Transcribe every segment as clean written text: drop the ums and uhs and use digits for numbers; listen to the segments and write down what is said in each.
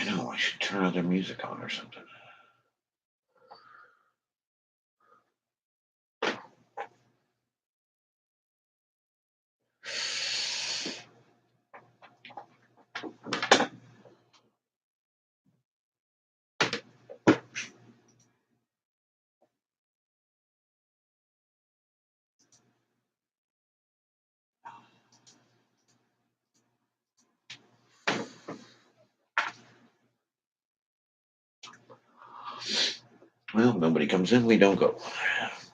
I know, I should turn other music on or something. Well, nobody comes in, we don't go.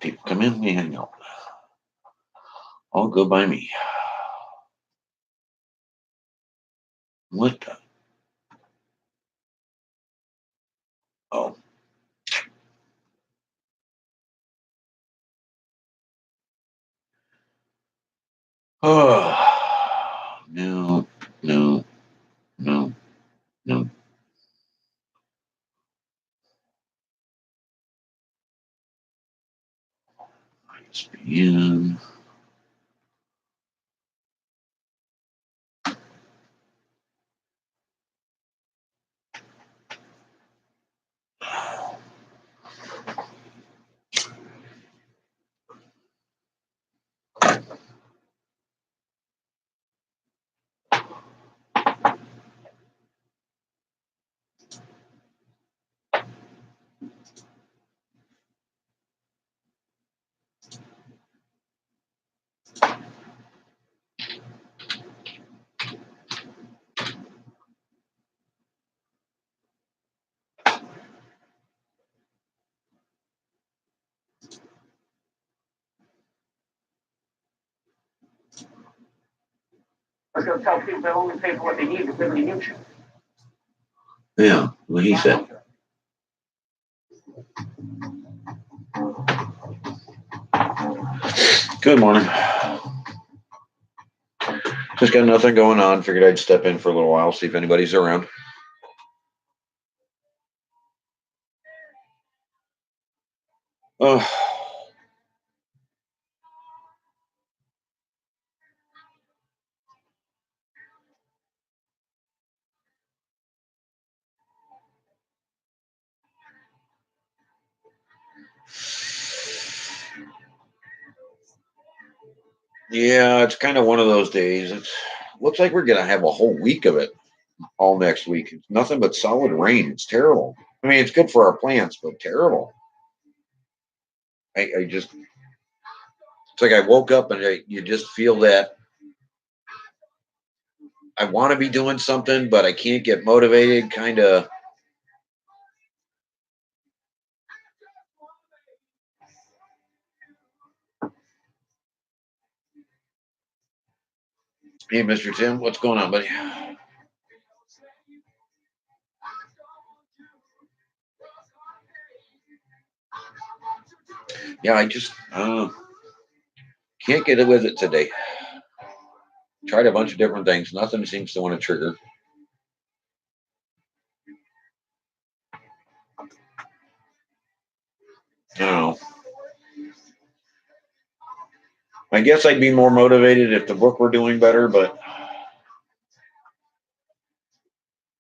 People come in, we hang out. All good by me. What the? Oh. Oh. No, no, no, no. ISBN. I was going to tell people they only pay for what they need if they really need you. Yeah, what he said. Good morning. Just got nothing going on. Figured I'd step in for a little while, see if anybody's around. Oh. Yeah, it's kind of one of those days. It looks like we're gonna have a whole week of it all next week. It's nothing but solid rain. It's terrible. I mean, it's good for our plants, but terrible. I just, it's like I woke up and you just feel that I want to be doing something, but I can't get motivated. Kind of. Hey, Mr. Tim, what's going on, buddy? Yeah, I just can't get it with it today. Tried a bunch of different things. Nothing seems to want to trigger. I don't know. I guess I'd be more motivated if the book were doing better, but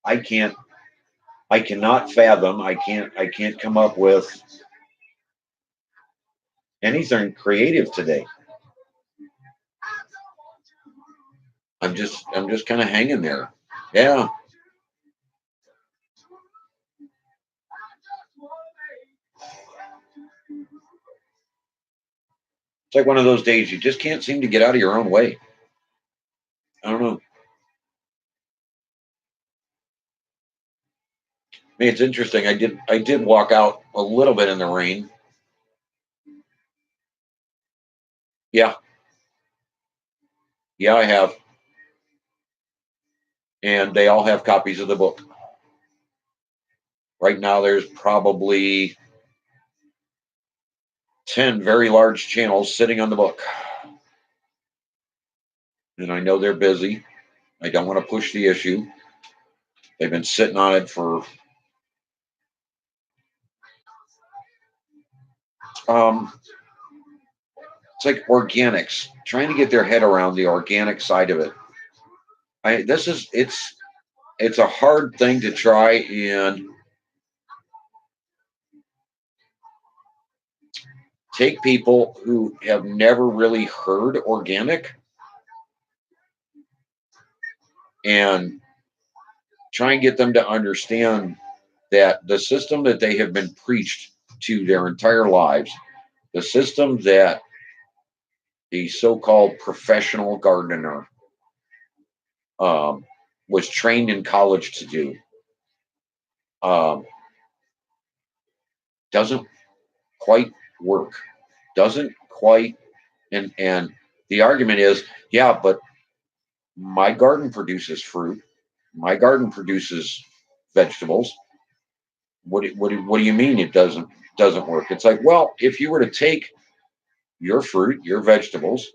I can't. I cannot fathom. I can't come up with anything creative today. I'm just kind of hanging there. Yeah, it's like one of those days you just can't seem to get out of your own way. I don't know. I mean, it's interesting. I did walk out a little bit in the rain. Yeah, yeah, I have, and they all have copies of the book. Right now, there's probably 10 very large channels sitting on the book, and I know they're busy. I don't want to push the issue. They've been sitting on it for um, it's like organics, trying to get their head around the organic side of it. I this is it's a hard thing to try and take people who have never really heard organic and try and get them to understand that the system that they have been preached to their entire lives, the system that the so-called professional gardener um, was trained in college to do, um, doesn't quite work. Doesn't quite, and the argument is, yeah, but my garden produces fruit. My garden produces vegetables. What do you mean it doesn't work? It's like, well, if you were to take your fruit, your vegetables,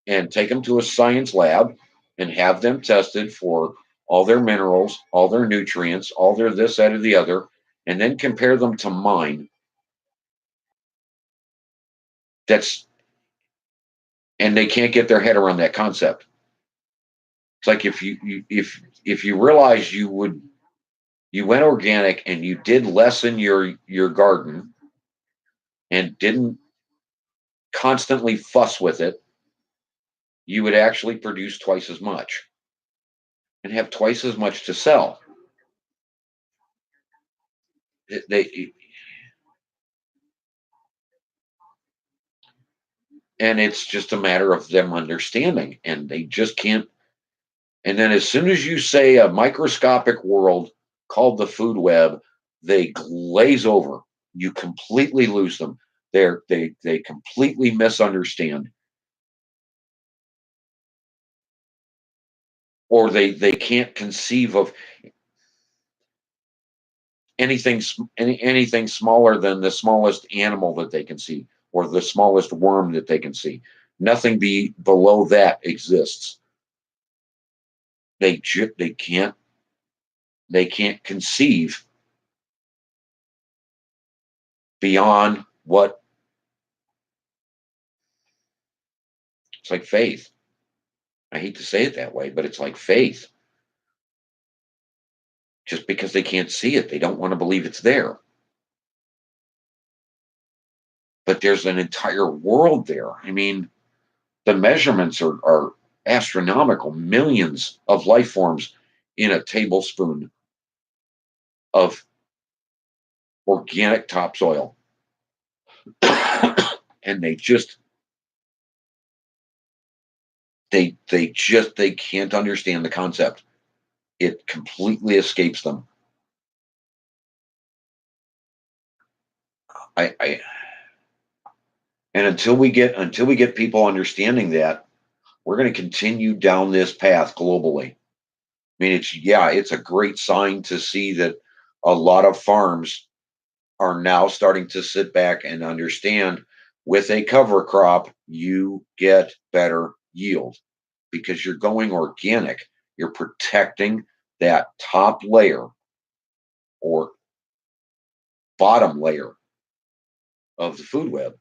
and take them to a science lab and have them tested for all their minerals, all their nutrients, all their this, that, or the other, and then compare them to mine, that's and they can't get their head around that concept. It's like if you realize you went organic and you did less in your garden and didn't constantly fuss with it, you would actually produce twice as much and have twice as much to sell. They and it's just a matter of them understanding, and they just can't. And then as soon as you say a microscopic world called the food web, they glaze over. You completely lose them. They completely misunderstand, or they can't conceive of anything smaller than the smallest animal that they can see, or the smallest worm that they can see. Nothing below that exists. They can't conceive beyond what it's like faith. I hate to say it that way, but it's like faith. Just because they can't see it, they don't want to believe it's there. But there's an entire world there. I mean, the measurements are astronomical, millions of life forms in a tablespoon of organic topsoil. And they can't understand the concept. It completely escapes them. I and until we get people understanding that, we're going to continue down this path globally. I mean, it's a great sign to see that a lot of farms are now starting to sit back and understand with a cover crop, you get better yield because you're going organic. You're protecting that top layer or bottom layer of the food web.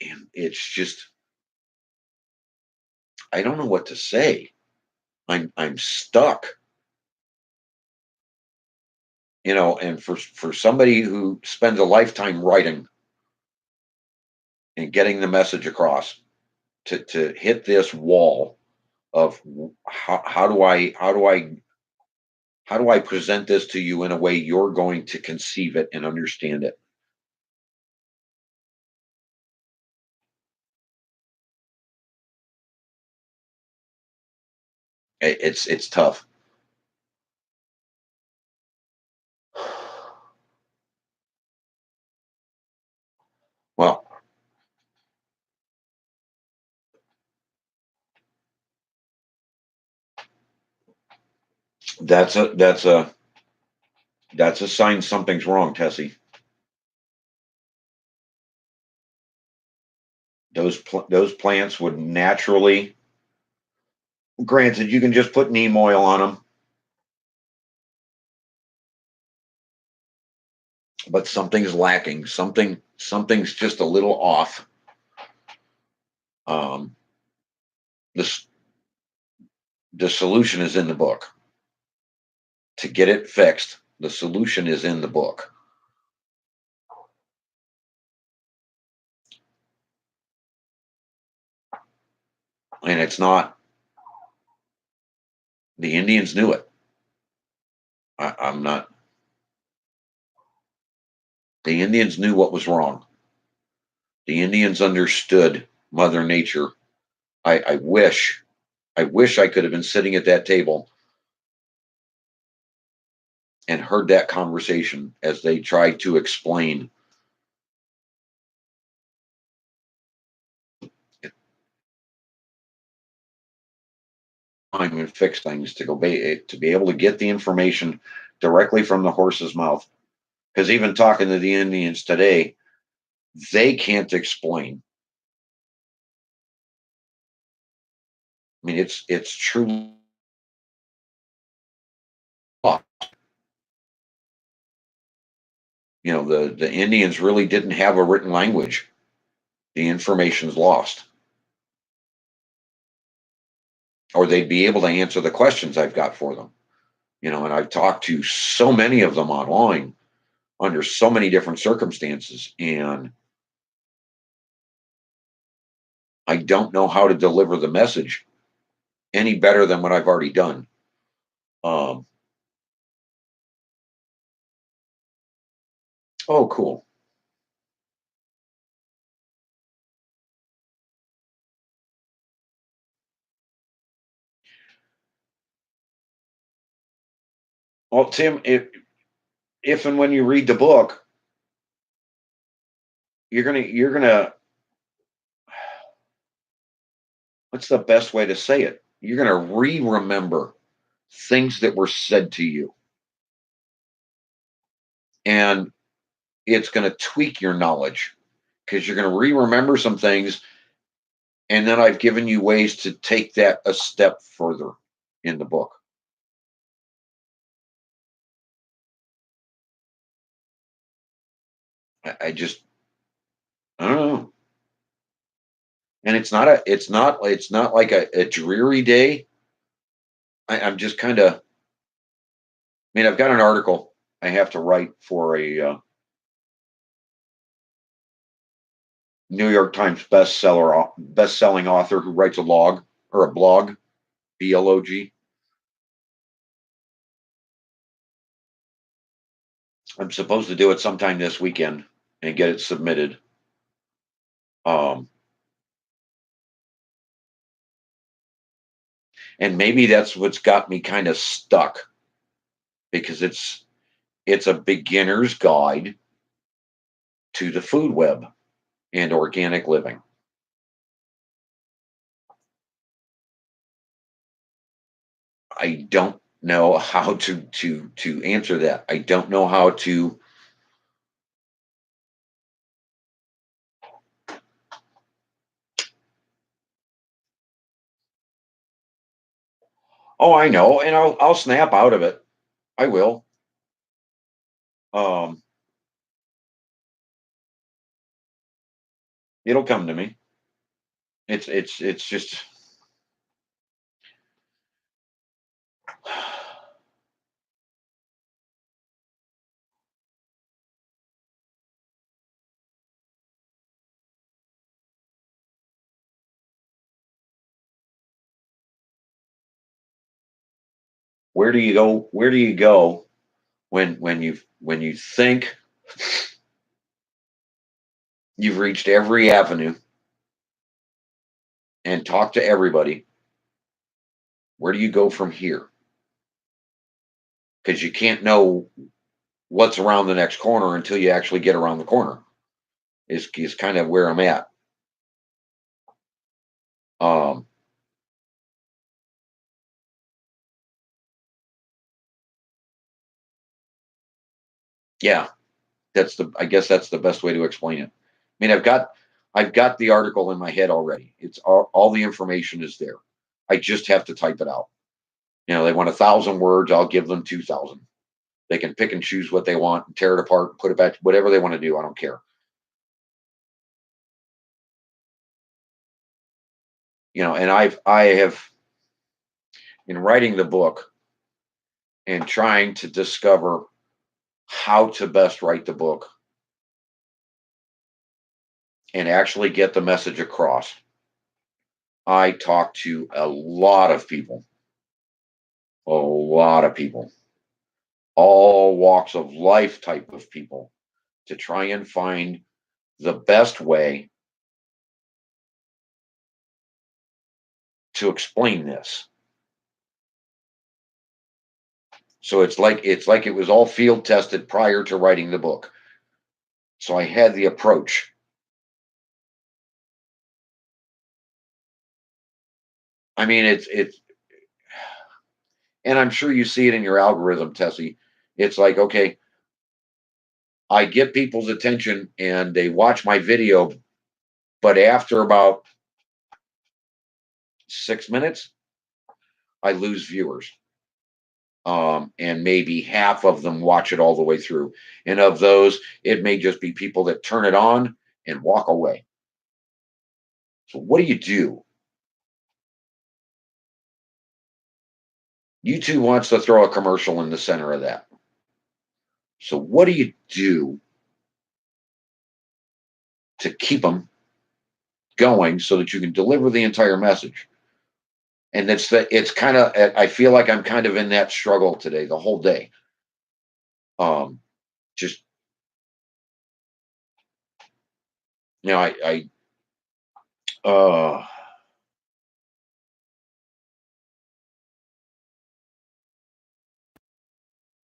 And it's just, I don't know what to say. I'm stuck, and for somebody who spends a lifetime writing and getting the message across to hit this wall of how do I present this to you in a way you're going to conceive it and understand it? It's tough. Well, that's a that's a that's a sign something's wrong, Tessie. Those plants would naturally. Granted, you can just put neem oil on them, but something's lacking. Something's just a little off. Um, this the solution is in the book. to get it fixed. The solution is in the book. And it's not, the Indians knew it. I'm not, the Indians knew what was wrong. The Indians understood Mother Nature. I wish, I wish I could have been sitting at that table and heard that conversation as they tried to explain time and fix things to be able to get the information directly from the horse's mouth. Because even talking to the Indians today, they can't explain. I mean, it's true. You know, the Indians really didn't have a written language. The information's lost, or they'd be able to answer the questions I've got for them. You know, and I've talked to so many of them online under so many different circumstances, and I don't know how to deliver the message any better than what I've already done. Um, oh, cool. Well, Tim, if and when you read the book, you're gonna what's the best way to say it? You're gonna remember things that were said to you, and it's gonna tweak your knowledge because you're gonna remember some things, and then I've given you ways to take that a step further in the book. I just I don't know. And it's not like a dreary day. I'm just kind of, I mean, I've got an article I have to write for a New York Times best-selling author who writes a log or a blog, blog. I'm supposed to do it sometime this weekend and get it submitted. Um, and maybe that's what's got me kind of stuck because it's a beginner's guide to the food web and organic living. I don't know how to answer that. I don't know how to. Oh, I know, and I'll snap out of it. I will. Um, it'll come to me. It's just, where do you go? Where do you go when you think you've reached every avenue and talked to everybody? Where do you go from here? Because you can't know what's around the next corner until you actually get around the corner. Is kind of where I'm at. Um, yeah, I guess that's the best way to explain it. I mean, I've got the article in my head already. It's all the information is there. I just have to type it out. You know, they want 1,000 words. I'll give them 2,000. They can pick and choose what they want, and tear it apart, put it back, whatever they want to do. I don't care. You know, and I have in writing the book and trying to discover how to best write the book and actually get the message across. I talked to a lot of people, all walks of life type of people to try and find the best way to explain this. So it's like it was all field tested prior to writing the book. So I had the approach. I mean, it's and I'm sure you see it in your algorithm, Tessie. It's like, okay, I get people's attention and they watch my video, but after about 6 minutes, I lose viewers. And maybe half of them watch it all the way through. And of those, it may just be people that turn it on and walk away. So what do you do? YouTube wants to throw a commercial in the center of that. So what do you do to keep them going so that you can deliver the entire message? And it's kind of, I feel like I'm kind of in that struggle today, the whole day. Just, you know, uh,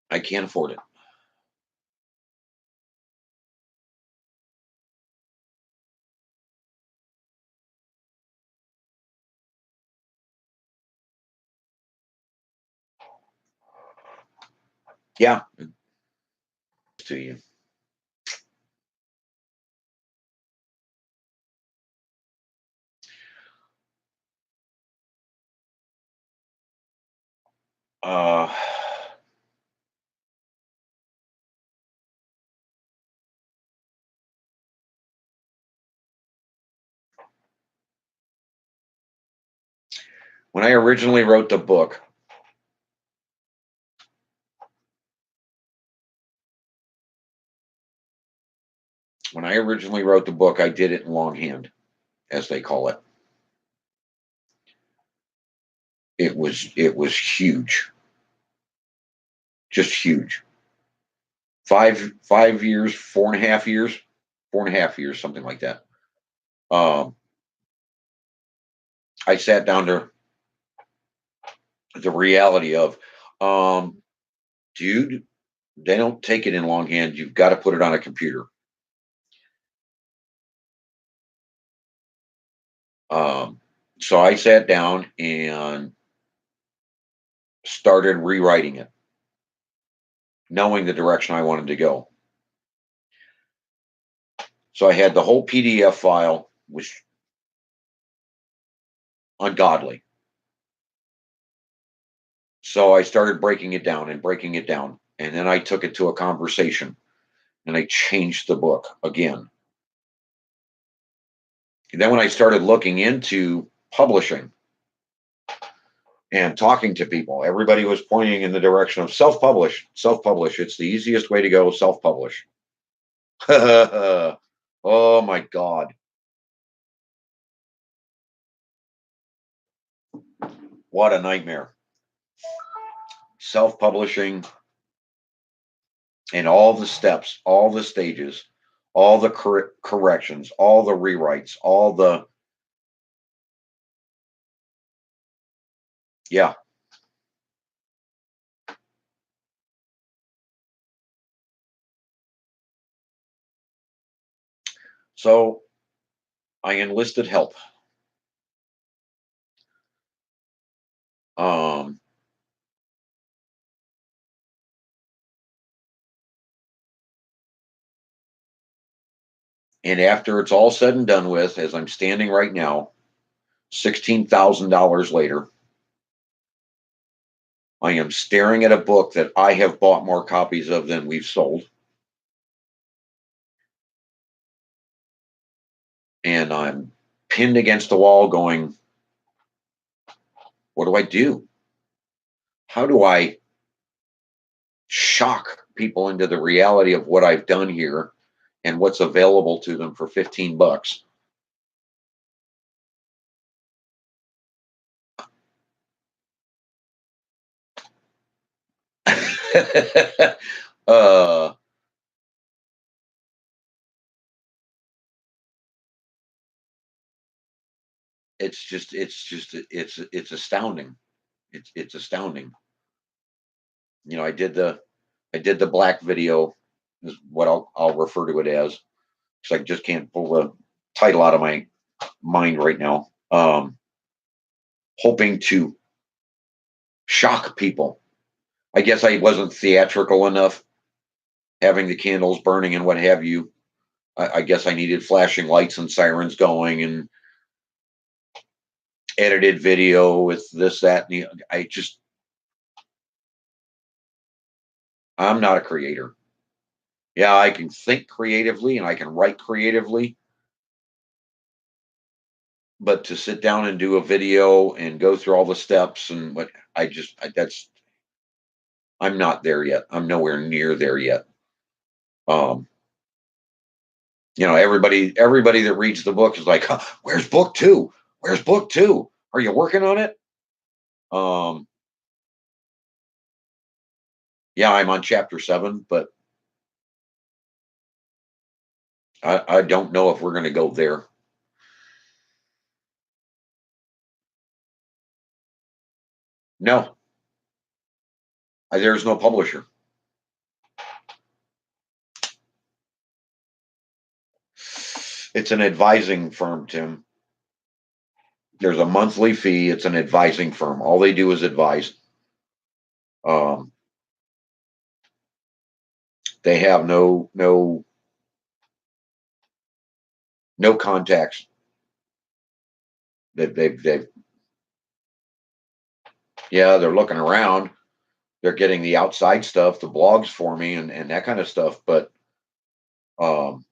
I can't afford it. Yeah, to you. Uh, when I originally wrote the book, I did it in longhand, as they call it. It was huge, just huge. 5 years, 4.5 years, 4.5 years, something like that. Um, I sat down to the reality of, um, dude, they don't take it in longhand. You've got to put it on a computer. Um, so I sat down and started rewriting it, knowing the direction I wanted to go. So I had the whole PDF file, which ungodly. So I started breaking it down and breaking it down. And then I took it to a conversation and I changed the book again. And then when I started looking into publishing and talking to people, everybody was pointing in the direction of self-publish, self-publish. It's the easiest way to go, self-publish. Oh my God. What a nightmare. Self-publishing and all the steps, all the stages, all the corrections, all the rewrites, all the, yeah. So I enlisted help. Um, and after it's all said and done with, as I'm standing right now, $16,000 later, I am staring at a book that I have bought more copies of than we've sold. And I'm pinned against the wall going, what do I do? How do I shock people into the reality of what I've done here and what's available to them for 15 bucks. uh, it's astounding. It's astounding. You know, I did the black video is what I'll refer to it as, because I just can't pull the title out of my mind right now. Hoping to shock people. I guess I wasn't theatrical enough, having the candles burning and what have you. I guess I needed flashing lights and sirens going and edited video with this, that, and I'm not a creator. Yeah, I can think creatively and I can write creatively, but to sit down and do a video and go through all the steps and what that's I'm not there yet. I'm nowhere near there yet. Um, everybody that reads the book is like, huh, "Where's book two? Where's book two? Are you working on it?" Um, yeah, I'm on chapter 7, but I don't know if we're going to go there. No, there's no publisher. It's an advising firm, Tim. There's a monthly fee. It's an advising firm. All they do is advise. Um, they have no contacts. They've yeah, they're looking around. They're getting the outside stuff, the blogs for me, and that kind of stuff. But um,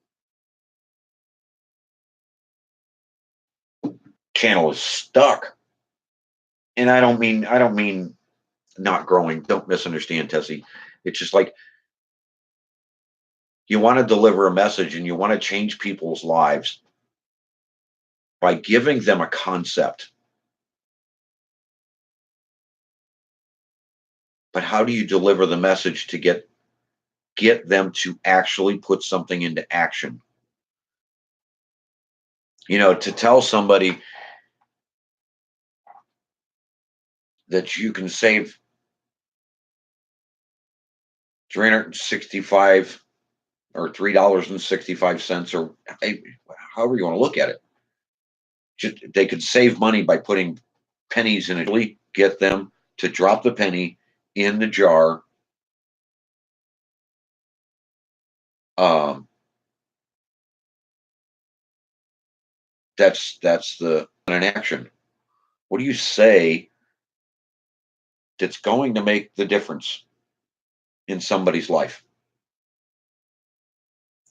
channel is stuck. And I don't mean not growing. Don't misunderstand, Tessie. It's just like you want to deliver a message and you want to change people's lives by giving them a concept. But how do you deliver the message to get them to actually put something into action? To tell somebody that you can save 365 or $3.65, or however you want to look at it. Just, they could save money by putting pennies in it. Get them to drop the penny in the jar. Um, that's the an action. What do you say that's going to make the difference in somebody's life?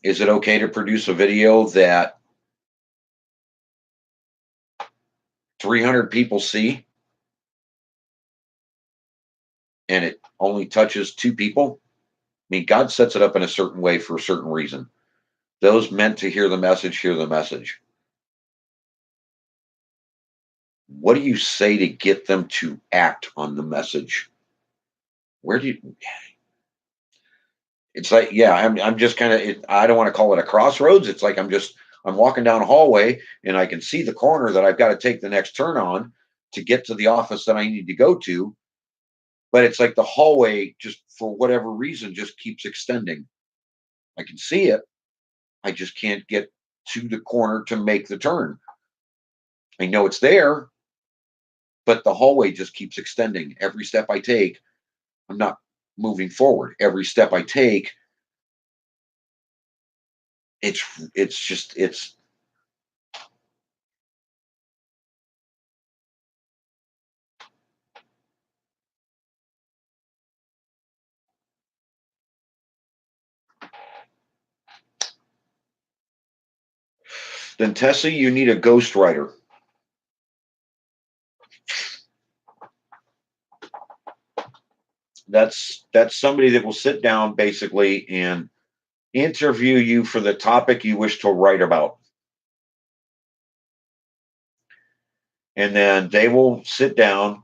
Is it okay to produce a video that 300 people see and it only touches 2 people? I mean, God sets it up in a certain way for a certain reason. Those meant to hear the message, hear the message. What do you say to get them to act on the message? Where do you, it's like, yeah, I'm just kind of, I don't want to call it a crossroads. It's like I'm walking down a hallway and I can see the corner that I've got to take the next turn on to get to the office that I need to go to. But it's like the hallway, just for whatever reason, just keeps extending. I can see it. I just can't get to the corner to make the turn. I know it's there, but the hallway just keeps extending. Every step I take, I'm not moving forward. Every step I take, it's then Tessie, you need a ghostwriter. that's somebody that will sit down basically and interview you for the topic you wish to write about. And then they will sit down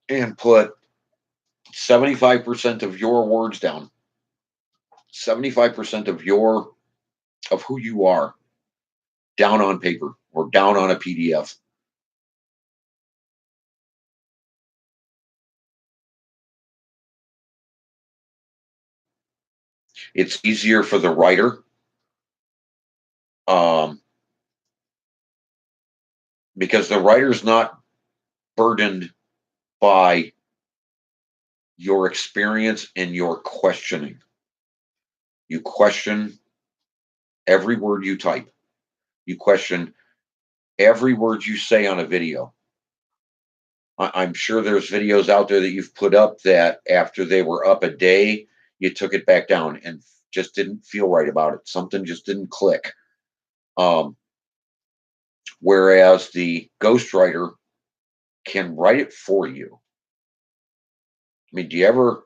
and put 75% of your words down, 75% of who you are down on paper or down on a PDF. It's easier for the writer, um, because the writer's not burdened by your experience and your questioning. You question every word you type. You question every word you say on a video. I'm sure there's videos out there that you've put up that after they were up a day, you took it back down and just didn't feel right about it. Something just didn't click. Um, Whereas the ghostwriter can write it for you. I mean, do you ever?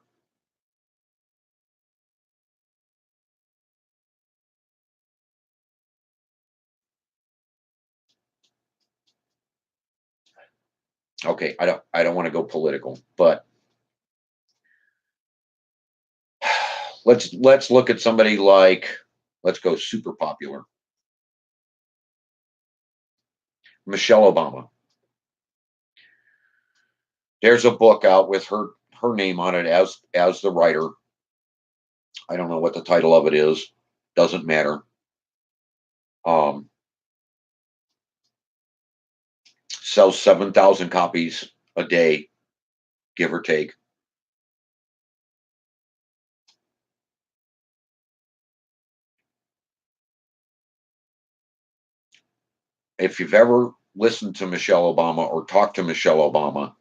Okay, I don't want to go political, but let's look at somebody like, let's go super popular, Michelle Obama. There's a book out with her name on it as the writer. I don't know what the title of it is. Doesn't matter. Um, Sells 7,000 copies a day, give or take. If you've ever listened to Michelle Obama or talked to Michelle Obama,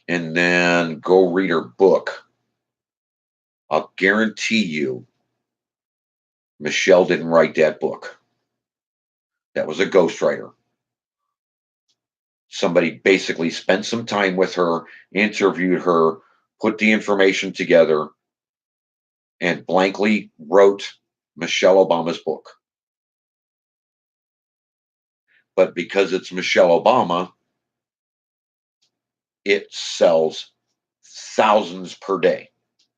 and then go read her book, I'll guarantee you Michelle didn't write that book. That was a ghostwriter. Somebody basically spent some time with her, interviewed her, put the information together, and blankly wrote Michelle Obama's book. But because it's Michelle Obama, it sells thousands per day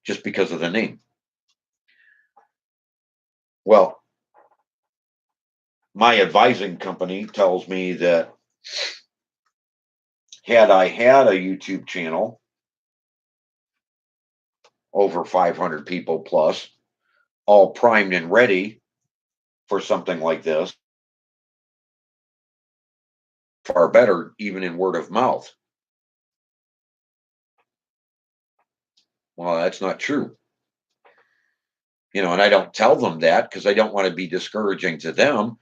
just because of the name. Well, my advising company tells me that had I had a YouTube channel, over 500 people plus, all primed and ready for something like this, far better, even in word of mouth. Well, that's not true. And I don't tell them that because I don't want to be discouraging to them.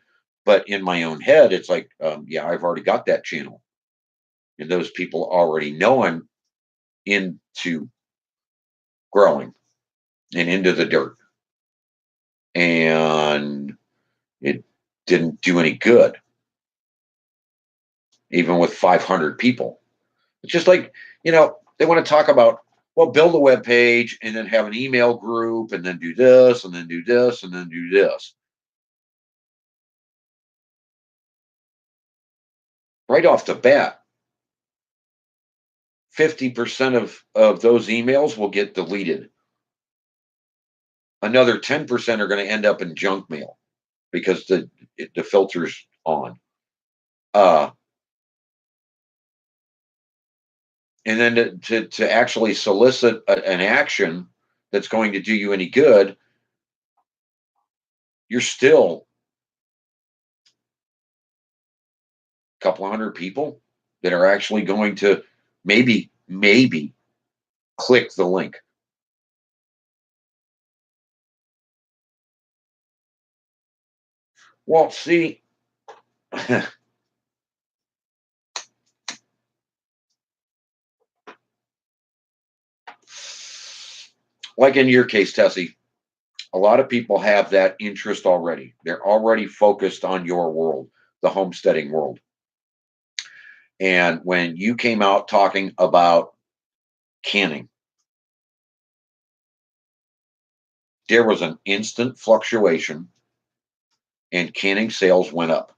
But in my own head, it's like, yeah, I've already got that channel. And those people already know I'm into growing and into the dirt. And it didn't do any good, even with 500 people. It's just like, they want to talk about, well, build a web page and then have an email group and then do this and then do this and then do this. Right off the bat, 50% of those emails will get deleted. Another 10% are going to end up in junk mail because the filter's on. Uh, and then to actually solicit an action that's going to do you any good, you're still a couple hundred people that are actually going to maybe click the link. Well, see, like in your case, Tessie, a lot of people have that interest already. They're already focused on your world. the homesteading world. And when you came out talking about canning, there was an instant fluctuation and canning sales went up.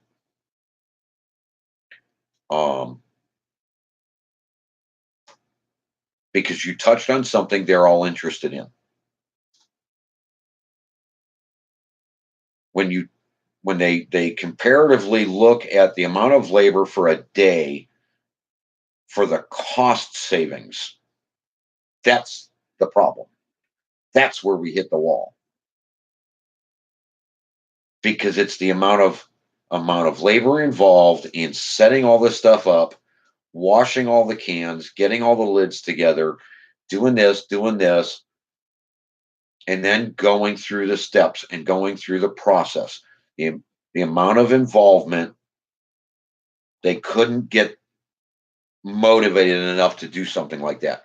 Um, because you touched on something they're all interested in. When they comparatively look at the amount of labor for a day for the cost savings, that's the problem. That's where we hit the wall. Because it's the amount of labor involved in setting all this stuff up, washing all the cans, getting all the lids together, doing this, and then going through the steps and going through the process. The amount of involvement, they couldn't get motivated enough to do something like that.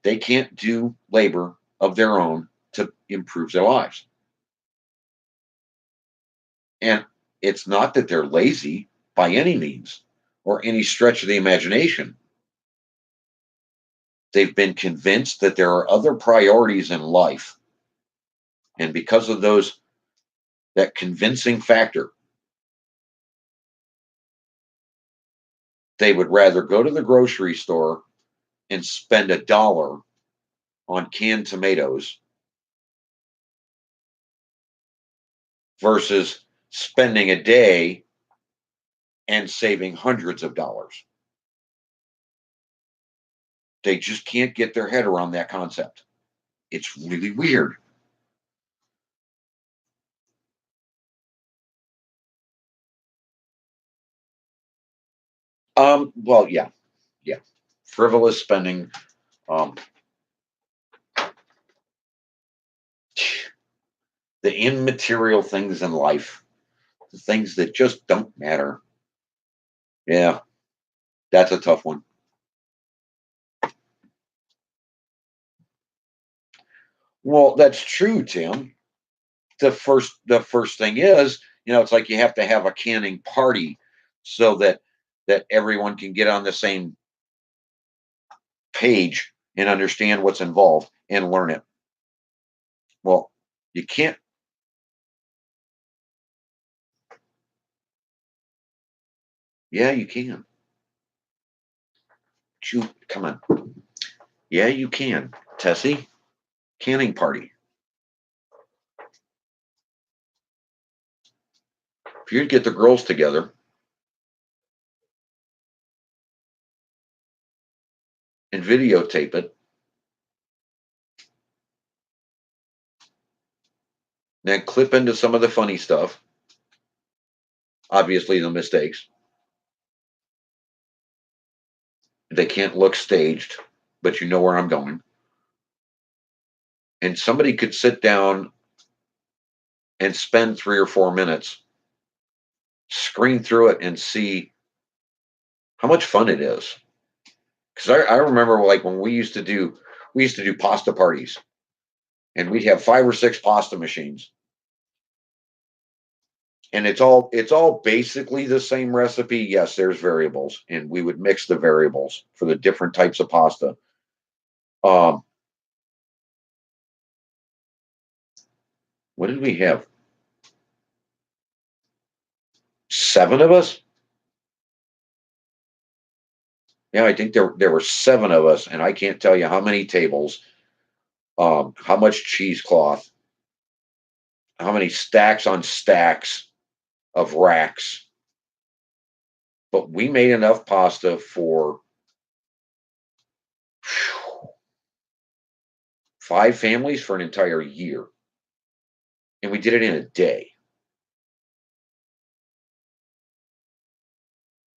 They can't do labor of their own to improve their lives. And it's not that they're lazy by any means or any stretch of the imagination. They've been convinced that there are other priorities in life. And because of that convincing factor, they would rather go to the grocery store and spend $1 on canned tomatoes versus spending a day and saving hundreds of dollars. They just can't get their head around that concept. It's really weird. Well, yeah. Frivolous spending. Um, the immaterial things in life, the things that just don't matter. Yeah, that's a tough one. Well, that's true, Tim. The first thing is, it's like you have to have a canning party so that everyone can get on the same page and understand what's involved and learn it. Well, you can't. Yeah, you can. Come on. Yeah, you can. Tessie, canning party. If you'd get the girls together and videotape it, then clip into some of the funny stuff, obviously the mistakes. They can't look staged, but you know where I'm going. And somebody could sit down and spend 3 or 4 minutes, screen through it, and see how much fun it is. Because I remember, like, when we used to do pasta parties, and we'd have 5 or 6 pasta machines, and it's all basically the same recipe. Yes, there's variables, and we would mix the variables for the different types of pasta. Um, what did we have? 7 of us. Yeah, I think there were 7 of us, and I can't tell you how many tables, how much cheesecloth, how many stacks on stacks of racks. But we made enough pasta for 5 families for an entire year, and we did it in a day.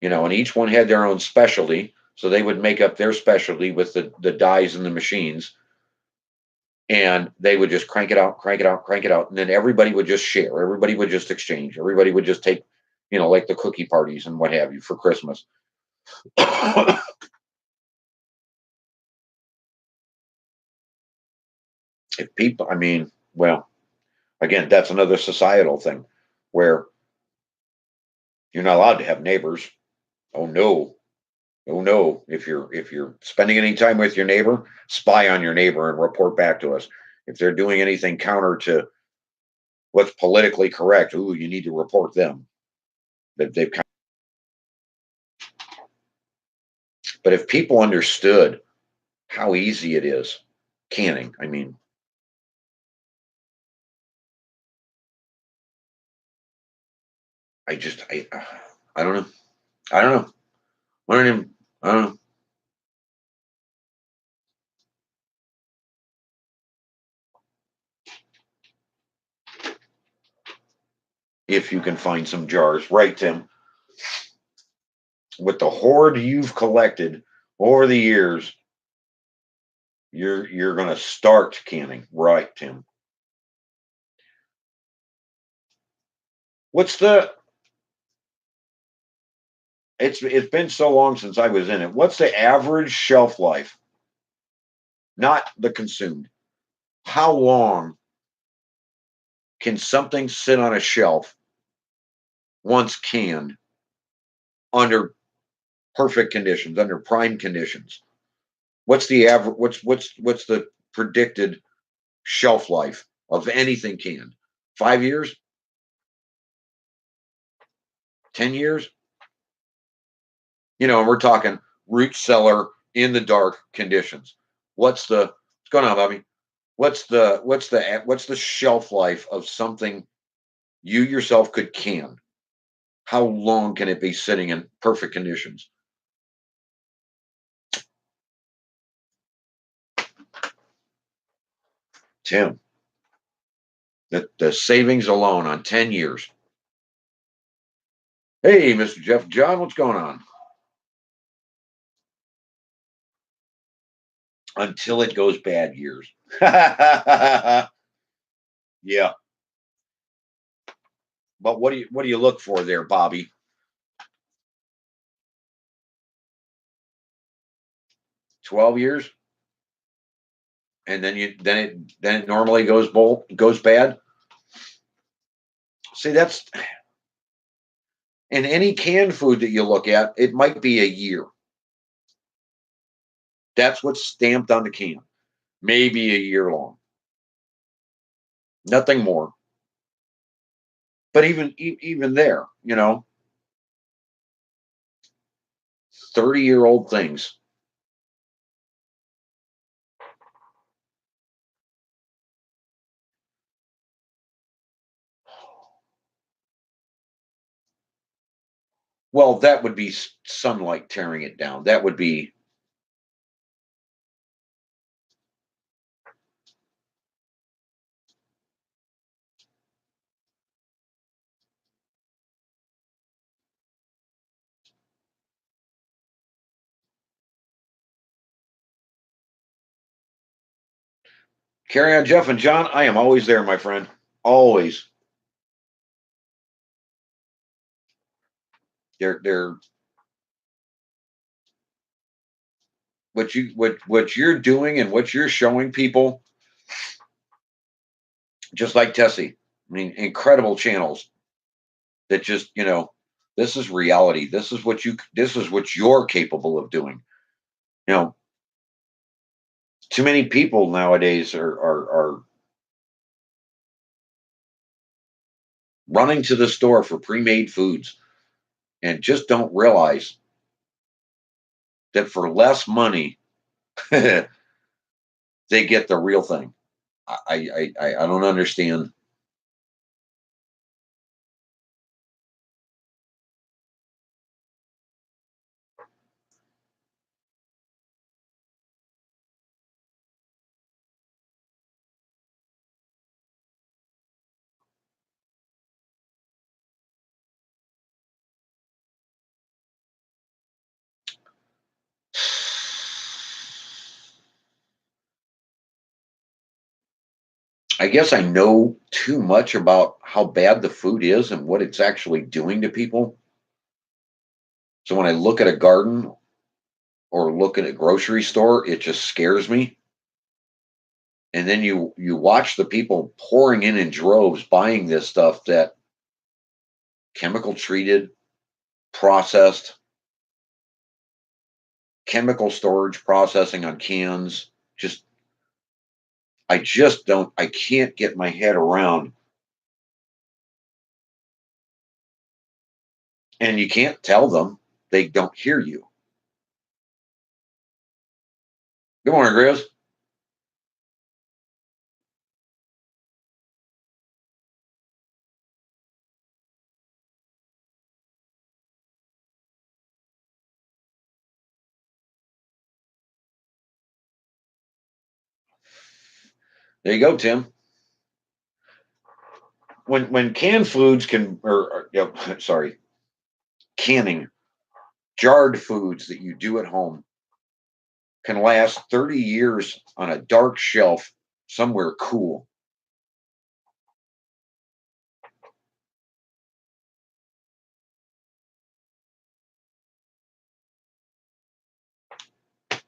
And each one had their own specialty, so they would make up their specialty with the dies and the machines, and they would just crank it out, crank it out, crank it out, and then everybody would just share. Everybody would just exchange. Everybody would just take, like the cookie parties and what have you for Christmas. If people, I mean, well, Again, that's another societal thing where you're not allowed to have neighbors. Oh no. Oh no. If you're spending any time with your neighbor, spy on your neighbor and report back to us. If they're doing anything counter to what's politically correct, ooh, you need to report them. That they've But if people understood how easy it is canning, I mean, I don't know. I don't know. I don't even, I don't know. If you can find some jars, right, Tim? With the hoard you've collected over the years, you're going to start canning, right, Tim? What's the? It's been so long since I was in it. What's the average shelf life? Not the consumed. How long can something sit on a shelf once canned under perfect conditions, under prime conditions? What's the average? What's the predicted shelf life of anything canned? 5 years? 10 years? And we're talking root cellar in the dark conditions. What's going on, Bobby? What's the shelf life of something you yourself could can? How long can it be sitting in perfect conditions? Tim, the savings alone on 10 years. Hey, Mr. Jeff John, what's going on? Until it goes bad years. Yeah. But what do you look for there, Bobby? 12 years? And then it normally goes bad. See, that's in any canned food that you look at, it might be a year. That's what's stamped on the can. Maybe a year long. Nothing more. But even there, 30-year-old things. Well, that would be sunlight tearing it down. That would be carry on, Jeff and John. I am always there, my friend. Always. They're what you're doing and what you're showing people, just like Tessie. I mean, incredible channels that just, this is reality. This is what you're capable of doing. You know, too many people nowadays are running to the store for pre-made foods and just don't realize that for less money they get the real thing. I don't understand. I guess I know too much about how bad the food is and what it's actually doing to people. So when I look at a garden or look at a grocery store, it just scares me. And then you watch the people pouring in droves buying this stuff that chemical treated, processed, chemical storage processing on cans. Just I can't get my head around. And you can't tell them, they don't hear you. Good morning, Grizz. There you go, Tim. When canned foods can, sorry, canning jarred foods that you do at home can last 30 years on a dark shelf somewhere cool.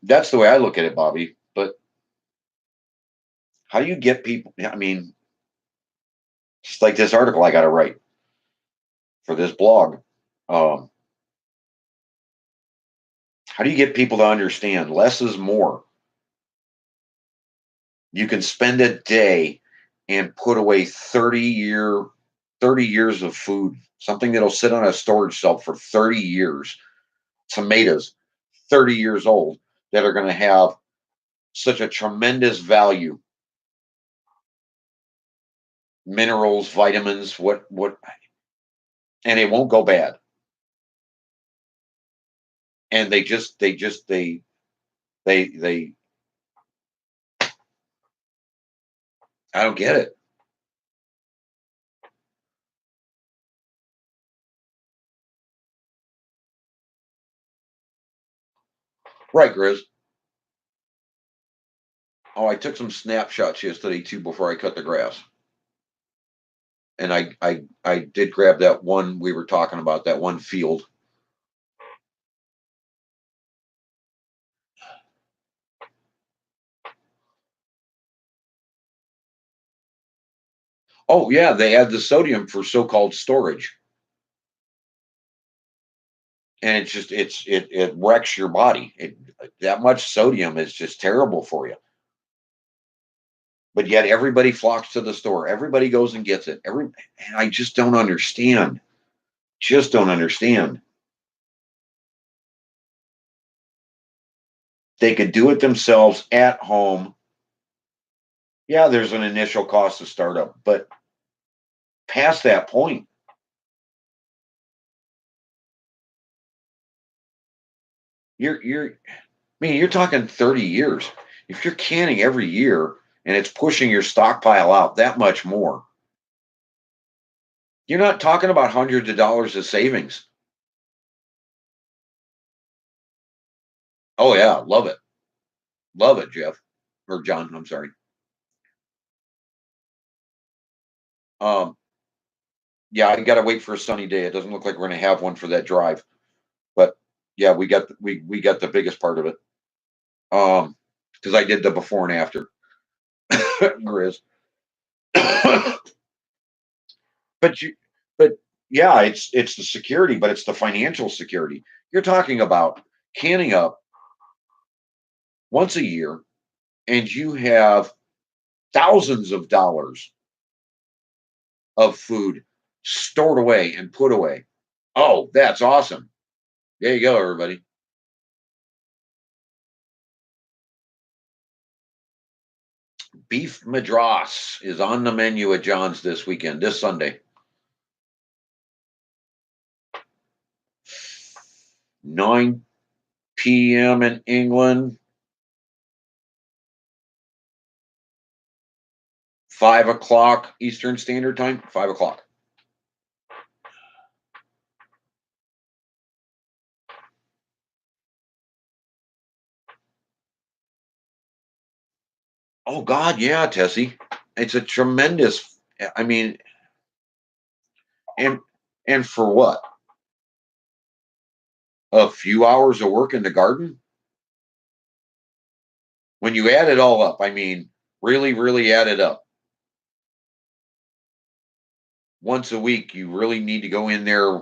That's the way I look at it, Bobby. But how do you get people? I mean, just like this article I got to write for this blog. Um, how do you get people to understand less is more? You can spend a day and put away 30 years of food, something that'll sit on a storage shelf for 30 years. Tomatoes, 30 years old, that are going to have such a tremendous value. Minerals, vitamins, what, and it won't go bad. And they I don't get it. Right, Grizz. Oh, I took some snapshots yesterday too before I cut the grass. And I did grab that one we were talking about, that one field. Oh yeah, they add the sodium for so-called storage. And it's just it wrecks your body. That much sodium is just terrible for you. But yet everybody flocks to the store. Everybody goes and gets it. And I just don't understand. Just don't understand. They could do it themselves at home. Yeah, there's an initial cost of startup, but past that point, you're talking 30 years. If you're canning every year and it's pushing your stockpile out that much more, you're not talking about hundreds of dollars of savings. Oh yeah, love it, Jeff or John. I'm sorry. Um, yeah, I got to wait for a sunny day. It doesn't look like we're going to have one for that drive, but yeah, we got the biggest part of it. Because I did the before and after, Grizz. but you, but yeah, it's the security, but it's the financial security. You're talking about canning up once a year, and you have thousands of dollars of food stored away and put away. Oh, that's awesome. There you go, everybody. Beef Madras is on the menu at John's this weekend, this Sunday. 9 p.m. in England, 5 o'clock Eastern Standard Time, 5 o'clock. Oh God, yeah, Tessie. It's a tremendous. I mean, and and for what? A few hours of work in the garden. When you add it all up, I mean, Really, really add it up. Once a week, you really need to go in there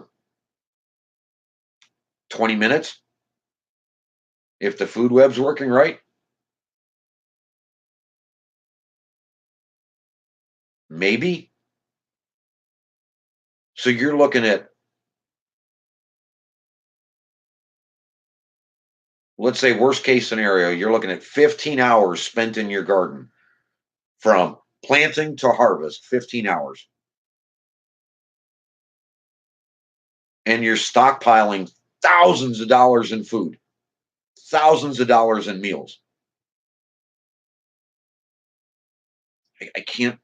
20 minutes if the food web's working right. Maybe. So you're looking at, let's say, worst case scenario, you're looking at 15 hours spent in your garden from planting to harvest, 15 hours. And you're stockpiling thousands of dollars in food, thousands of dollars in meals. I can't,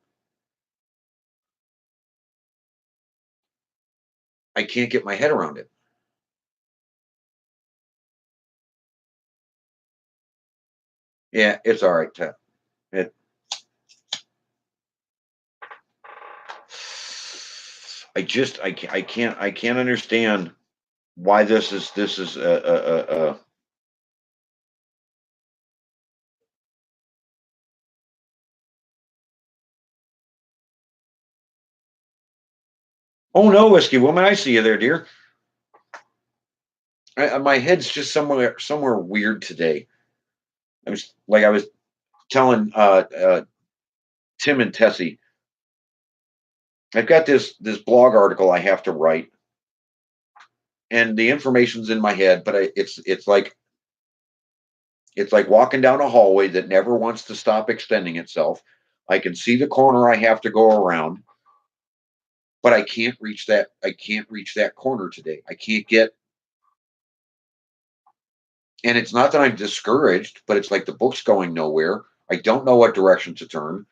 I can't get my head around it. Yeah, it's all right. It, I can't understand why this is oh no, whiskey woman, I see you there, dear. My head's just somewhere weird today. I was telling Tim and Tessie, I've got this blog article I have to write, and the information's in my head, but it's like walking down a hallway that never wants to stop extending itself. I can see the corner I have to go around, but I can't reach that. I can't reach that corner today. I can't get, and it's not that I'm discouraged, but it's like the book's going nowhere. I don't know what direction to turn.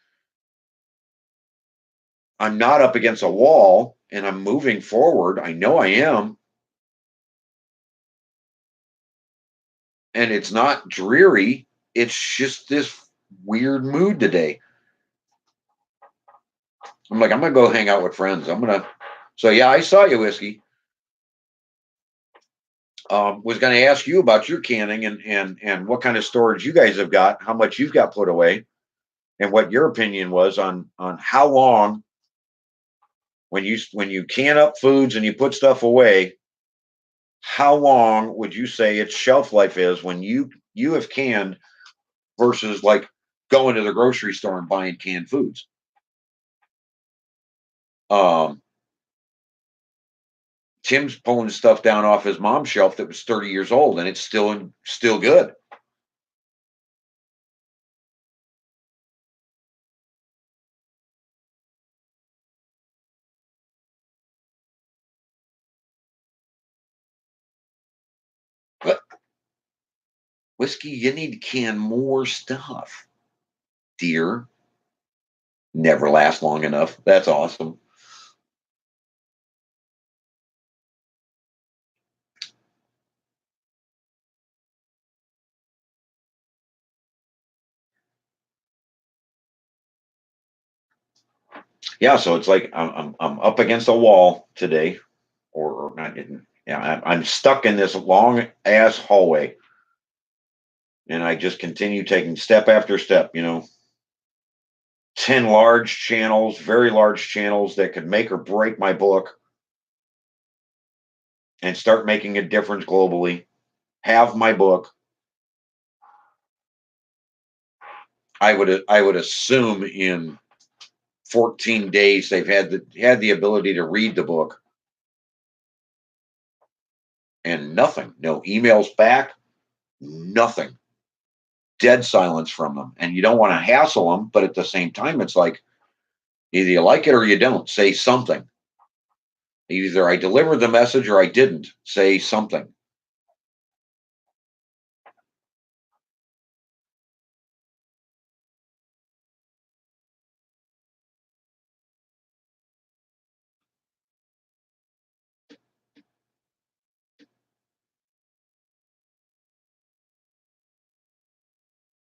I'm not up against a wall and I'm moving forward. I know I am. And it's not dreary. It's just this weird mood today. I'm like, I'm gonna go hang out with friends. So yeah, I saw you, whiskey. Was going to ask you about your canning and what kind of storage you guys have got, how much you've got put away, and what your opinion was on how long when you can up foods and you put stuff away, how long would you say its shelf life is when you have canned versus like going to the grocery store and buying canned foods? Um, Tim's pulling stuff down off his mom's shelf that was 30 years old and it's still good. But whiskey, you need to can more stuff, dear. Never last long enough. That's awesome. Yeah, so it's like I'm up against a wall today, or not. Yeah, I'm stuck in this long ass hallway, and I just continue taking step after step. 10 large channels, very large channels that could make or break my book, and start making a difference globally. Have my book. I would assume in 14 days they've had the ability to read the book, and nothing, no emails back, nothing, dead silence from them. And you don't want to hassle them, but at the same time, it's like either you like it or you don't. Say something. Either I delivered the message or I didn't. Say something.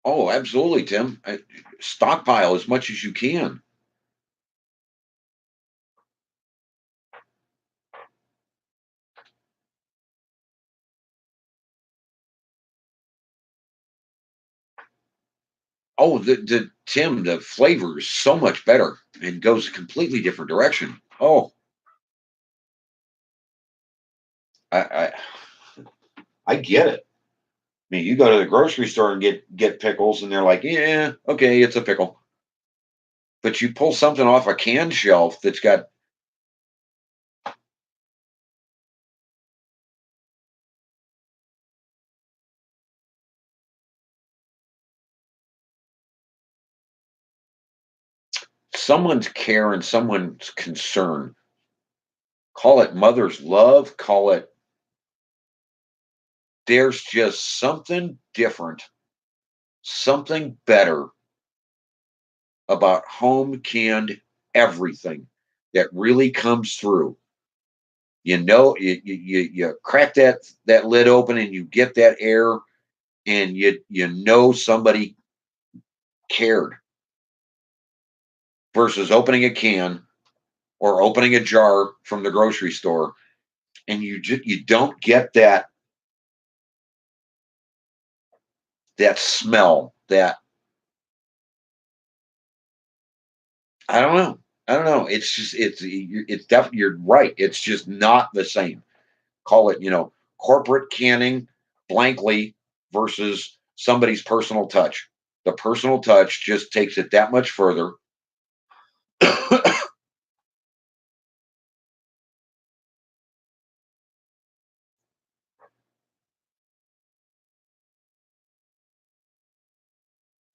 Oh, absolutely, Tim. Stockpile as much as you can. Oh, Tim, the flavor is so much better and goes a completely different direction. Oh, I I get it. I mean, you go to the grocery store and get pickles, and they're like, yeah, okay, it's a pickle. But you pull something off a can shelf that's got someone's care and someone's concern. Call it mother's love, call it, there's just something different, something better about home canned everything that really comes through. You crack that lid open and you get that air, and you know somebody cared, versus opening a can or opening a jar from the grocery store, and you don't get that smell. That, I don't know. I don't know. It's just it's definitely, you're right. It's just not the same. Call it, corporate canning blankly versus somebody's personal touch. The personal touch just takes it that much further.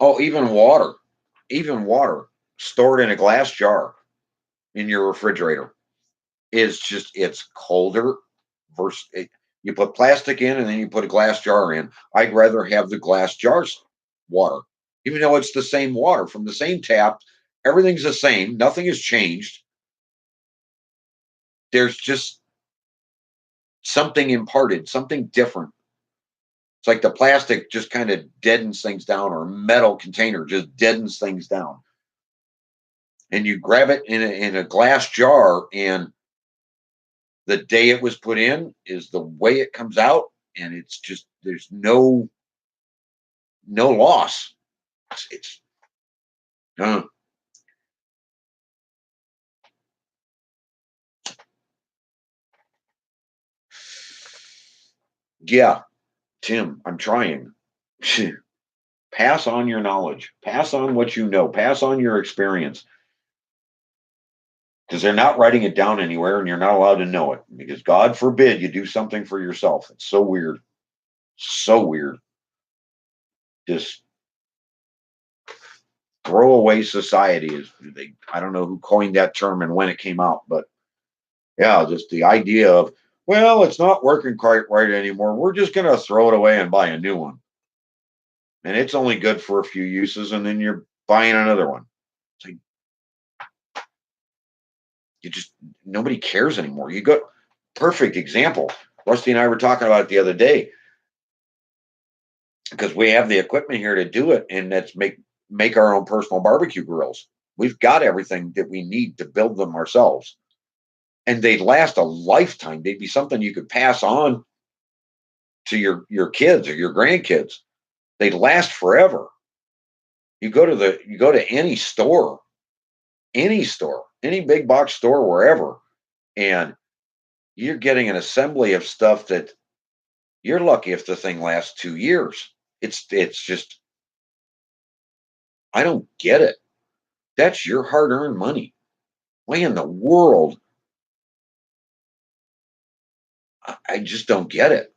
Oh, even water stored in a glass jar in your refrigerator is just, it's colder versus you put plastic in and then you put a glass jar in. I'd rather have the glass jars water, even though it's the same water from the same tap. Everything's the same. Nothing has changed. There's just something imparted, something different. It's like the plastic just kind of deadens things down, or metal container just deadens things down. And you grab it in a glass jar, and the day it was put in is the way it comes out, and it's just, there's no loss. It's uh, yeah, Tim, I'm trying. Pass on your knowledge, pass on what you know, pass on your experience, because they're not writing it down anywhere, and you're not allowed to know it, because God forbid you do something for yourself. It's so weird, so weird. Just throwaway society is, they, I don't know who coined that term and when it came out, but yeah, just the idea of, well, it's not working quite right anymore, we're just going to throw it away and buy a new one, and it's only good for a few uses, and then you're buying another one. It's like, you just, nobody cares anymore. You go, perfect example, Rusty and I were talking about it the other day, because we have the equipment here to do it, and that's make our own personal barbecue grills. We've got everything that we need to build them ourselves, and they'd last a lifetime. They'd be something you could pass on to your kids or your grandkids. They'd last forever. You go to any store, any big box store, wherever, and you're getting an assembly of stuff that you're lucky if the thing lasts 2 years. It's just, I don't get it. That's your hard earned money. Why in the world? I just don't get it.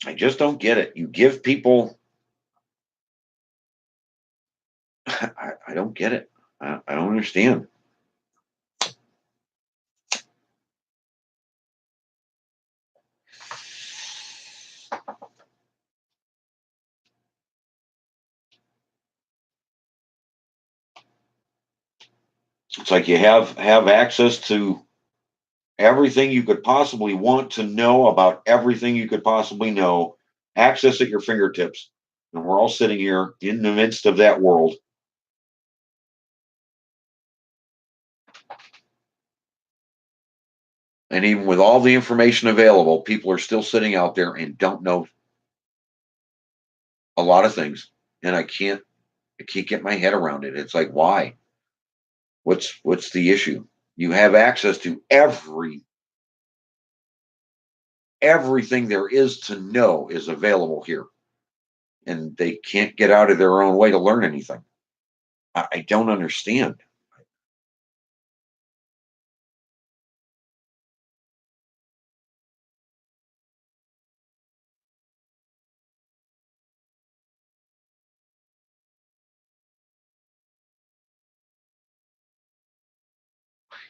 I just don't get it. You give people, I don't get it. I don't understand. It's like you have access to everything you could possibly want to know about everything you could possibly know, access at your fingertips. And we're all sitting here in the midst of that world. And even with all the information available, people are still sitting out there and don't know a lot of things. And I can't get my head around it. It's like, why? What's the issue? You have access to everything there is to know is available here. And they can't get out of their own way to learn anything. I don't understand.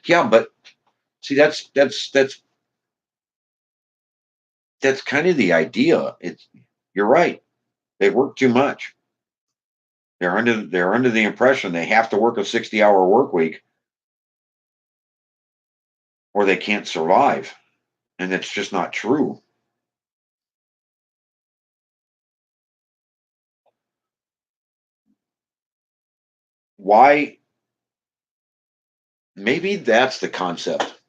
Yeah, but see, that's kind of the idea. It's You're right. They work too much. They're under the impression they have to work a 60-hour work week or they can't survive. And it's just not true. Why? Maybe that's the concept.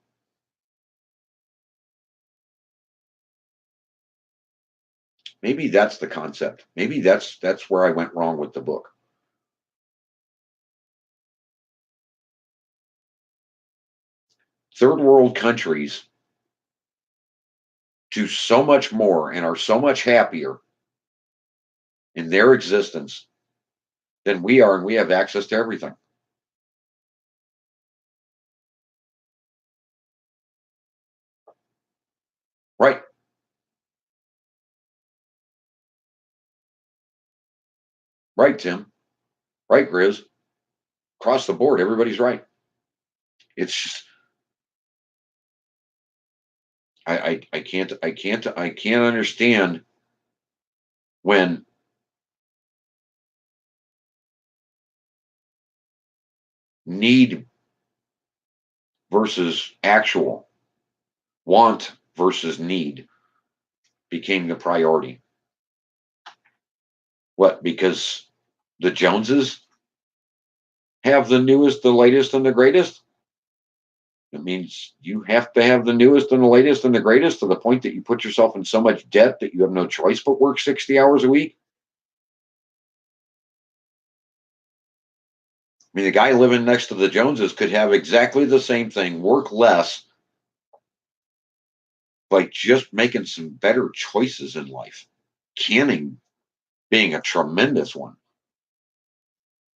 Maybe that's the concept. Maybe that's where I went wrong with the book. Third world countries do so much more and are so much happier in their existence than we are, and we have access to everything. Right, right, Tim. Right, Grizz. Across the board, everybody's right. It's just I can't understand when need versus actual, want versus need became the priority. What? Because the Joneses have the newest, the latest, and the greatest? It means you have to have the newest and the latest and the greatest to the point that you put yourself in so much debt that you have no choice but work 60 hours a week. I mean, the guy living next to the Joneses could have exactly the same thing, work less, like just making some better choices in life. Canning being a tremendous one.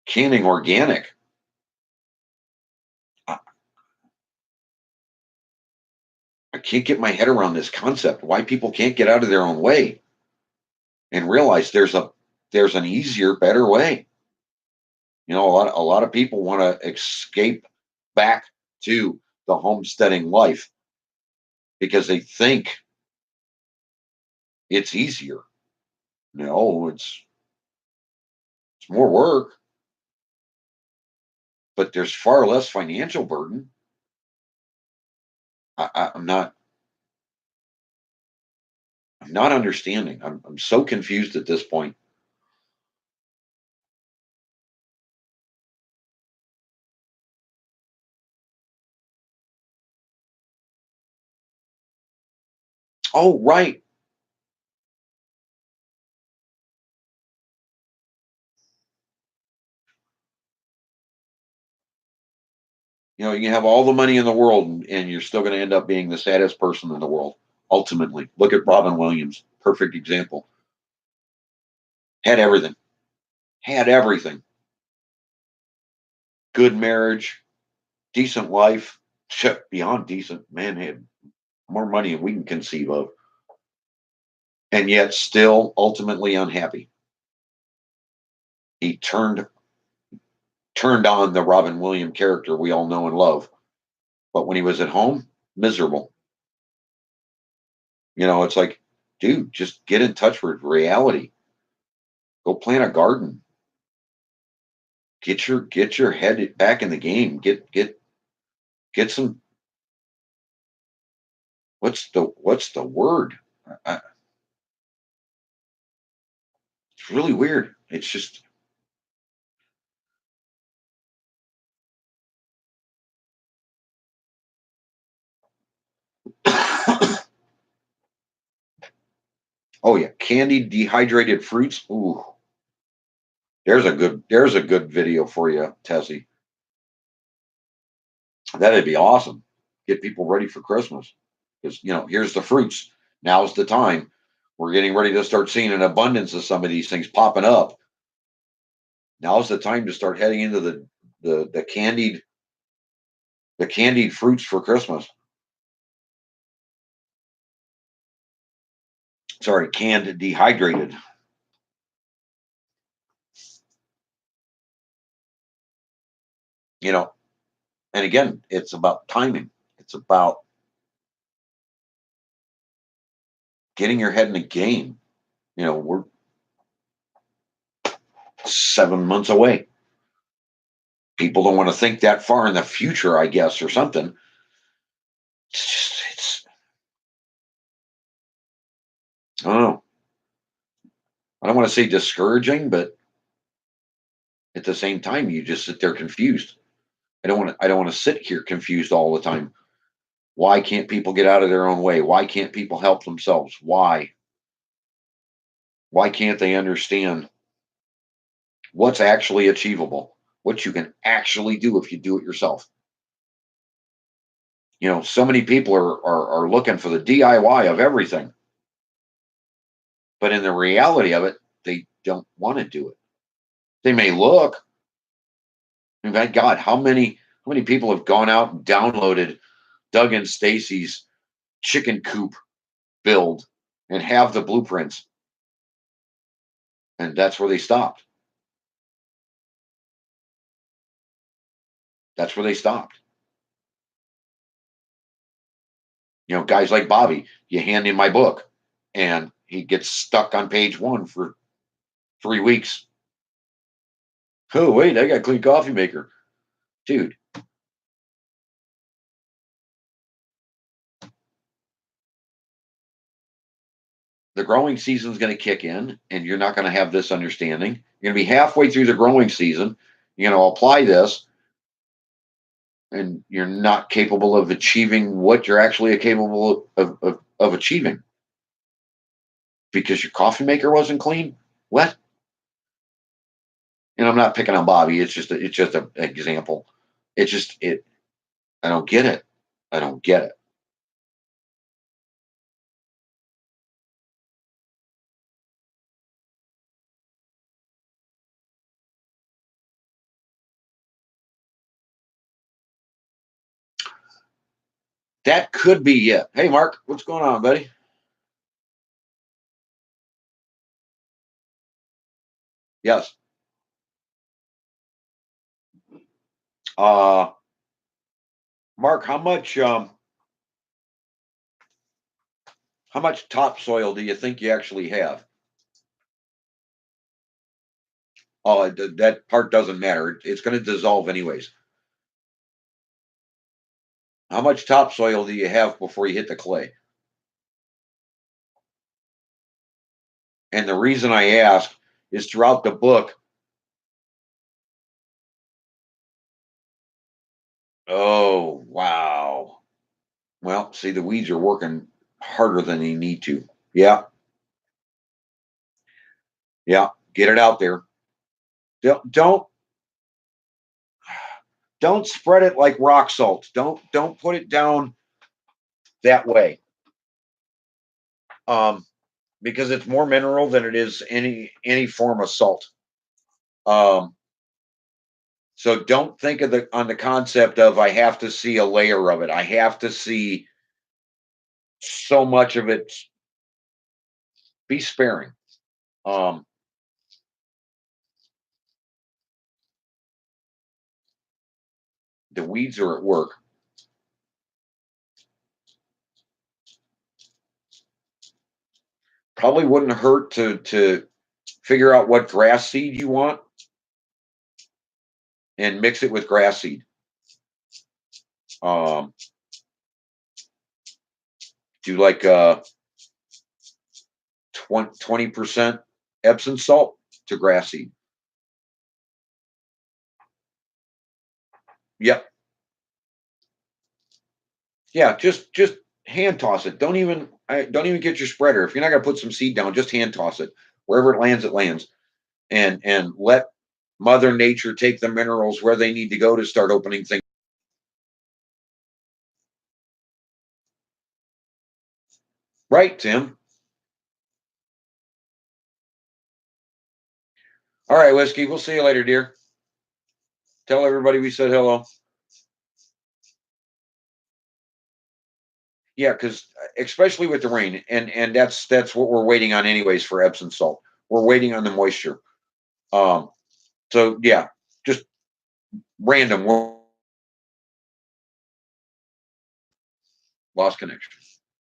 Canning organic. I, I can't get my head around this concept. Why people can't get out of their own way and realize there's an easier, better way. A lot of people want to escape back to the homesteading life because they think it's easier. No, it's more work, but there's far less financial burden. I'm not understanding. I'm so confused at this point. Oh, right. You can have all the money in the world and you're still going to end up being the saddest person in the world. Ultimately, look at Robin Williams. Perfect example. Had everything. Had everything. Good marriage, decent life, shit, beyond decent. Man had more money than we can conceive of, and yet still ultimately unhappy. He turned on the Robin Williams character we all know and love, but when he was at home, miserable. It's like, dude, just get in touch with reality. Go plant a garden. Get your head back in the game. Get some. What's the word? I, it's really weird. It's just Oh yeah, candied dehydrated fruits. Ooh, there's a good video for you, Tessie. That'd be awesome. Get people ready for Christmas. Because here's the fruits. Now's the time. We're getting ready to start seeing an abundance of some of these things popping up. Now's the time to start heading into the candied fruits for Christmas. Sorry, canned dehydrated. You know, and again, it's about timing. It's about getting your head in the game. We're 7 months away. People don't want to think that far in the future, I guess, or something. I don't know. I don't want to say discouraging, but at the same time, you just sit there confused. I don't want to sit here confused all the time. Why can't people get out of their own way? Why can't people help themselves? Why? Why can't they understand what's actually achievable? What you can actually do if you do it yourself? So many people are looking for the DIY of everything, but in the reality of it, they don't want to do it. They may look. I mean, my God, how many people have gone out and downloaded Doug and Stacy's chicken coop build and have the blueprints, and that's where they stopped. That's where they stopped. Guys like Bobby, you hand him my book, and he gets stuck on page one for 3 weeks. Oh wait, I got a clean coffee maker, dude. The growing season is going to kick in, and you're not going to have this understanding. You're going to be halfway through the growing season. You're going to apply this, and you're not capable of achieving what you're actually capable of achieving because your coffee maker wasn't clean. What? And I'm not picking on Bobby. It's just an example. It's just it. I don't get it. I don't get it. That could be it. Hey, Mark, what's going on, buddy? Yes. Uh, Mark, how much topsoil do you think you actually have? Oh, that part doesn't matter. It's going to dissolve anyways. How much topsoil do you have before you hit the clay? And the reason I ask is throughout the book. Oh, wow. Well, see, the weeds are working harder than they need to. Yeah, yeah. Get it out there. Don't spread it like rock salt. Don't put it down that way. Um, because it's more mineral than it is any form of salt. Um, so don't think of the concept of I have to see a layer of it. I have to see so much of it. Be sparing. Um, the weeds are at work. Probably wouldn't hurt to figure out what grass seed you want and mix it with grass seed. Um, do like 20% Epsom salt to grass seed. Yep. Yeah, just hand toss it. Don't even don't even get your spreader. If you're not going to put some seed down, just hand toss it. Wherever it lands. And let Mother Nature take the minerals where they need to go to start opening things. Right, Tim? All right, Whiskey. We'll see you later, dear. Tell everybody we said hello. Yeah, because especially with the rain, and that's what we're waiting on anyways for Epsom salt. We're waiting on the moisture. Um, so yeah, just random. Lost connection.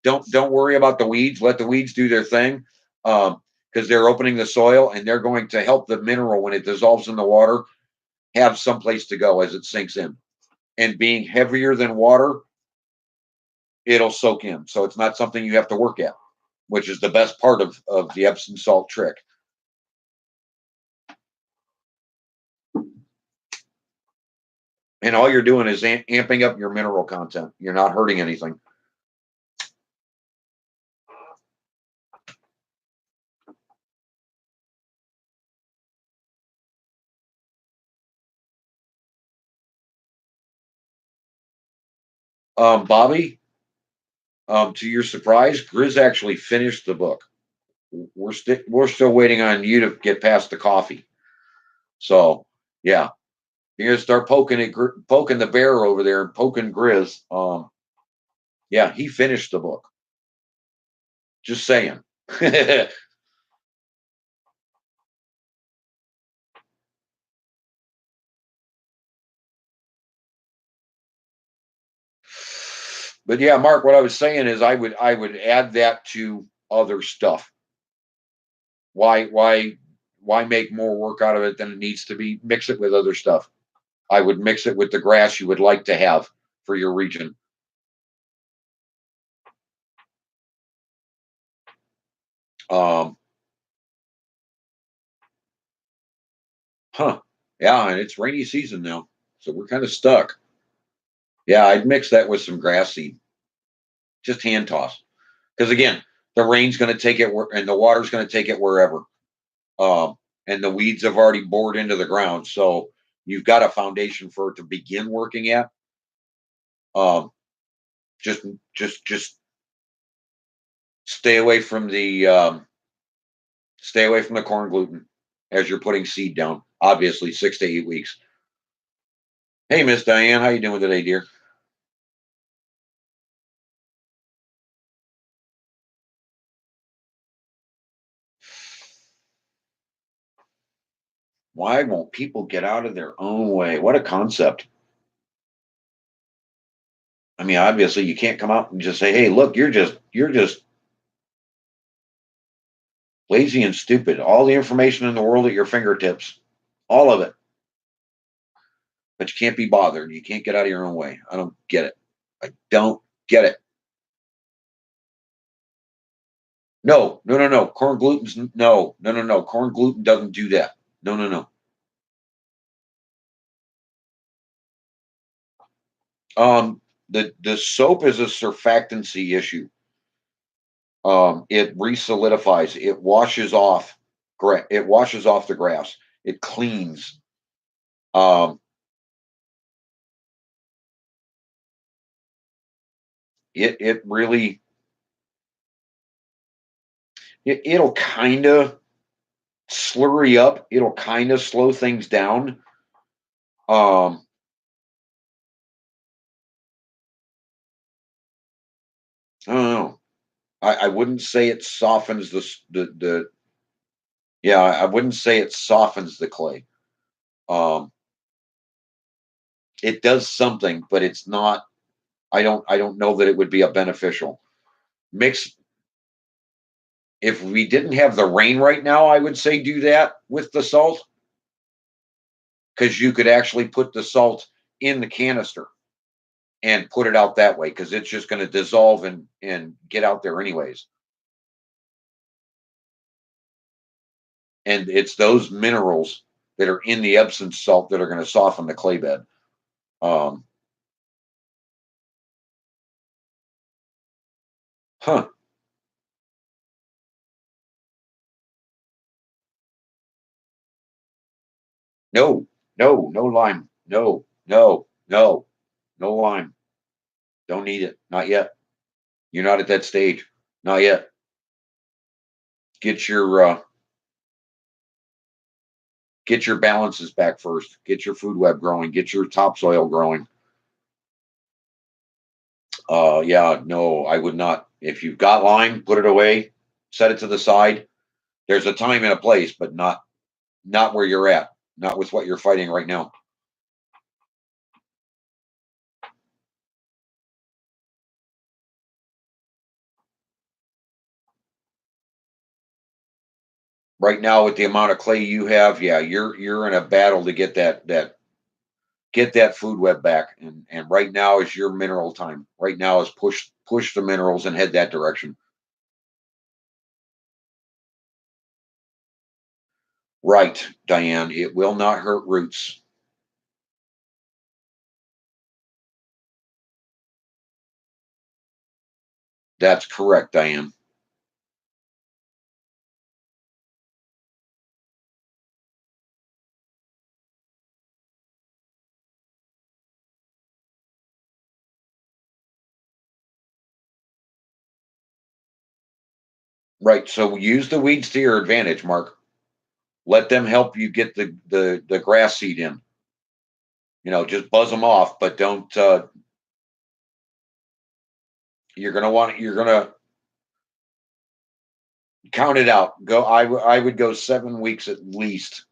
Don't worry about the weeds. Let the weeds do their thing. Because they're opening the soil and they're going to help the mineral when it dissolves in the water have someplace to go as it sinks in. And being heavier than water, it'll soak in. So it's not something you have to work at, which is the best part of the Epsom salt trick. And all you're doing is amping up your mineral content. You're not hurting anything. Bobby, to your surprise, Grizz actually finished the book. We're still waiting on you to get past the coffee. So yeah, you're gonna start poking the bear over there and poking Grizz. Yeah, he finished the book. Just saying. But yeah, Mark, what I was saying is I would add that to other stuff. Why make more work out of it than it needs to be? Mix it with other stuff. I would mix it with the grass you would like to have for your region. Um, huh. Yeah, and it's rainy season now. So we're kind of stuck. Yeah, I'd mix that with some grass seed. Just hand toss. Because again, the rain's going to take it and the water's going to take it wherever. Um, and the weeds have already bored into the ground. So you've got a foundation for it to begin working at. Um, just stay away from the corn gluten as you're putting seed down. Obviously, 6 to 8 weeks. Hey, Miss Diane, how you doing today, dear? Why won't people get out of their own way? What a concept. I mean, obviously, you can't come out and just say, "Hey, look, you're just lazy and stupid." All the information in the world at your fingertips, all of it, but you can't be bothered. You can't get out of your own way. I don't get it. I don't get it. No, no, no, no. Corn gluten's no, no, no, no. Corn gluten doesn't do that. No, no, no. The soap is a surfactancy issue. It resolidifies. It washes off the grass. It cleans. Um, it really it'll kind of slurry up. It'll kind of slow things down. Um, I don't know. I wouldn't say it softens the yeah. I wouldn't say it softens the clay. Um, it does something, but it's not. I don't know that it would be a beneficial mix. If we didn't have the rain right now, I would say do that with the salt because you could actually put the salt in the canister and put it out that way because it's just going to dissolve and get out there anyways. And it's those minerals that are in the Epsom salt that are going to soften the clay bed. Um, huh. No, no, no lime. No, no, no, no lime. Don't need it. Not yet. You're not at that stage. Not yet. Get your get your balances back first. Get your food web growing. Get your topsoil growing. Yeah, no, I would not. If you've got lime, put it away. Set it to the side. There's a time and a place, but not where you're at. Not with what you're fighting right now. Right now, with the amount of clay you have, yeah, you're in a battle to get that food web back. And right now is your mineral time. Right now is push the minerals and head that direction. Right, Diane. It will not hurt roots. That's correct, Diane. Right. So use the weeds to your advantage, Mark. Let them help you get the grass seed in. Just buzz them off, but don't. You're gonna count it out. Go. I would go 7 weeks at least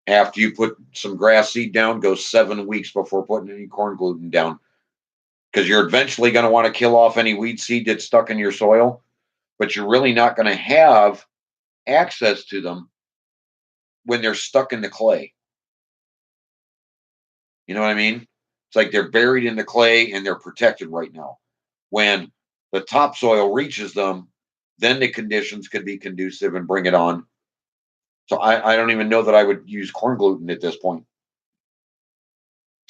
after you put some grass seed down. Go 7 weeks before putting any corn gluten down, because you're eventually going to want to kill off any weed seed that's stuck in your soil, but you're really not going to have access to them when they're stuck in the clay. You know what I mean? It's like they're buried in the clay and they're protected right now. When the topsoil reaches them, then the conditions could be conducive and bring it on. So I don't even know that I would use corn gluten at this point.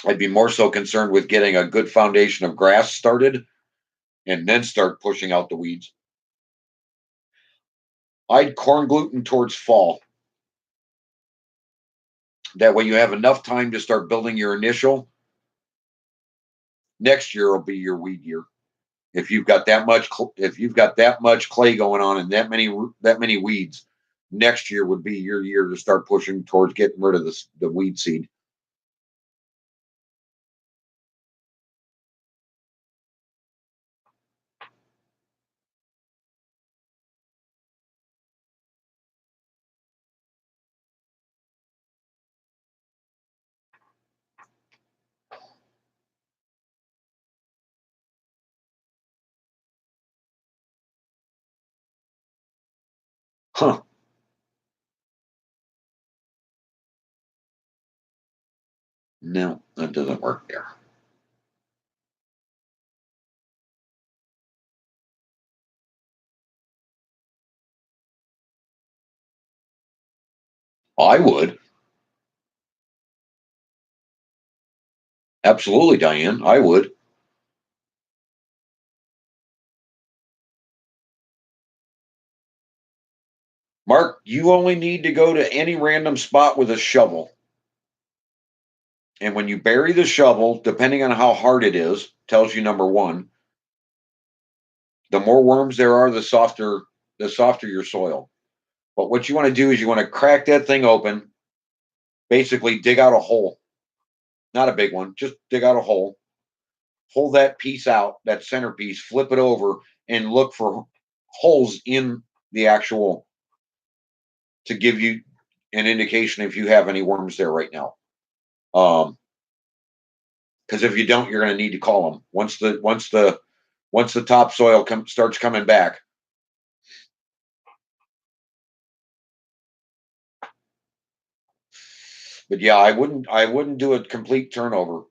I'd be more so concerned with getting a good foundation of grass started and then start pushing out the weeds. I'd corn gluten towards fall. That way you have enough time to start building your initial. Next year will be your weed year. If you've got that much clay going on and that many weeds, next year would be your year to start pushing towards getting rid of the weed seed. Huh. No, that doesn't work there. I would. Absolutely, Diane. I would. Mark, you only need to go to any random spot with a shovel. And when you bury the shovel, depending on how hard it is, tells you number one, the more worms there are, the softer your soil. But what you want to do is you want to crack that thing open, basically dig out a hole. Not a big one, just dig out a hole. Pull that piece out, that centerpiece, flip it over, and look for holes in the actual to give you an indication if you have any worms there right now. Because if you don't, you're going to need to call them once the topsoil starts coming back. But yeah, I wouldn't do a complete turnover.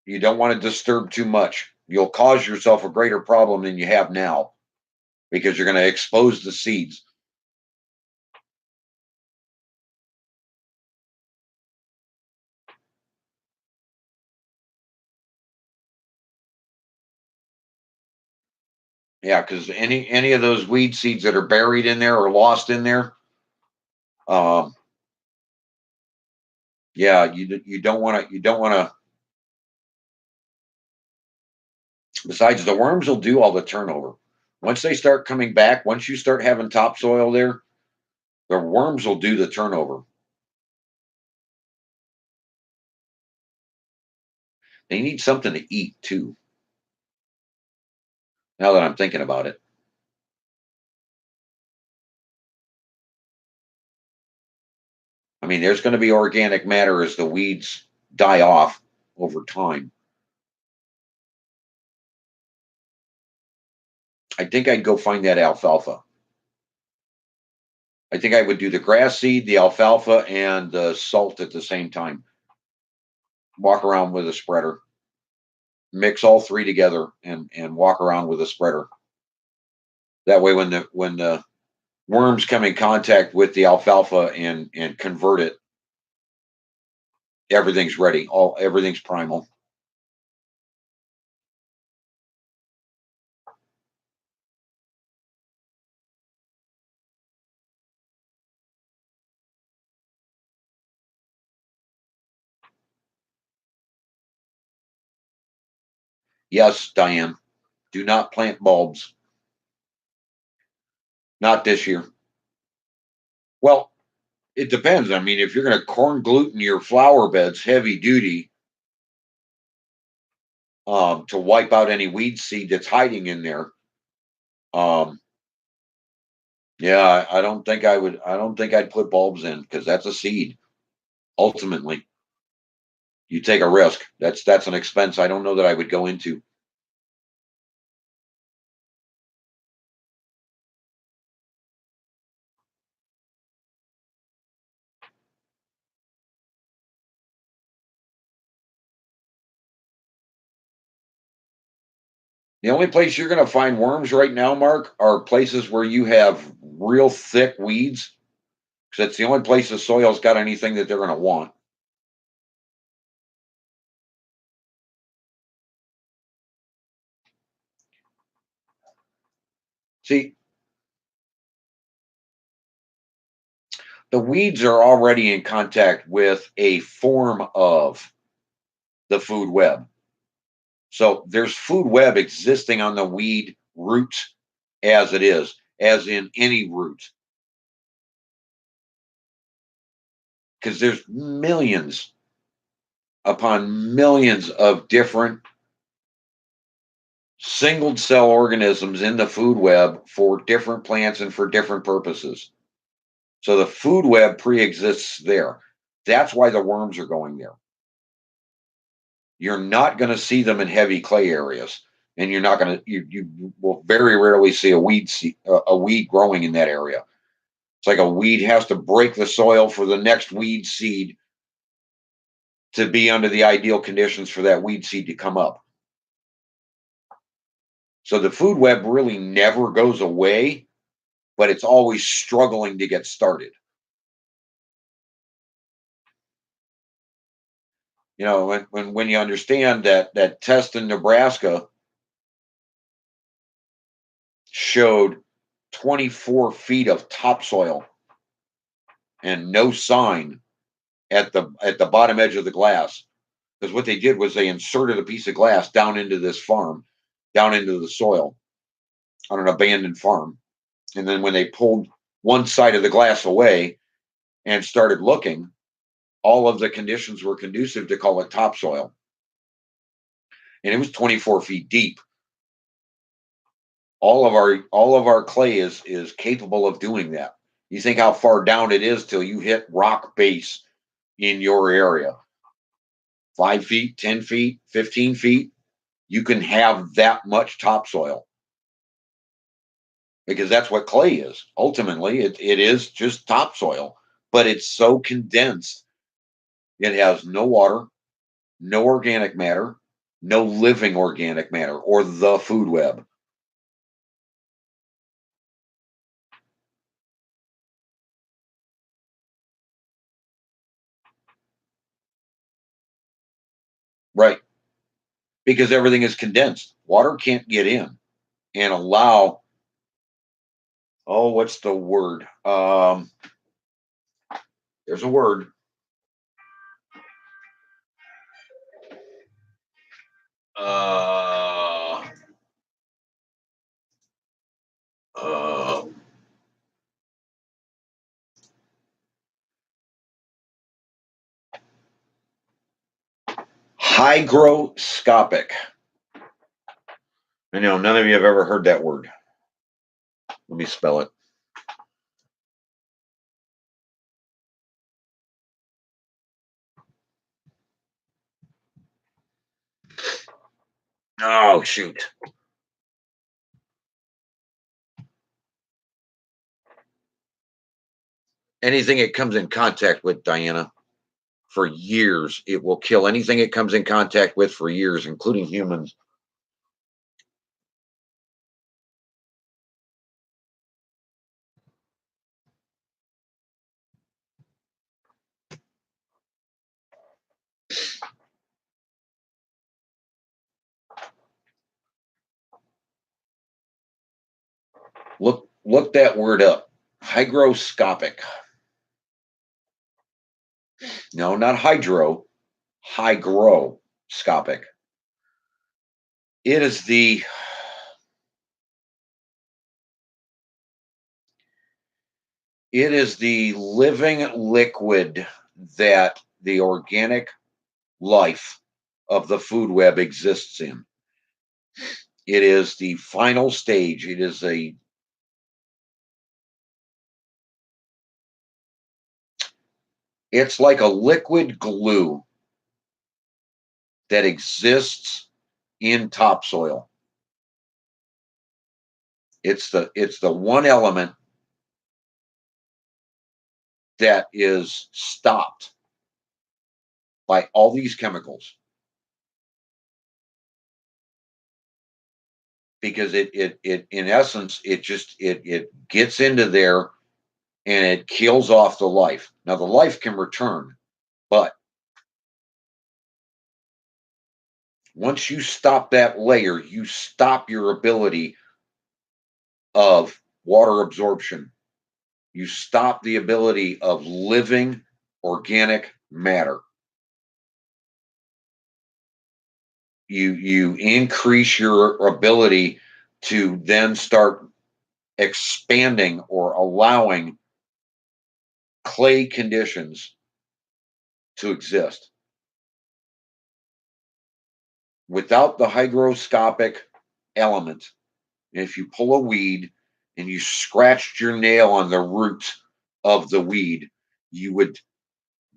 You don't want to disturb too much. You'll cause yourself a greater problem than you have now because you're going to expose the seeds. Yeah, because any of those weed seeds that are buried in there or lost in there, um, Yeah, you don't want to, besides the worms will do all the turnover. Once they start coming back, once you start having topsoil there, the worms will do the turnover. They need something to eat too. Now that I'm thinking about it. I mean, there's going to be organic matter as the weeds die off over time. I think I'd go find that alfalfa. I think I would do the grass seed, the alfalfa, and the salt at the same time. Walk around with a spreader, mix all three together, and walk around with a spreader. That way, when the worms come in contact with the alfalfa and convert it, everything's ready. Everything's primal. Yes, Diane. Do not plant bulbs. Not this year. Well, it depends. I mean, if you're going to corn gluten your flower beds heavy duty to wipe out any weed seed that's hiding in there, um, yeah, I don't think I would. I don't think I'd put bulbs in because that's a seed. Ultimately, you take a risk. That's an expense I don't know that I would go into. The only place you're going to find worms right now, Mark, are places where you have real thick weeds. Because that's the only place the soil's got anything that they're going to want. See, the weeds are already in contact with a form of the food web. So there's food web existing on the weed roots as it is, as in any root. Because there's millions upon millions of different single cell organisms in the food web for different plants and for different purposes. So the food web pre-exists there. That's why the worms are going there. You're not going to see them in heavy clay areas, and you're not going to. You will very rarely see a weed growing in that area. It's like a weed has to break the soil for the next weed seed to be under the ideal conditions for that weed seed to come up. So the food web really never goes away, but it's always struggling to get started. You know, when you understand that test in Nebraska showed 24 feet of topsoil and no sign at the bottom edge of the glass. Because what they did was they inserted a piece of glass down into this farm, down into the soil on an abandoned farm. And then when they pulled one side of the glass away and started looking, all of the conditions were conducive to call it topsoil. And it was 24 feet deep. All of our clay is capable of doing that. You think how far down it is till you hit rock base in your area. 5 feet, 10 feet, 15 feet, you can have that much topsoil because that's what clay is. Ultimately, it is just topsoil, but it's so condensed. It has no water, no organic matter, no living organic matter, or the food web. Right. Because everything is condensed. Water can't get in and allow, oh, what's the word? There's a word. Uh, uh, Hygroscopic. I know none of you have ever heard that word. Let me spell it. Oh, shoot. Anything it comes in contact with, Diana, for years, it will kill anything it comes in contact with for years, including humans. Look that word up. Hygroscopic. No, not hydro, hygroscopic. It is the living liquid that the organic life of the food web exists in. It is the final stage. It's like a liquid glue that exists in topsoil. It's the one element that is stopped by all these chemicals, because it in essence it gets into there and it kills off the life. Now the life can return, but once you stop that layer, you stop your ability of water absorption. You stop the ability of living organic matter. You increase your ability to then start expanding or allowing clay conditions to exist. Without the hygroscopic element, if you pull a weed and you scratched your nail on the root of the weed, you would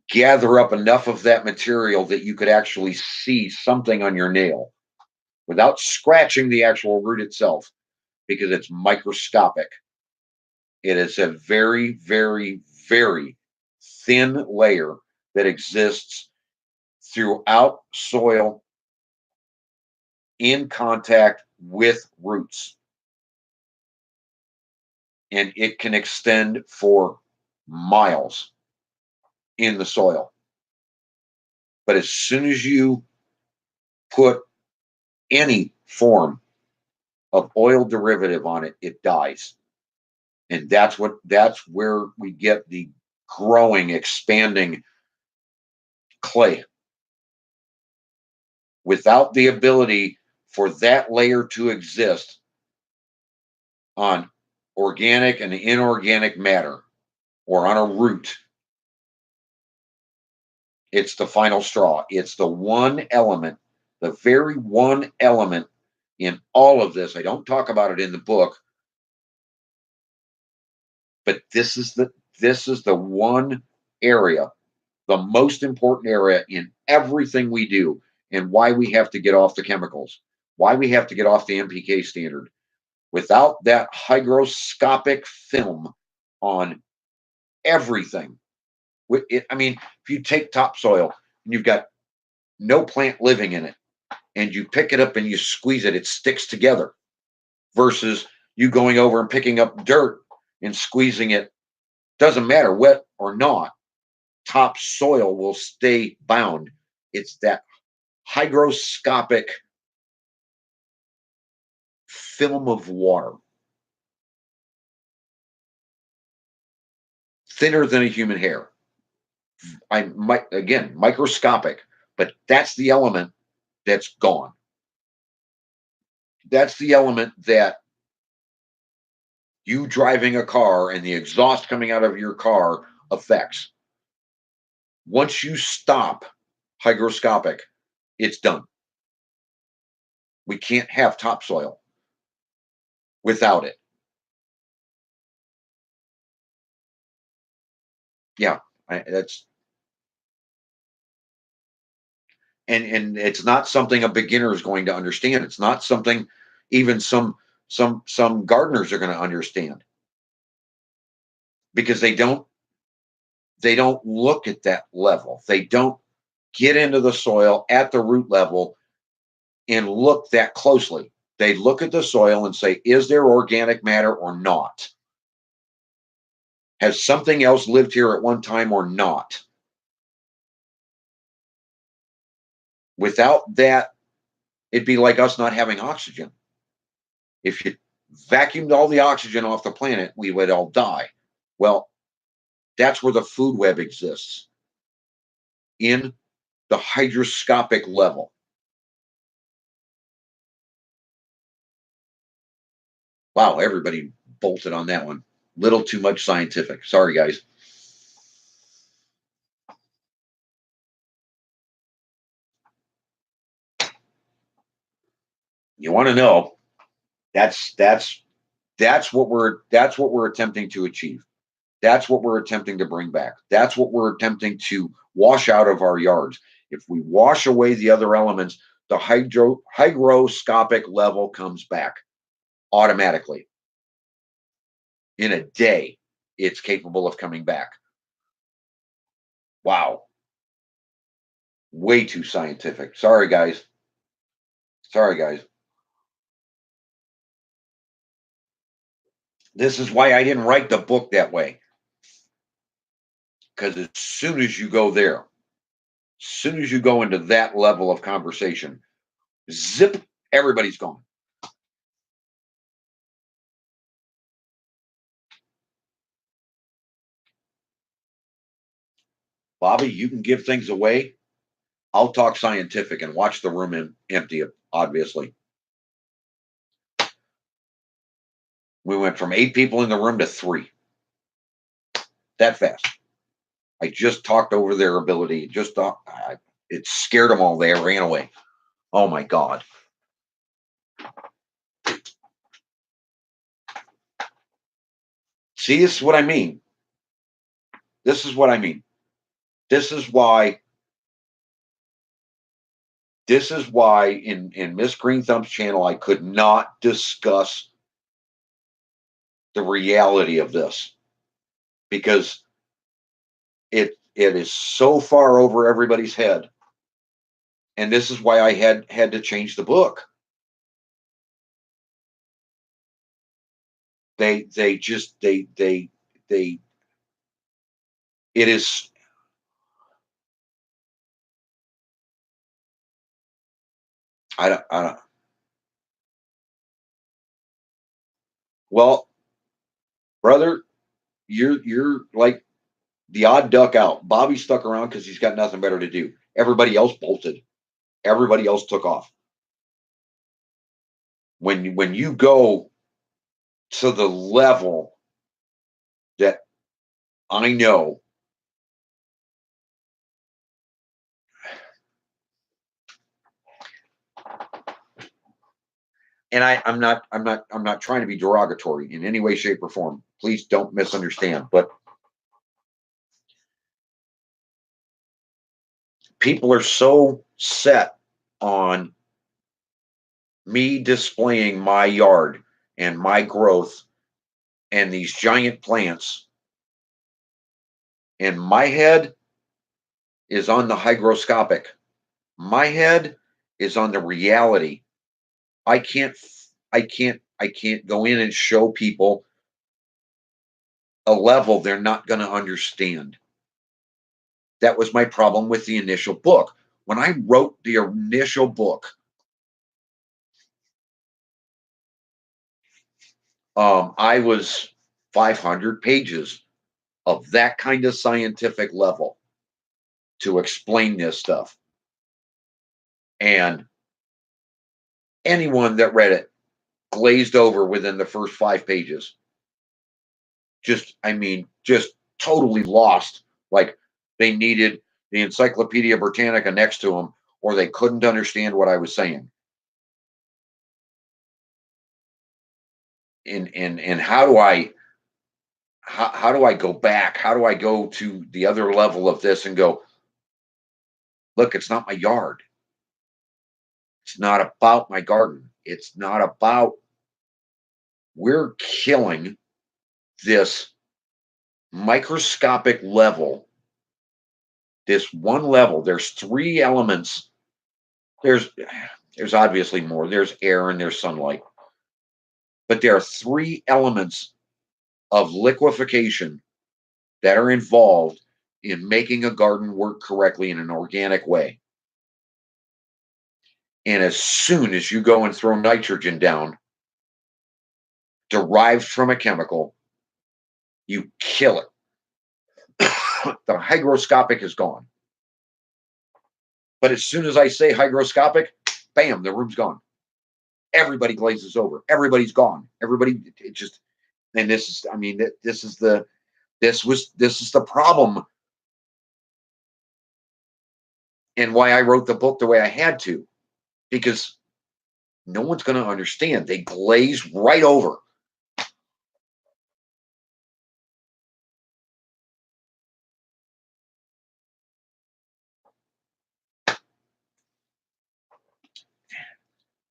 gather up enough of that material that you could actually see something on your nail without scratching the actual root itself, because it's microscopic. It is a very, very, very thin layer that exists throughout soil in contact with roots. And it can extend for miles in the soil. But as soon as you put any form of oil derivative on it, it dies. And that's where we get the growing, expanding clay. Without the ability for that layer to exist on organic and inorganic matter or on a root, it's the final straw. It's the one element, the very one element in all of this. I don't talk about it in the book, but this is the one area, the most important area in everything we do, and why we have to get off the chemicals, why we have to get off the NPK standard. Without that hygroscopic film on everything, I mean, if you take topsoil and you've got no plant living in it, and you pick it up and you squeeze it, it sticks together. Versus you going over and picking up dirt and squeezing it, doesn't matter wet or not, topsoil will stay bound. It's that hygroscopic film of water, thinner than a human hair. I might, again, microscopic, but that's the element that's gone. That's the element that you driving a car and the exhaust coming out of your car affects. Once you stop hygroscopic, it's done. We can't have topsoil without it. Yeah, that's and it's not something a beginner is going to understand. It's not something even some gardeners are going to understand because they don't look at that level. They don't get into the soil at the root level and look that closely. They look at the soil and say, is there organic matter or not? Has something else lived here at one time or not? Without that, it'd be like us not having oxygen. If you vacuumed all the oxygen off the planet, we would all die. Well, that's where the food web exists, in the hygroscopic level. Wow, everybody bolted on that one. Little too much scientific. Sorry, guys. You want to know? That's what we're attempting to achieve. That's what we're attempting to bring back. That's what we're attempting to wash out of our yards. If we wash away the other elements, the hygroscopic level comes back automatically. In a day, it's capable of coming back. Wow. Way too scientific. Sorry, guys. Sorry, guys. This is why I didn't write the book that way. Because as soon as you go there, as soon as you go into that level of conversation, zip, everybody's gone. Bobby, you can give things away. I'll talk scientific and watch the room empty, obviously. We went from 8 people in the room to 3. That fast. I just talked over their ability. It scared them all. They ran away. Oh my God. See, this is what I mean. This is what I mean. This is why in Miss Green Thumb's channel, I could not discuss the reality of this because it is so far over everybody's head. And this is why I had to change the book. They it is. I don't. Well, brother, you're like the odd duck out. Bobby stuck around because he's got nothing better to do. Everybody else bolted. Everybody else took off. When you go to the level that I know, and I'm not trying to be derogatory in any way, shape, or form. Please don't misunderstand. But people are so set on me displaying my yard and my growth and these giant plants, and my head is on the hygroscopic. My head is on the reality. I can't go in and show people a level they're not going to understand. That was my problem with the initial book. When I wrote the initial book, I was 500 pages of that kind of scientific level to explain this stuff. And anyone that read it glazed over within the first 5 pages. Just, I mean, just totally lost. Like they needed the Encyclopedia Britannica next to them, or they couldn't understand what I was saying. And how do I go back? How do I go to the other level of this and go, look, it's not my yard. It's not about my garden. It's not about, we're killing this microscopic level, this one level. There's three elements. There's obviously more. There's air and there's sunlight. But there are three elements of liquefaction that are involved in making a garden work correctly in an organic way. And as soon as you go and throw nitrogen down, derived from a chemical, you kill it. The hygroscopic is gone. But as soon as I say hygroscopic, bam, the room's gone. Everybody glazes over. Everybody's gone. Everybody, it just, and this is, I mean, this is the problem, and why I wrote the book the way I had to, because no one's going to understand. They glaze right over.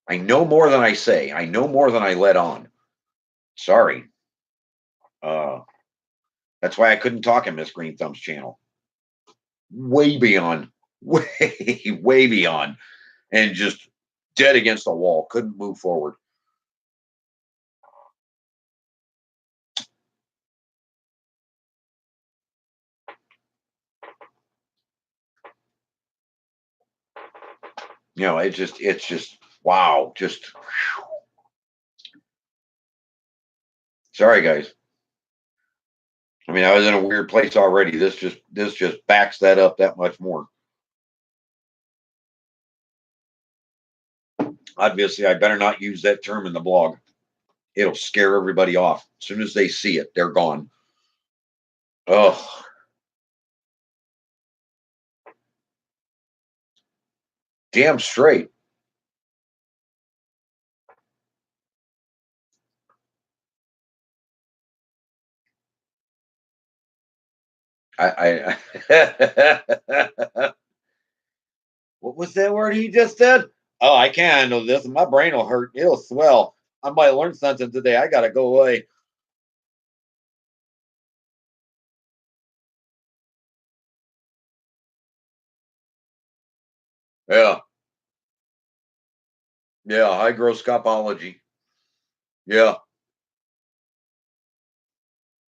I know more than I say. I know more than I let on. Sorry. That's why I couldn't talk in Miss Green Thumb's channel. Way beyond, way beyond, and just dead against the wall. Couldn't move forward. You know, it's just wow. Just whew. Sorry, guys. I mean, I was in a weird place already. This just backs that up that much more. Obviously, I better not use that term in the blog. It'll scare everybody off. As soon as they see it, they're gone. Oh, damn straight. I what was that word he just said? Oh, I can't handle this. My brain will hurt. It'll swell. I might learn something today. I gotta go away. Yeah, yeah. Hygroscopology. Yeah,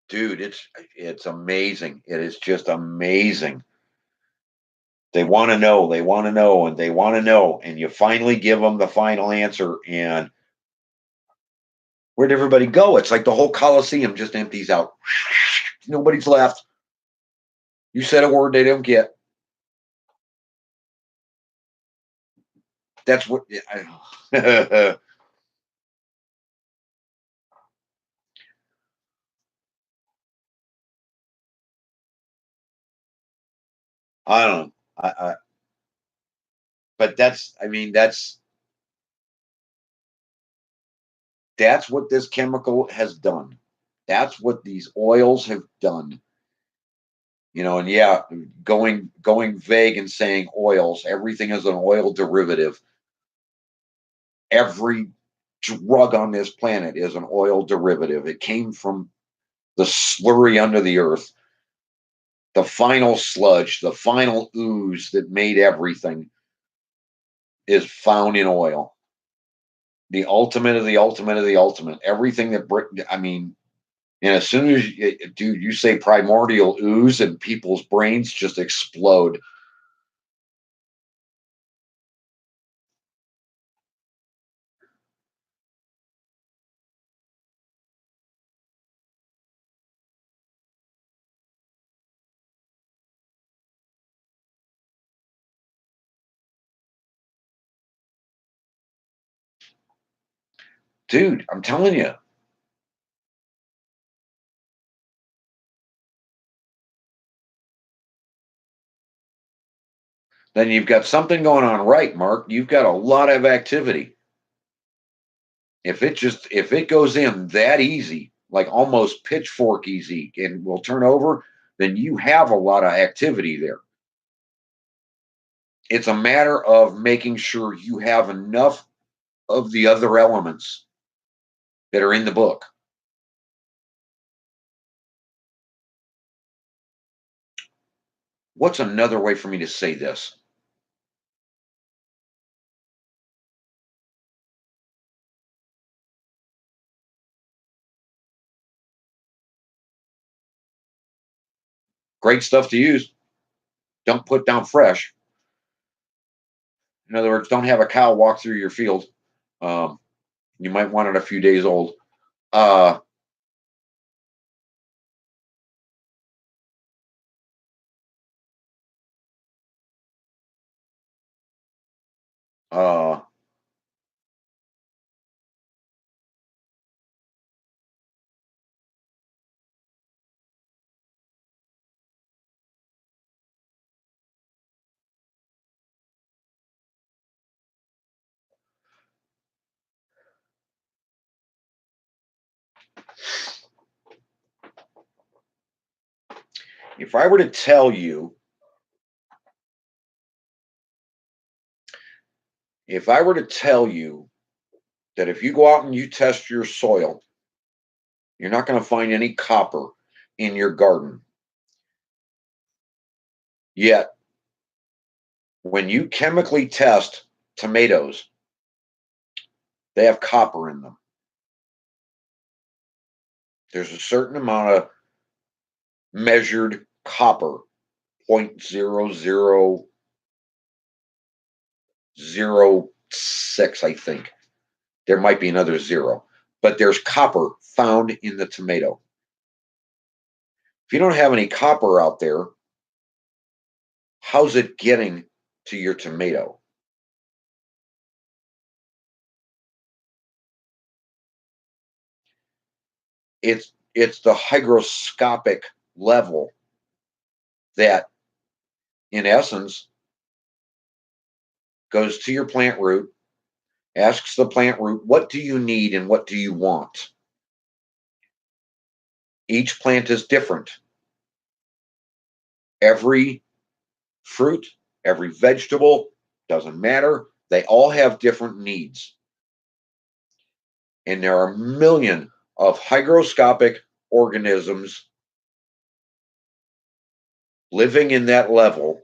dude, it's amazing. It is just amazing. They want to know. They want to know, and they want to know, and you finally give them the final answer. And where'd everybody go? It's like the whole Coliseum just empties out. Nobody's left. You said a word they don't get. That's what I, I don't know. But that's, I mean, that's what this chemical has done. That's what these oils have done. You know, and yeah, going vague and saying oils, everything is an oil derivative. Every drug on this planet is an oil derivative. It came from the slurry under the earth, the final sludge, the final ooze that made everything is found in oil. The ultimate of the ultimate of the ultimate. Everything that, I mean, and as soon as dude, you say primordial ooze, and people's brains just explode. Dude, I'm telling you. Then you've got something going on right, Mark. You've got a lot of activity. If it goes in that easy, like almost pitchfork easy, and will turn over, then you have a lot of activity there. It's a matter of making sure you have enough of the other elements that are in the book. What's another way for me to say this? Great stuff to use. Don't put down fresh. In other words, don't have a cow walk through your field. Um, you might want it a few days old. Uh, uh, if I were to tell you, if I were to tell you that if you go out and you test your soil, you're not going to find any copper in your garden. Yet, when you chemically test tomatoes, they have copper in them. There's a certain amount of measured copper, 0.0006, I think. There might be another zero, but there's copper found in the tomato. If you don't have any copper out there, how's it getting to your tomato? It's the hygroscopic level that, in essence, goes to your plant root, asks the plant root, what do you need and what do you want? Each plant is different. Every fruit, every vegetable, doesn't matter. They all have different needs. And there are a million of hygroscopic organisms living in that level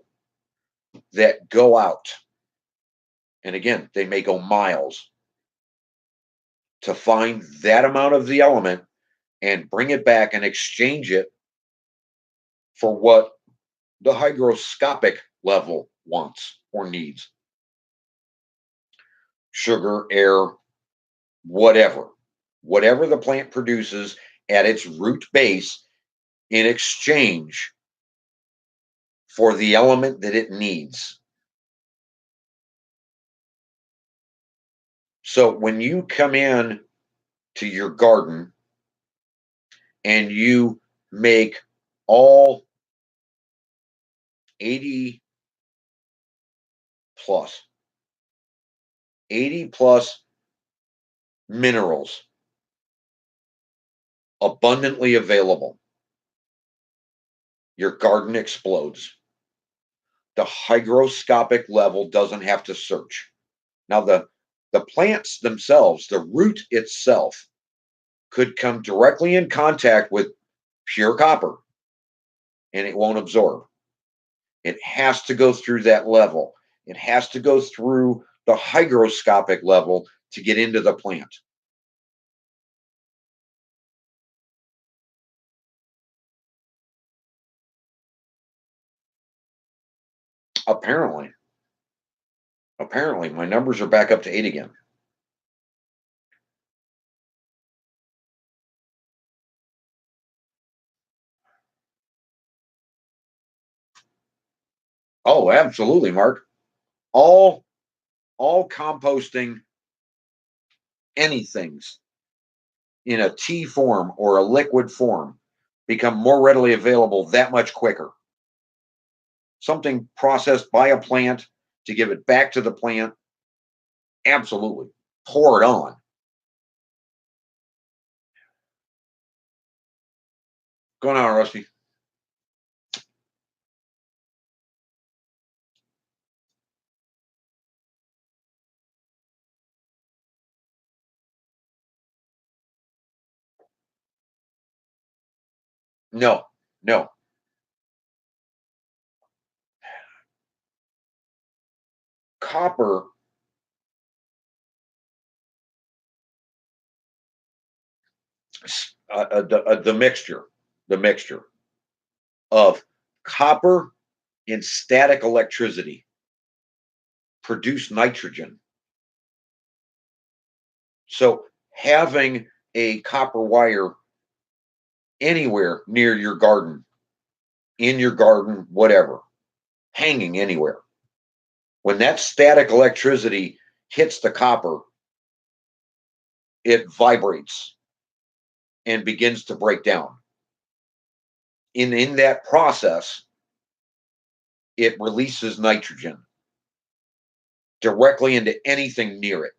that go out. And again, they may go miles to find that amount of the element and bring it back and exchange it for what the hygroscopic level wants or needs. Sugar, air, whatever. Whatever the plant produces at its root base in exchange for the element that it needs. So when you come in to your garden and you make all 80 plus 80 plus minerals abundantly available, your garden explodes. The hygroscopic level doesn't have to search. Now the plants themselves, the root itself, could come directly in contact with pure copper and it won't absorb. It has to go through that level. It has to go through the hygroscopic level to get into the plant. Apparently, apparently, my numbers are back up to 8 again. Oh, absolutely, Mark. All all composting anything's in a tea form or a liquid form become more readily available that much quicker. Something processed by a plant to give it back to the plant, absolutely. Pour it on. Going on, Rusty. No, no. Copper, the mixture of copper and static electricity produce nitrogen. So having a copper wire anywhere near your garden, in your garden, whatever, hanging anywhere, when that static electricity hits the copper, it vibrates and begins to break down. In that process, it releases nitrogen directly into anything near it.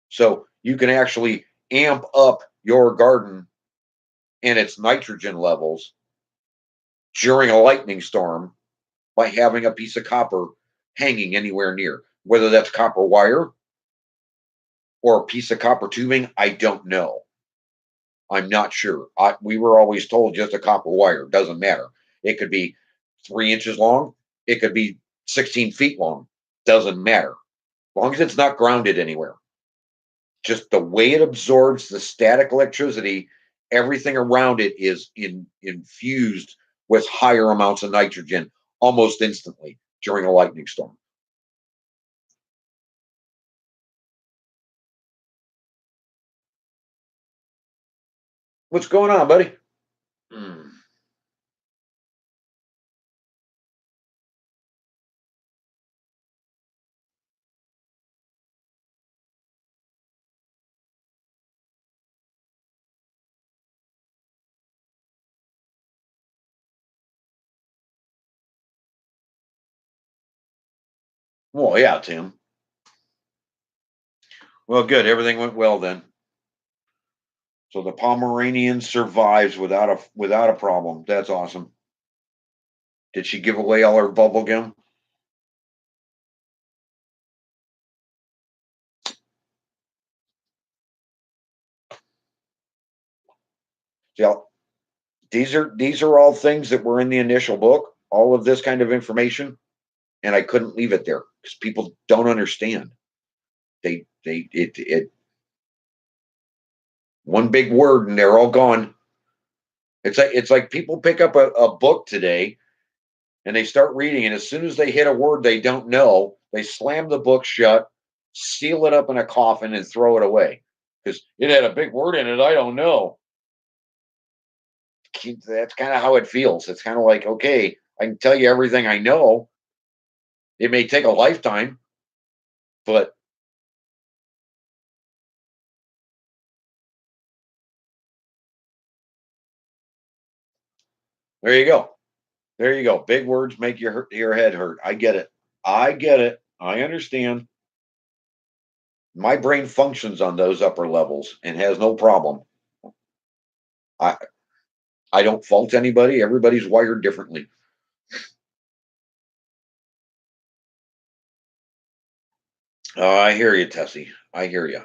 So you can actually amp up your garden and its nitrogen levels during a lightning storm by having a piece of copper hanging anywhere near, whether that's copper wire or a piece of copper tubing. I don't know. I'm not sure. We were always told just a copper wire. Doesn't matter. It could be 3 inches long. It could be 16 feet long. Doesn't matter. As long as it's not grounded anywhere. Just the way it absorbs the static electricity, everything around it is infused with higher amounts of nitrogen almost instantly during a lightning storm. What's going on, buddy? Hmm. Well, yeah, Tim. Well, good. Everything went well then. So the Pomeranian survives without a problem. That's awesome. Did she give away all her bubble gum? Yeah. These are all things that were in the initial book. All of this kind of information, and I couldn't leave it there because people don't understand. They one big word and they're all gone. It's like people pick up a book today and they start reading, and as soon as they hit a word they don't know, they slam the book shut, seal it up in a coffin, and throw it away because it had a big word in it I don't know. That's kind of how it feels. It's kind of like, okay, I can tell you everything I know. It may take a lifetime, but there you go. There you go. Big words make your head hurt. I get it. I get it. I understand. My brain functions on those upper levels and has no problem. I I don't fault anybody. Everybody's wired differently. I hear you, Tessie. I hear you.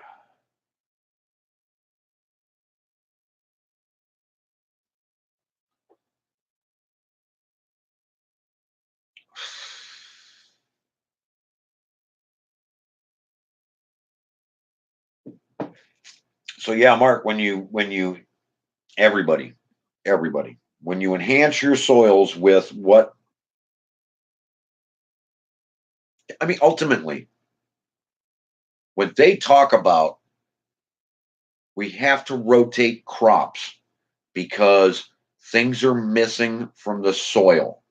So yeah, Mark, when you everybody, everybody, when you enhance your soils with what I mean, ultimately, when they talk about we have to rotate crops because things are missing from the soil.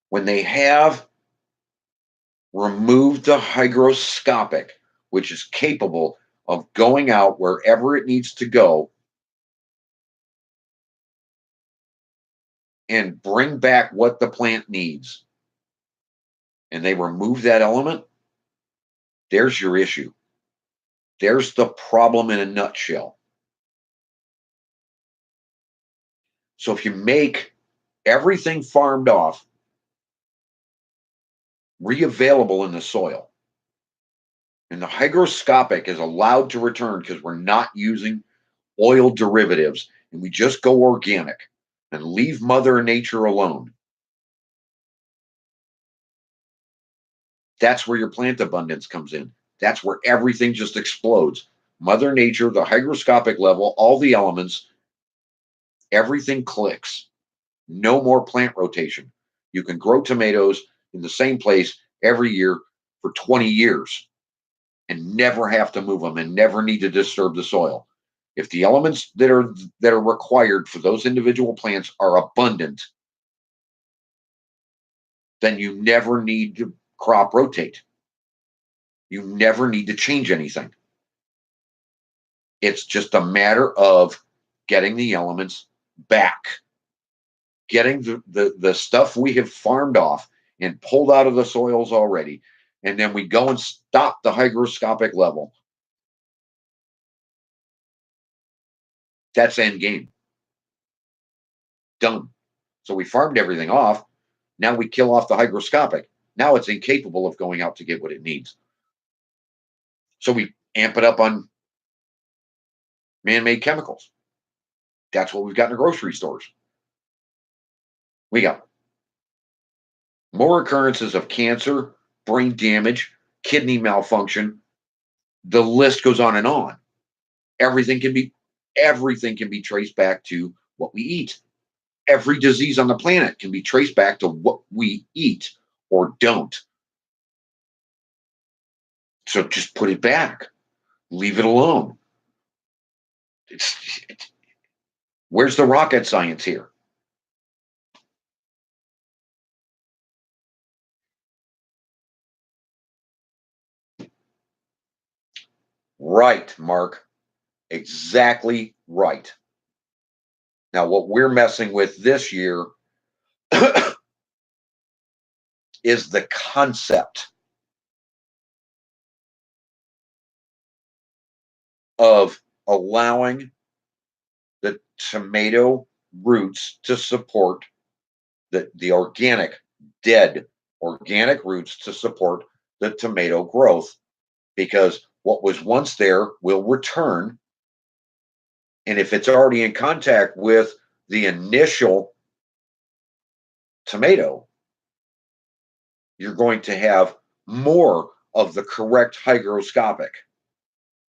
When they have remove the hygroscopic, which is capable of going out wherever it needs to go, and bring back what the plant needs, and they remove that element, there's your issue. There's the problem in a nutshell. So if you make everything farmed off reavailable in the soil, and the hygroscopic is allowed to return because we're not using oil derivatives and we just go organic and leave Mother Nature alone, that's where your plant abundance comes in. That's where everything just explodes. Mother Nature, the hygroscopic level, all the elements, everything clicks. No more plant rotation. You can grow tomatoes in the same place every year for 20 years and never have to move them and never need to disturb the soil. If the elements that are required for those individual plants are abundant, then you never need to crop rotate. You never need to change anything. It's just a matter of getting the elements back, getting the stuff we have farmed off and pulled out of the soils already. And then we go and stop the hygroscopic level. That's end game. Done. So we farmed everything off. Now we kill off the hygroscopic. Now it's incapable of going out to get what it needs. So we amp it up on man-made chemicals. That's what we've got in the grocery stores. We got more occurrences of cancer, brain damage, kidney malfunction. The list goes on and on. Everything can be traced back to what we eat. Every disease on the planet can be traced back to what we eat or don't. So just put it back. Leave it alone. Where's the rocket science here? Right, Mark. Exactly right. Now, what we're messing with this year is the concept of allowing the tomato roots to support the organic, dead organic roots to support the tomato growth, because what was once there will return. And if it's already in contact with the initial tomato, you're going to have more of the correct hygroscopic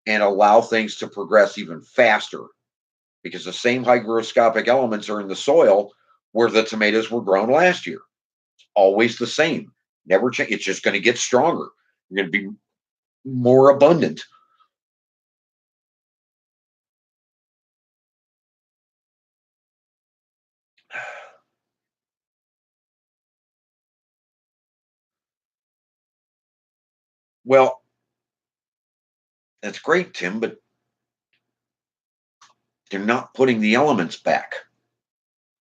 and allow things to progress even faster, because the same hygroscopic elements are in the soil where the tomatoes were grown last year. It's always the same, never change. It's just going to get stronger. You're going to be more abundant. Well, that's great, Tim, but they're not putting the elements back.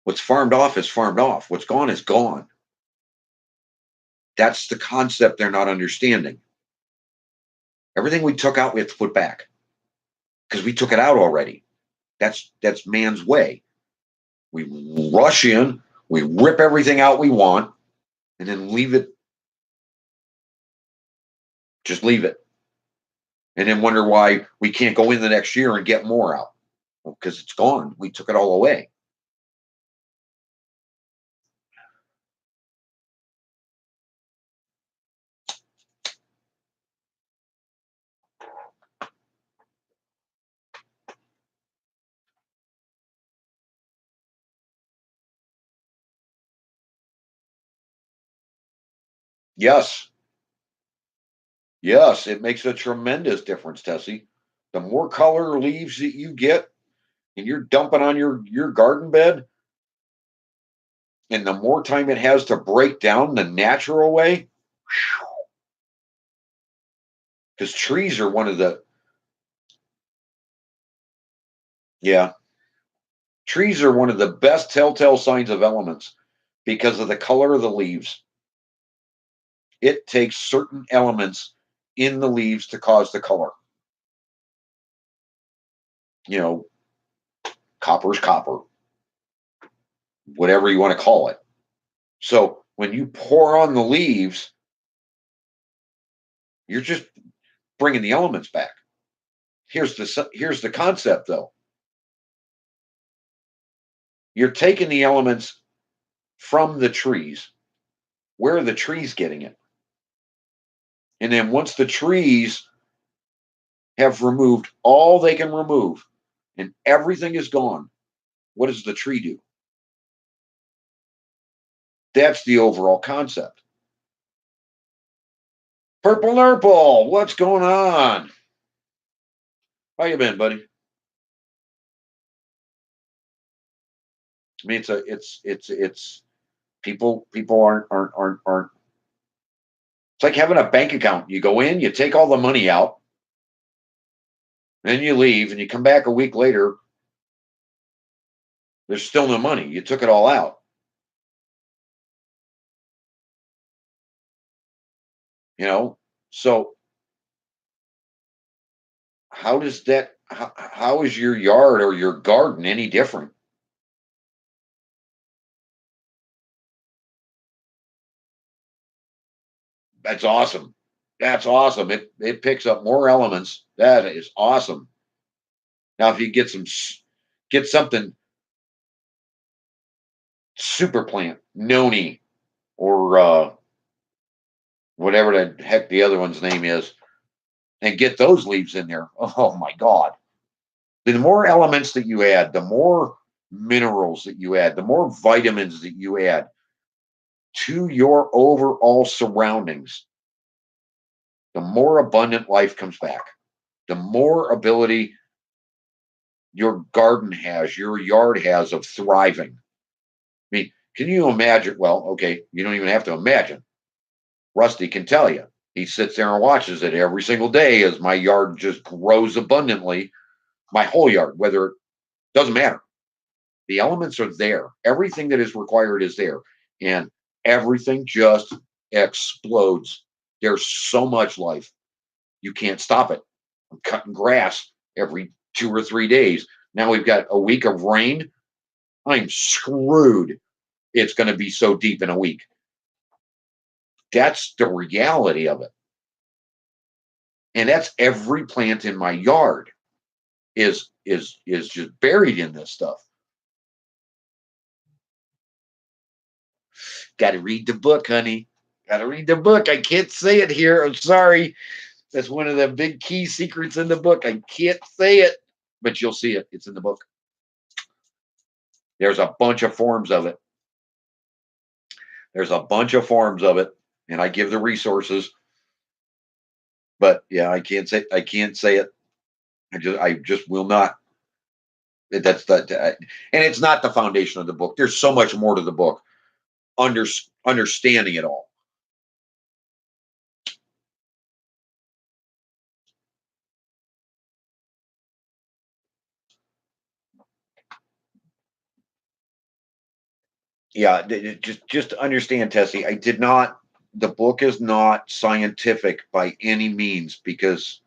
What's farmed off is farmed off. What's gone is gone. That's the concept they're not understanding. Everything we took out, we have to put back because we took it out already. That's man's way. We rush in, we rip everything out we want, and then leave it. Just leave it. And then wonder why we can't go in the next year and get more out. Well, because it's gone. We took it all away. Yes. Yes, it makes a tremendous difference, Tessie. The more color leaves that you get and you're dumping on your garden bed, and the more time it has to break down the natural way, because trees are one of the, yeah, trees are one of the best telltale signs of elements because of the color of the leaves. It takes certain elements in the leaves to cause the color. You know, copper's copper, whatever you want to call it. So when you pour on the leaves, you're just bringing the elements back. Here's the concept though. You're taking the elements from the trees. Where are the trees getting it? And then once the trees have removed all they can remove and everything is gone, what does the tree do? That's the overall concept. Purple Nurple, what's going on? How you been, buddy? I mean, it's people aren't. It's like having a bank account. You go in, you take all the money out, then you leave, and you come back a week later. There's still no money. You took it all out. You know, so how does that? How is your yard or your garden any different? That's awesome. That's awesome. It picks up more elements. That is awesome. Now, if you get something super plant, noni, or whatever the heck the other one's name is, and get those leaves in there. Oh my God. The more elements that you add, the more minerals that you add, the more vitamins that you add to your overall surroundings, the more abundant life comes back. The more ability your garden has, your yard has of thriving. I mean, can you imagine? Well, okay, you don't even have to imagine. Rusty can tell you. He sits there and watches it every single day as my yard just grows abundantly. My whole yard, whether it doesn't matter. The elements are there. Everything that is required is there. And everything just explodes. There's so much life. You can't stop it. I'm cutting grass every 2 or 3 days. Now we've got a week of rain. I'm screwed. It's going to be so deep in a week. That's the reality of it. And that's every plant in my yard is just buried in this stuff. Got to read the book, honey. Got to read the book. I can't say it here. I'm sorry. That's one of the big key secrets in the book. I can't say it, but you'll see it. It's in the book. There's a bunch of forms of it. There's a bunch of forms of it, and I give the resources. But yeah, I can't say it. I just will not. That's the and it's not the foundation of the book. There's so much more to the book. Under, Understanding it all. Yeah, just understand, Tessie. I did not. The book is not scientific by any means because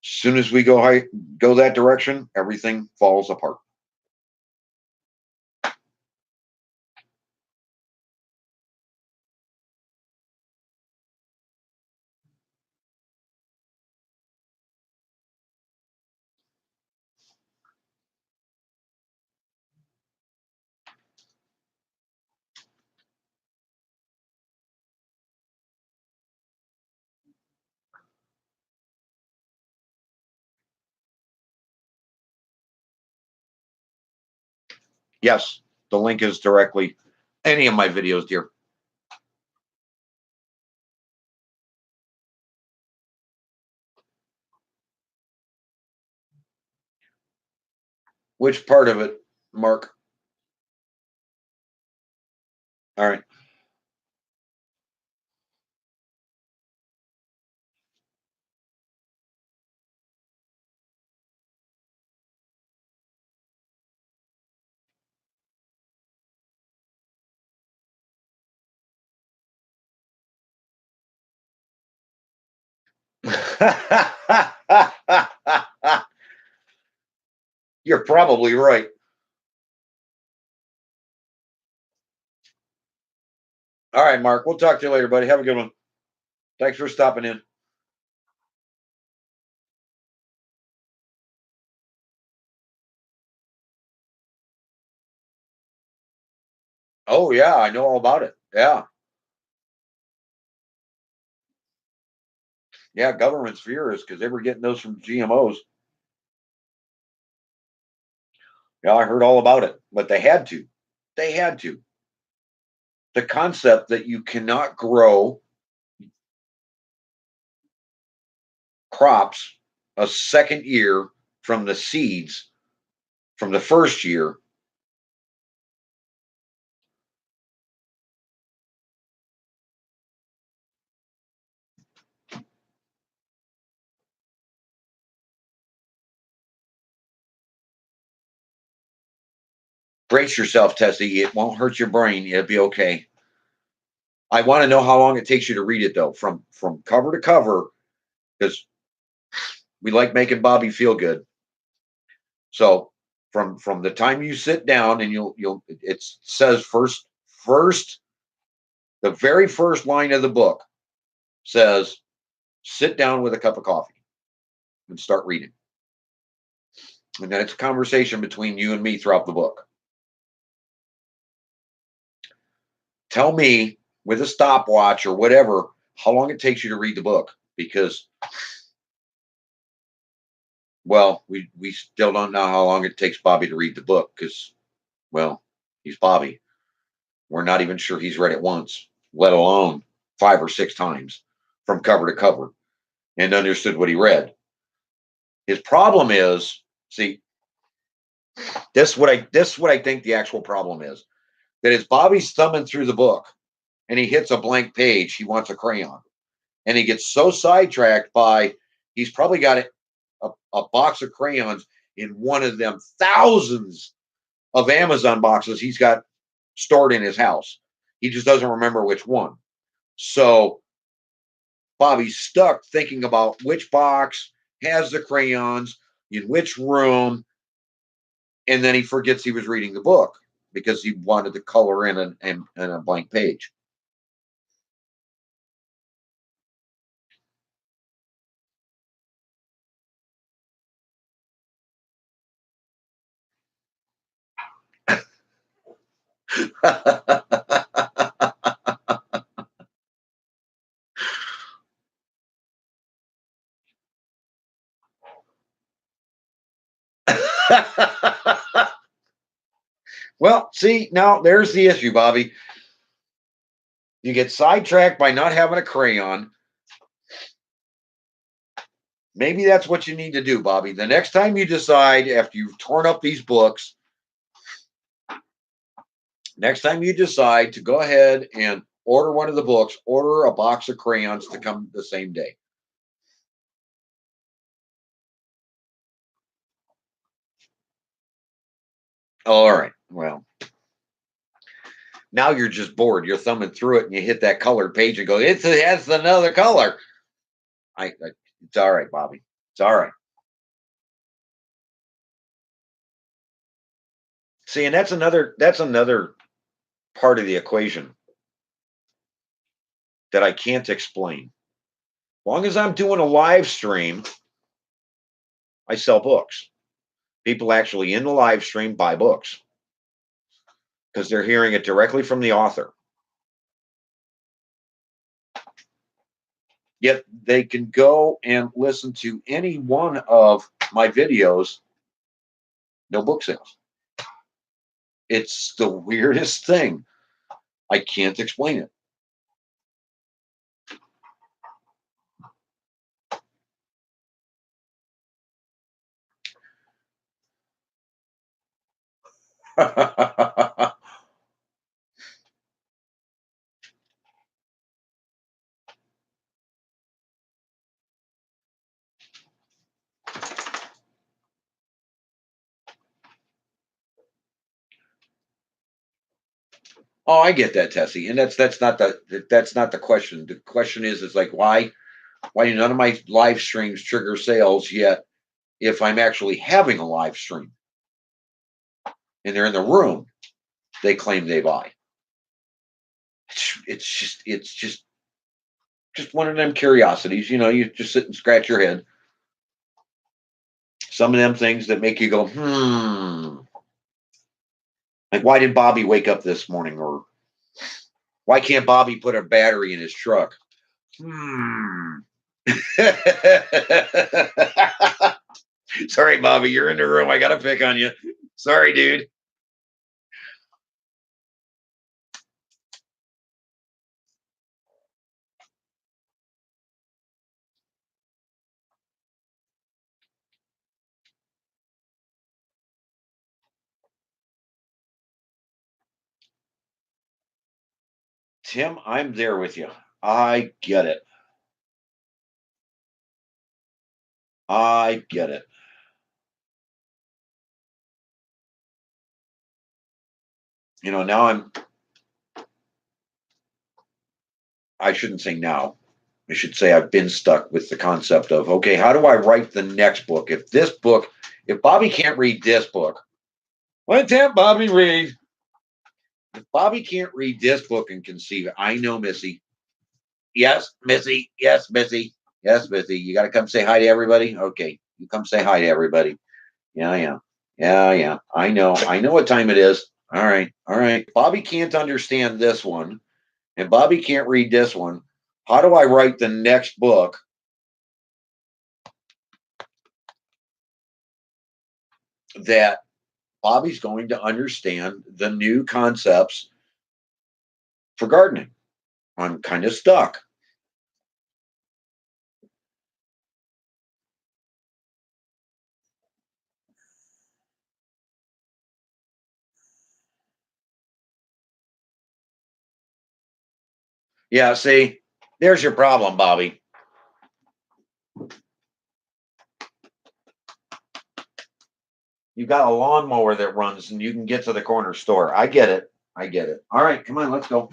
as soon as we go that direction, everything falls apart. Yes, the link is directly any of my videos, dear. Which part of it, Mark? All right. You're probably right. All right, Mark. We'll talk to you later, buddy. Have a good one. Thanks for stopping in. Oh, yeah. I know all about it. Yeah. Yeah. Government's furious because they were getting those from GMOs. Yeah. I heard all about it, but they had to. They had to. The concept that you cannot grow crops a second year from the seeds from the first year. Brace yourself, Tessie. It won't hurt your brain. It'll be okay. I want to know how long it takes you to read it, though, from cover to cover, because we like making Bobby feel good. So from the time you sit down and you'll it says first the very first line of the book says sit down with a cup of coffee and start reading. And then it's a conversation between you and me throughout the book. Tell me with a stopwatch or whatever how long it takes you to read the book, because well, we still don't know how long it takes Bobby to read the book because, well, he's Bobby. We're not even sure he's read it once, let alone 5 or 6 times from cover to cover and understood what he read. His problem is, see, this what I think the actual problem is. That is Bobby's thumbing through the book and he hits a blank page, he wants a crayon. And he gets so sidetracked by he's probably got a box of crayons in one of them thousands of Amazon boxes he's got stored in his house. He just doesn't remember which one. So Bobby's stuck thinking about which box has the crayons, in which room, and then he forgets he was reading the book because he wanted to color in a blank page. Well, see, now there's the issue, Bobby. You get sidetracked by not having a crayon. Maybe that's what you need to do, Bobby. The next time you decide, after you've torn up these books, next time you decide to go ahead and order one of the books, order a box of crayons to come the same day. All right. Well, now you're just bored. You're thumbing through it and you hit that colored page and go, it has another color. It's all right, Bobby. It's all right. See, and that's another part of the equation that I can't explain. As long as I'm doing a live stream, I sell books. People actually in the live stream buy books because they're hearing it directly from the author. Yet they can go and listen to any one of my videos, no book sales. It's the weirdest thing. I can't explain it. Oh, I get that, Tessie, and that's not the question. The question is like why Why do none of my live streams trigger sales yet if I'm actually having a live stream and they're in the room, they claim they buy. It's just one of them curiosities. You just sit and scratch your head. Some of them things that make you go, like, why did Bobby wake up this morning? Or why can't Bobby put a battery in his truck? Sorry, Bobby, you're in the room. I got to pick on you. Sorry, dude. Tim, I'm there with you. I get it. I get it. Now I shouldn't say now. I should say I've been stuck with the concept of, okay, how do I write the next book? If Bobby can't read this book, why can't Bobby read? If Bobby can't read this book and conceive it, I know Missy. Yes, Missy. Yes, Missy. Yes, Missy. You got to come say hi to everybody. Okay, you come say hi to everybody. Yeah, yeah, yeah, yeah. I know. I know what time it is. All right, all right. Bobby can't understand this one, and Bobby can't read this one. How do I write the next book that Bobby's going to understand the new concepts for gardening? I'm kind of stuck. Yeah, see, there's your problem, Bobby. You got a lawnmower that runs and you can get to the corner store. I get it. I get it. All right, come on, let's go.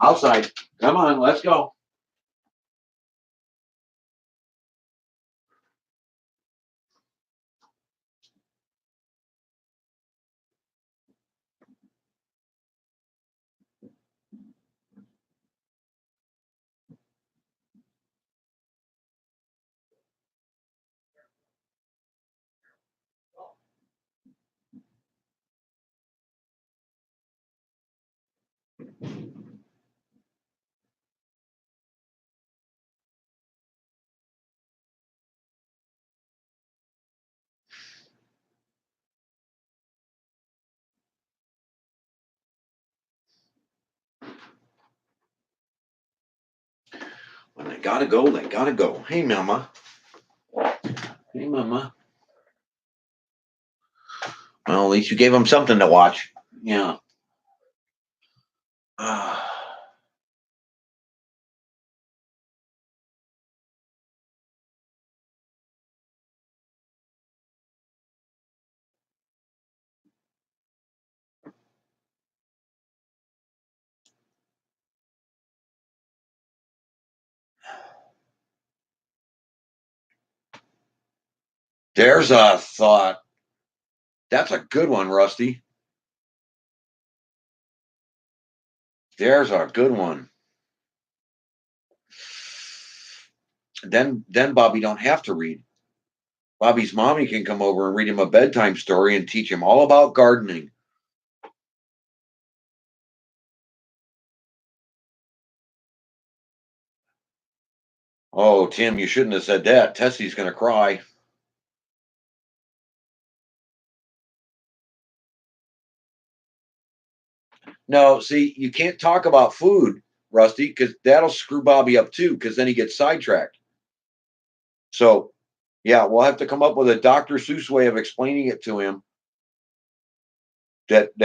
Outside. Come on, let's go. When they gotta go, they gotta go. Hey, Mama. Hey, Mama. Well, at least you gave them something to watch. Yeah. There's a thought. That's a good one, Rusty. There's a good one. Then Bobby don't have to read. Bobby's mommy can come over and read him a bedtime story and teach him all about gardening. Oh, Tim, you shouldn't have said that. Tessie's gonna cry. No, see, you can't talk about food, Rusty, because that'll screw Bobby up too, because then he gets sidetracked. So, yeah, we'll have to come up with a Dr. Seuss way of explaining it to him that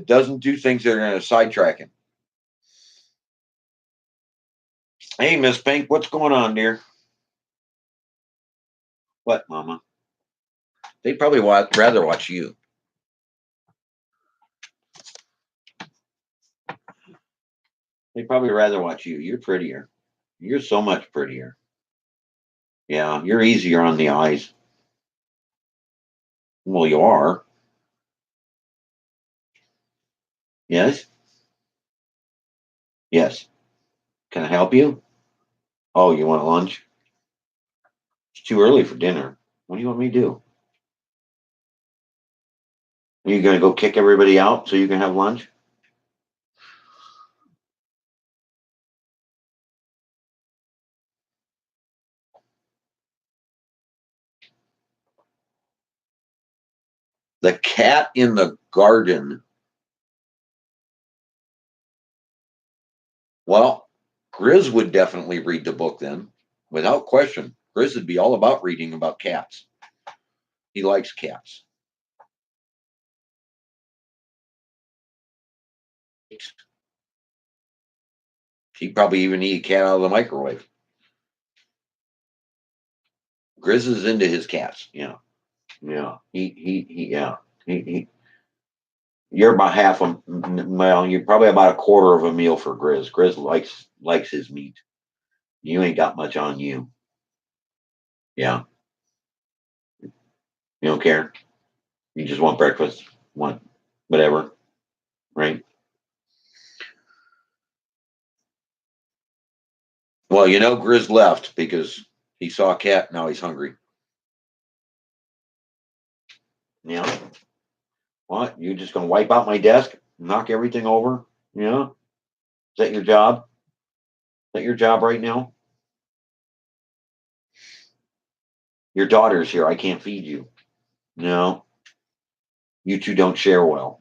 doesn't do things that are going to sidetrack him. Hey, Miss Pink, what's going on, dear? What, Mama? They'd probably rather watch you. They'd probably rather watch you. You're prettier. You're so much prettier. Yeah, you're easier on the eyes. Well, you are. Yes? Yes. Can I help you? Oh, you want lunch? It's too early for dinner. What do you want me to do? Are you going to go kick everybody out so you can have lunch? The cat in the garden. Well, Grizz would definitely read the book then, without question. Grizz would be all about reading about cats. He likes cats. He'd probably even eat a cat out of the microwave. Grizz is into his cats. Yeah, yeah. Yeah. He you're about half a well, you're probably about a quarter of a meal for Grizz. Grizz likes his meat. You ain't got much on you. Yeah, you don't care. You just want breakfast, want whatever, right? Well, Grizz left because he saw a cat. Now he's hungry. Yeah. What? You just gonna wipe out my desk, knock everything over? Yeah. Is that your job? Is that your job right now? Your daughter's here. I can't feed you. No, you two don't share well.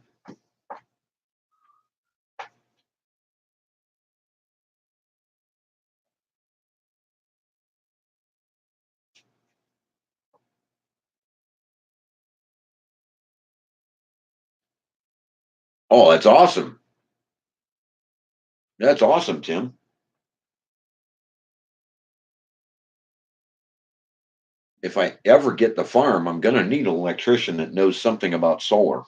Oh, that's awesome. That's awesome, Tim. If I ever get the farm, I'm going to need an electrician that knows something about solar,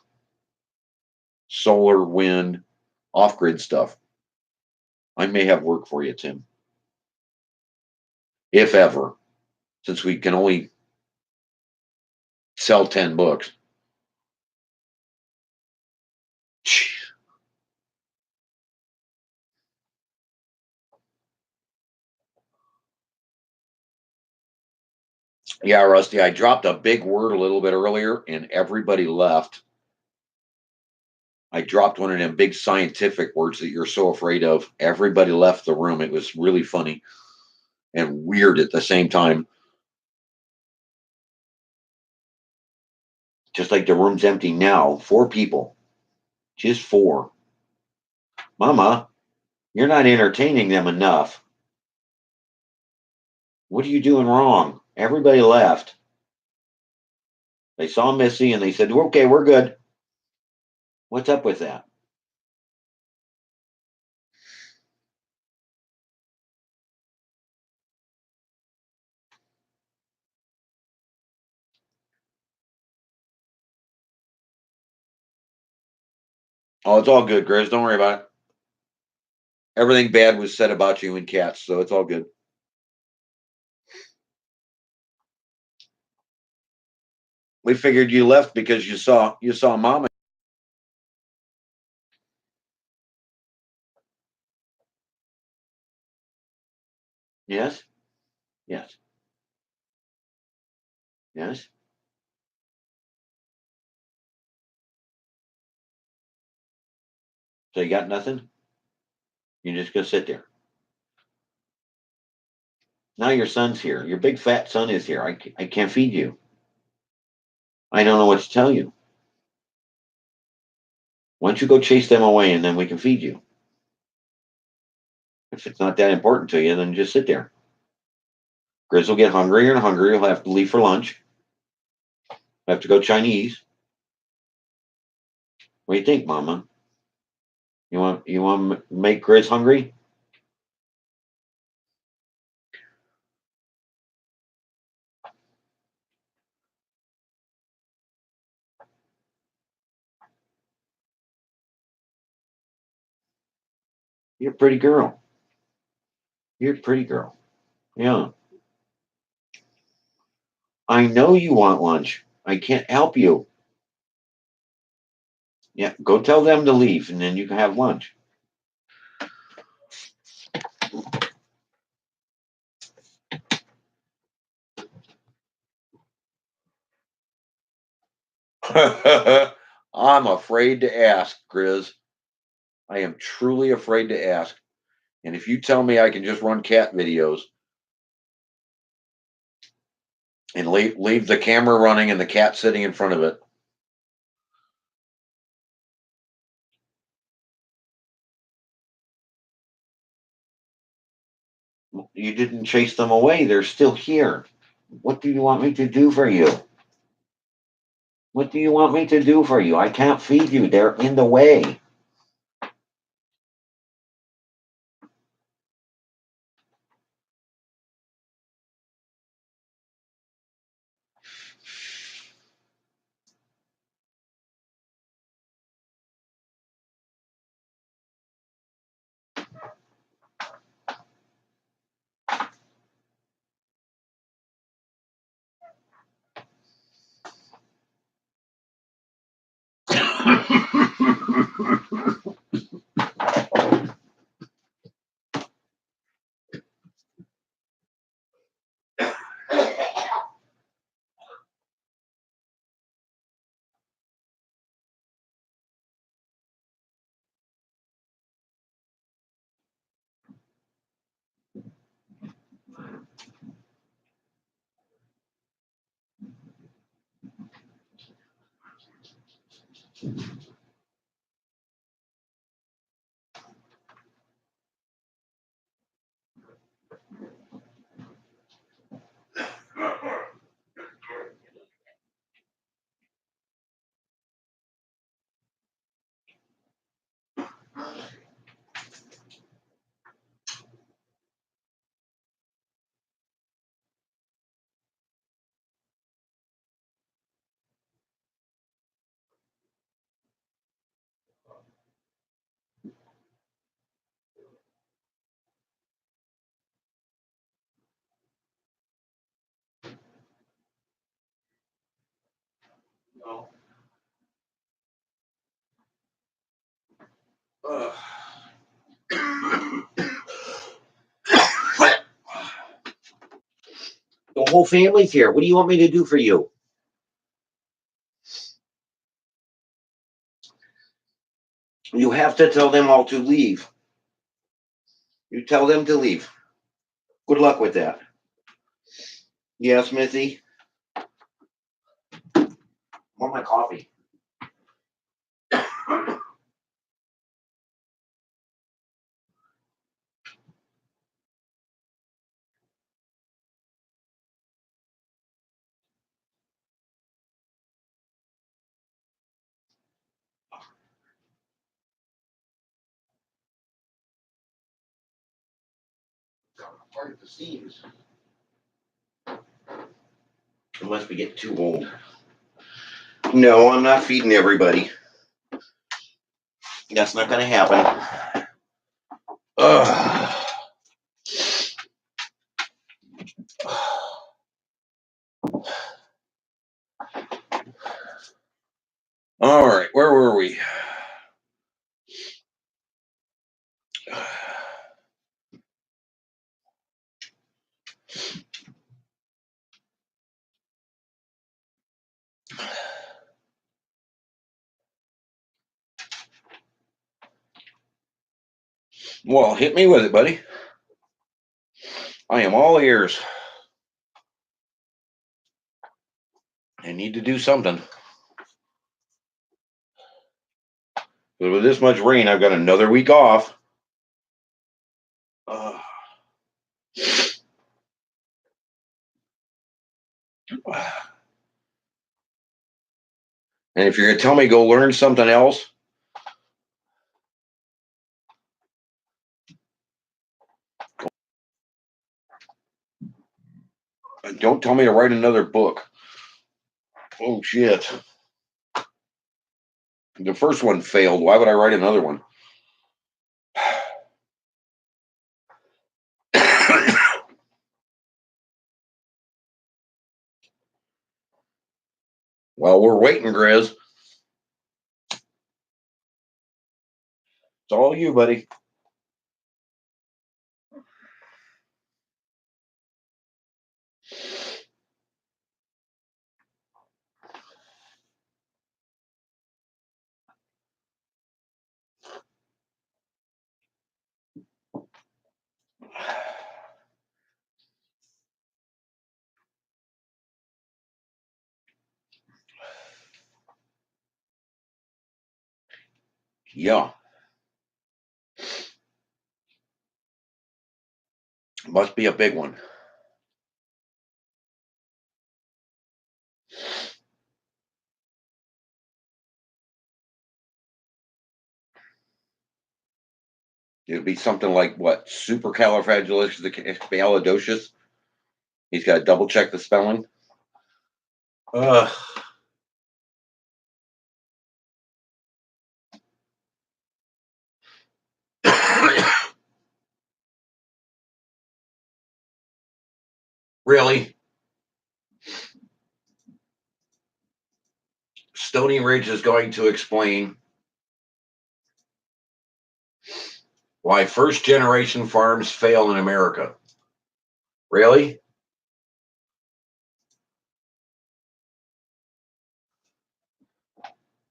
wind, off grid stuff. I may have work for you, Tim, if ever, since we can only sell 10 books. Yeah, Rusty, I dropped a big word a little bit earlier and everybody left. I dropped one of them big scientific words that you're so afraid of. Everybody left the room. It was really funny and weird at the same time. Just like the room's empty now. 4 people. Just 4. Mama, you're not entertaining them enough. What are you doing wrong? Everybody left. They saw Missy and they said, okay, we're good. What's up with that? Oh, it's all good, Grizz. Don't worry about it. Everything bad was said about you and cats, so it's all good. We figured you left because you saw Mama. Yes, yes, yes. So you got nothing? You're just gonna sit there. Now your son's here. Your big fat son is here. I can't feed you. I don't know what to tell you. Why don't you go chase them away and then we can feed you? If it's not that important to you, then just sit there. Grizz will get hungrier and hungrier. He'll have to leave for lunch. He'll have to go Chinese. What do you think, Mama? You want to make Grizz hungry? You're a pretty girl. You're a pretty girl. Yeah. I know you want lunch. I can't help you. Yeah, go tell them to leave and then you can have lunch. I'm afraid to ask, Grizz. I am truly afraid to ask. And if you tell me I can just run cat videos and leave the camera running and the cat sitting in front of it, you didn't chase them away. They're still here. What do you want me to do for you? What do you want me to do for you? I can't feed you. They're in the way. The whole family's here. What do you want me to do for you? You have to tell them all to leave. You tell them to leave. Good luck with that. Yeah, Smithy? I want my coffee. Part of the seams. Unless we get too old. No, I'm not feeding everybody. That's not going to happen. Ugh. All right, where were we? Well, hit me with it, buddy. I am all ears. I need to do something. But with this much rain, I've got another week off. And if you're going to tell me go learn something else, don't tell me to write another book. Oh, shit. The first one failed. Why would I write another one? Well, we're waiting, Grizz. It's all you, buddy. Yeah. Must be a big one. It'd be something like what? Supercalifragilisticexpialidocious. He's got to double check the spelling. Ugh. Really? Stony Ridge is going to explain why first generation farms fail in America. Really?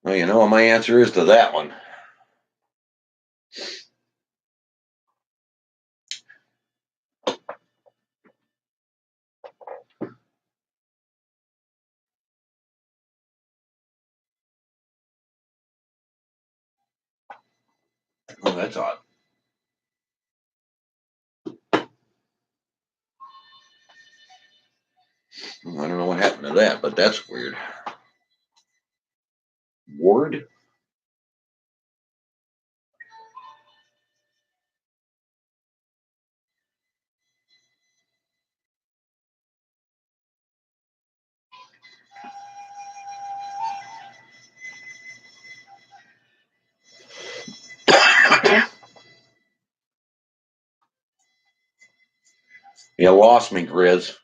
Well, you know what my answer is to that one. Oh, that's odd. I don't know what happened to that, but that's weird. Ward? You lost me, Grizz.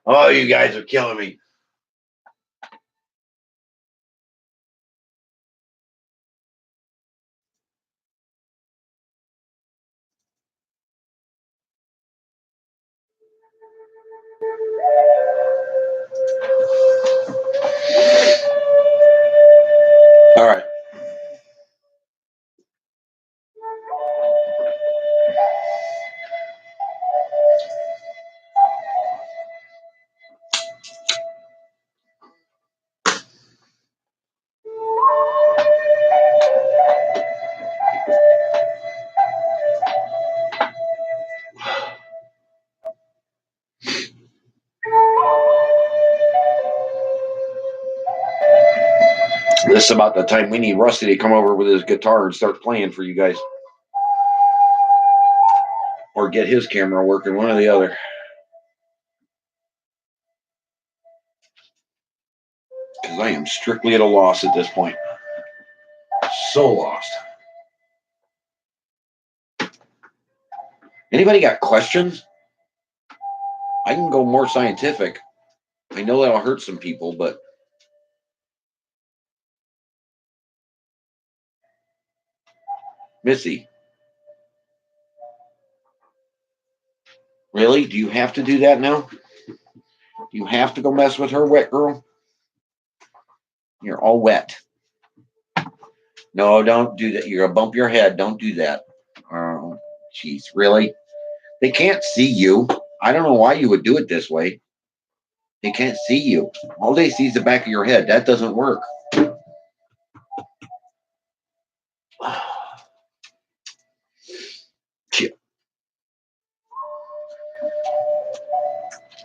Oh, you guys are killing me. All right. This is about the time we need Rusty to come over with his guitar and start playing for you guys. Or get his camera working, one or the other. Because I am strictly at a loss at this point. So lost. Anybody got questions? I can go more scientific. I know that'll hurt some people, but Missy, really? Do you have to do that now? Do you have to go mess with her, wet girl? You're all wet. No, don't do that. You're gonna bump your head. Don't do that. Oh, jeez, really? They can't see you. I don't know why you would do it this way. They can't see you. All they see is the back of your head. That doesn't work.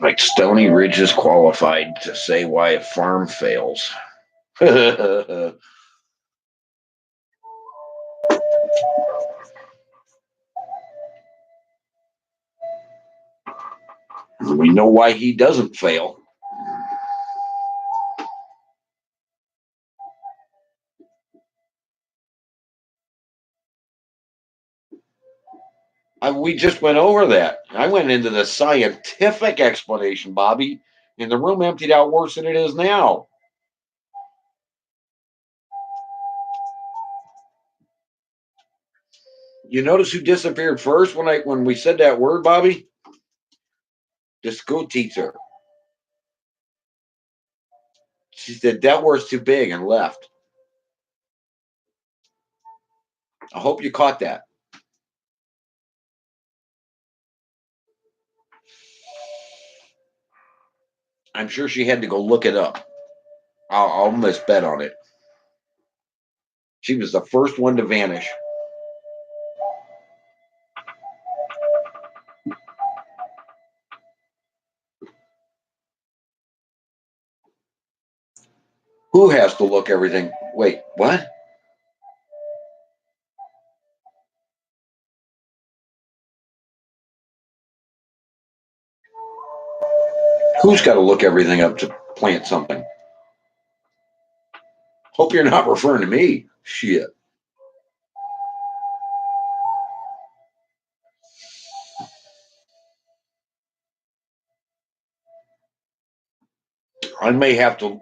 Like Stony Ridge is qualified to say why a farm fails. We know why he doesn't fail. We just went over that. I went into the scientific explanation, Bobby, and the room emptied out worse than it is now. You notice who disappeared first when we said that word, Bobby? The school teacher. She said that word's too big and left. I hope you caught that. I'm sure she had to go look it up. I'll almost bet on it. She was the first one to vanish. Who has to look everything? Wait, what? Who's got to look everything up to plant something? Hope you're not referring to me. Shit. I may have to.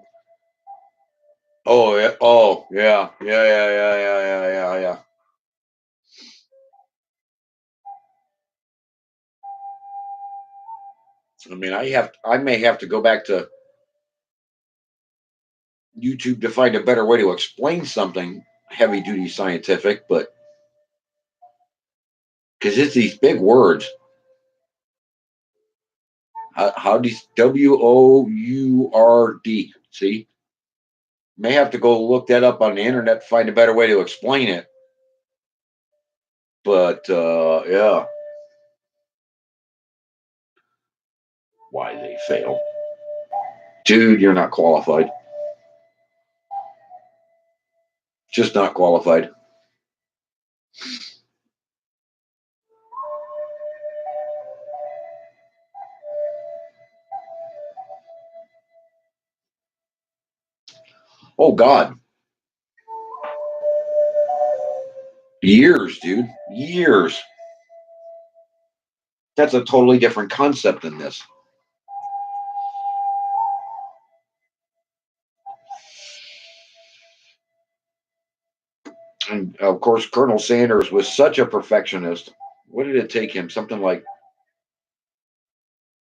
Oh yeah. Oh yeah. Yeah. I mean, I may have to go back to YouTube to find a better way to explain something heavy duty scientific, but because it's these big words. How do WOURD? See, may have to go look that up on the internet to find a better way to explain it. But yeah, why they fail, dude? You're not qualified. Just not qualified. Oh God, years, dude, years. That's a totally different concept than this. And of course, Colonel Sanders was such a perfectionist. What did it take him? Something like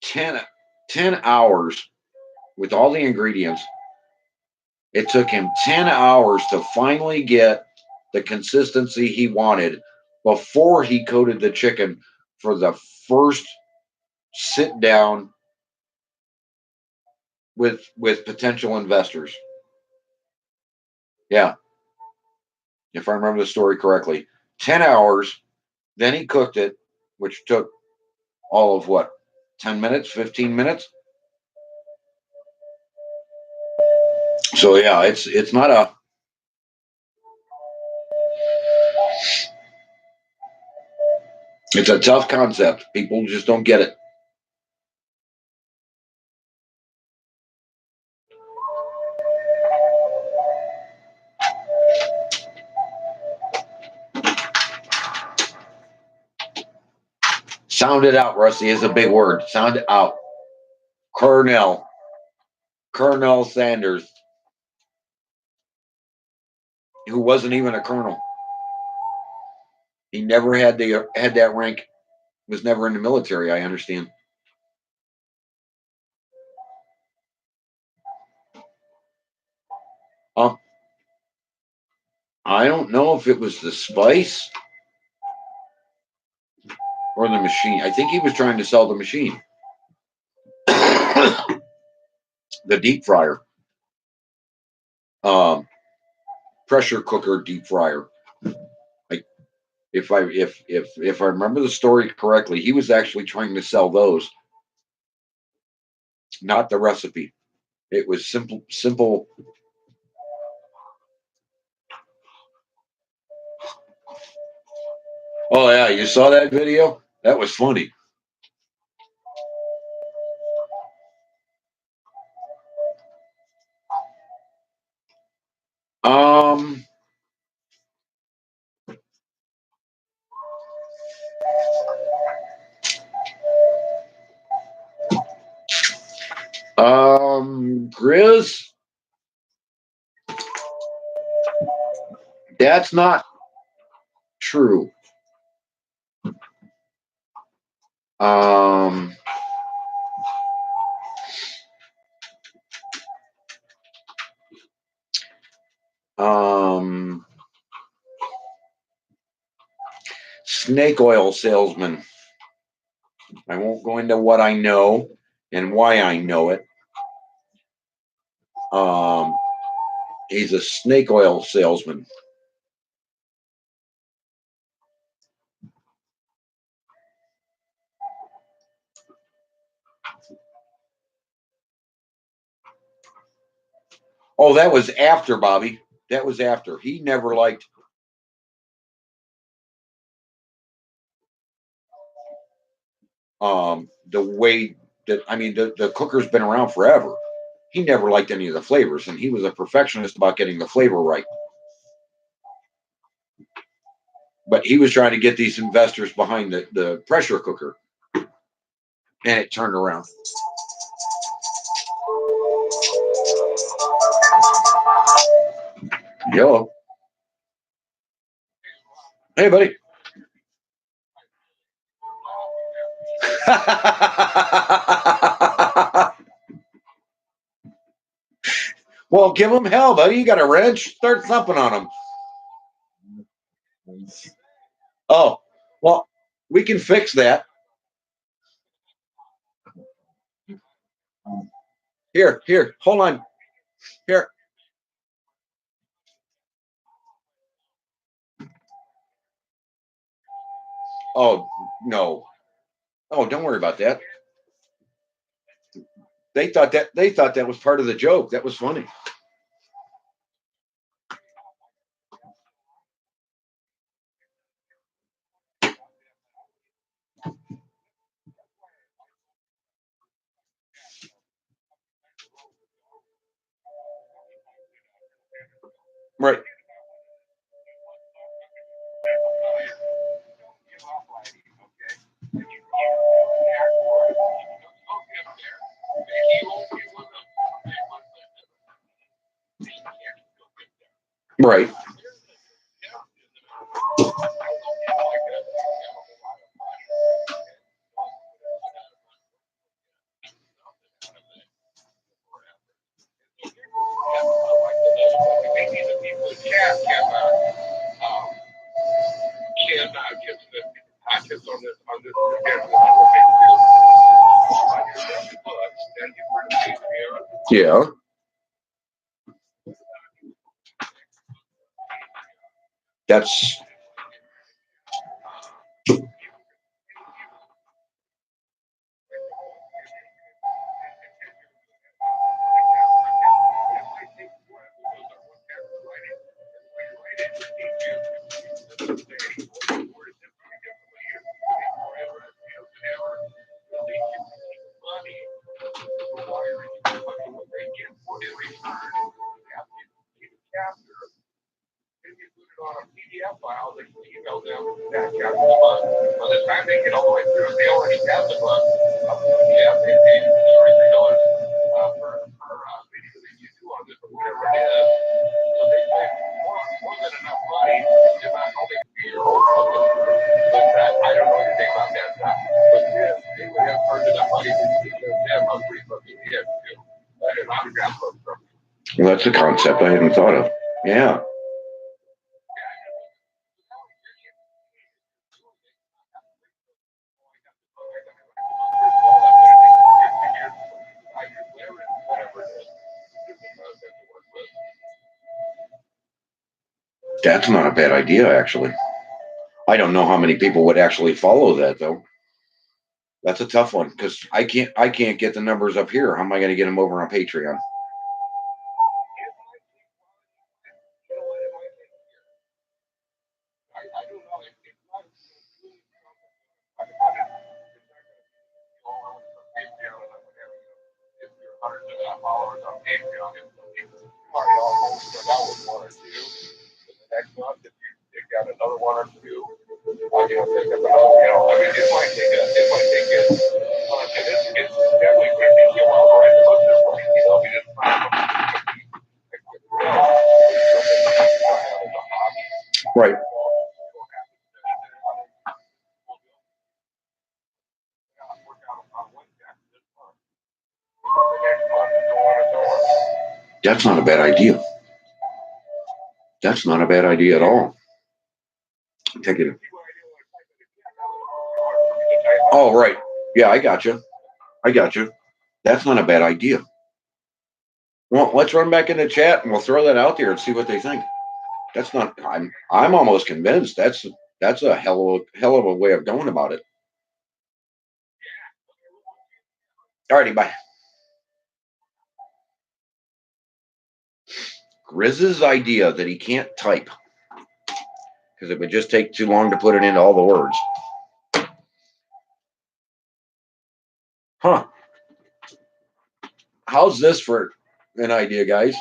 10, 10 hours with all the ingredients. It took him 10 hours to finally get the consistency he wanted before he coated the chicken for the first sit down with potential investors. Yeah, if I remember the story correctly. 10 hours, then he cooked it, which took all of what? 10 minutes, 15 minutes? So yeah, it's not a it's a tough concept. People just don't get it. Sound it out, Rusty, is a big word. Sound it out. Colonel. Colonel Sanders, who wasn't even a colonel. He never had that rank. Was never in the military. I understand. Um, I don't know if it was the spice or the machine. I think he was trying to sell the machine, the deep fryer, um, pressure cooker deep fryer. Like if I remember the story correctly, he was actually trying to sell those, not the recipe. It was simple. Oh yeah, you saw that video? That was funny. Um, Grizz, that's not true. Um, um, Snake oil salesman. I won't go into what I know and why I know it. Um, he's a snake oil salesman. Oh, that was after, Bobby. That was after. He never liked the way that, I mean, the cooker's been around forever. He never liked any of the flavors, and he was a perfectionist about getting the flavor right. But he was trying to get these investors behind the pressure cooker, and it turned around. Hello. Hey, buddy. Well, give him hell, buddy. You got a wrench? Start thumping on him. Oh, well, we can fix that. Here, hold on. Here. Oh, no. Oh, don't worry about that. They thought that was part of the joke. That was funny. Right. Right. Yeah. That's well, that's a concept I hadn't thought of. Yeah. That's not a bad idea, actually. I don't know how many people would actually follow that, though. That's a tough one because I can't get the numbers up here. How am I going to get them over on Patreon? start out with one or two. And the next month, if you dig out another one or two, pick up another. I mean, it might take it. It's definitely going to take you a while to write the book this way. I mean, it's not Right. That's not a bad idea. That's not a bad idea at all. Take it. Oh, right. Yeah, I got you. I got you. That's not a bad idea. Well, let's run back in the chat and we'll throw that out there and see what they think. That's not. I'm almost convinced that's a hell of a way of going about it. Alrighty, bye. Grizz's idea that he can't type because it would just take too long to put it into all the words. Huh. How's this for an idea, guys?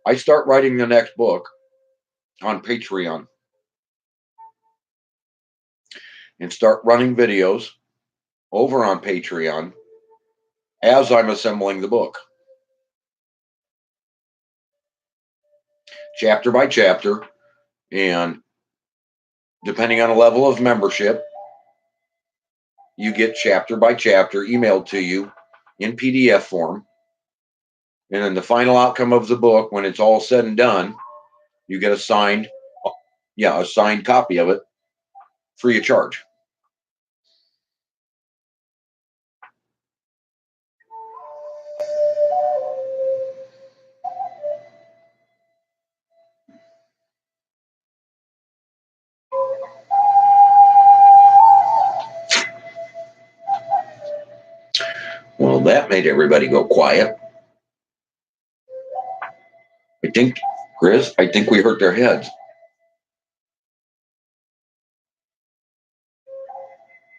I start writing the next book on Patreon and start running videos over on Patreon as I'm assembling the book. Chapter by chapter, and depending on the level of membership, you get chapter by chapter emailed to you in PDF form. And then the final outcome of the book, when it's all said and done, you get a signed copy of it free of charge. Well, that made everybody go quiet. I think, Chris, we hurt their heads.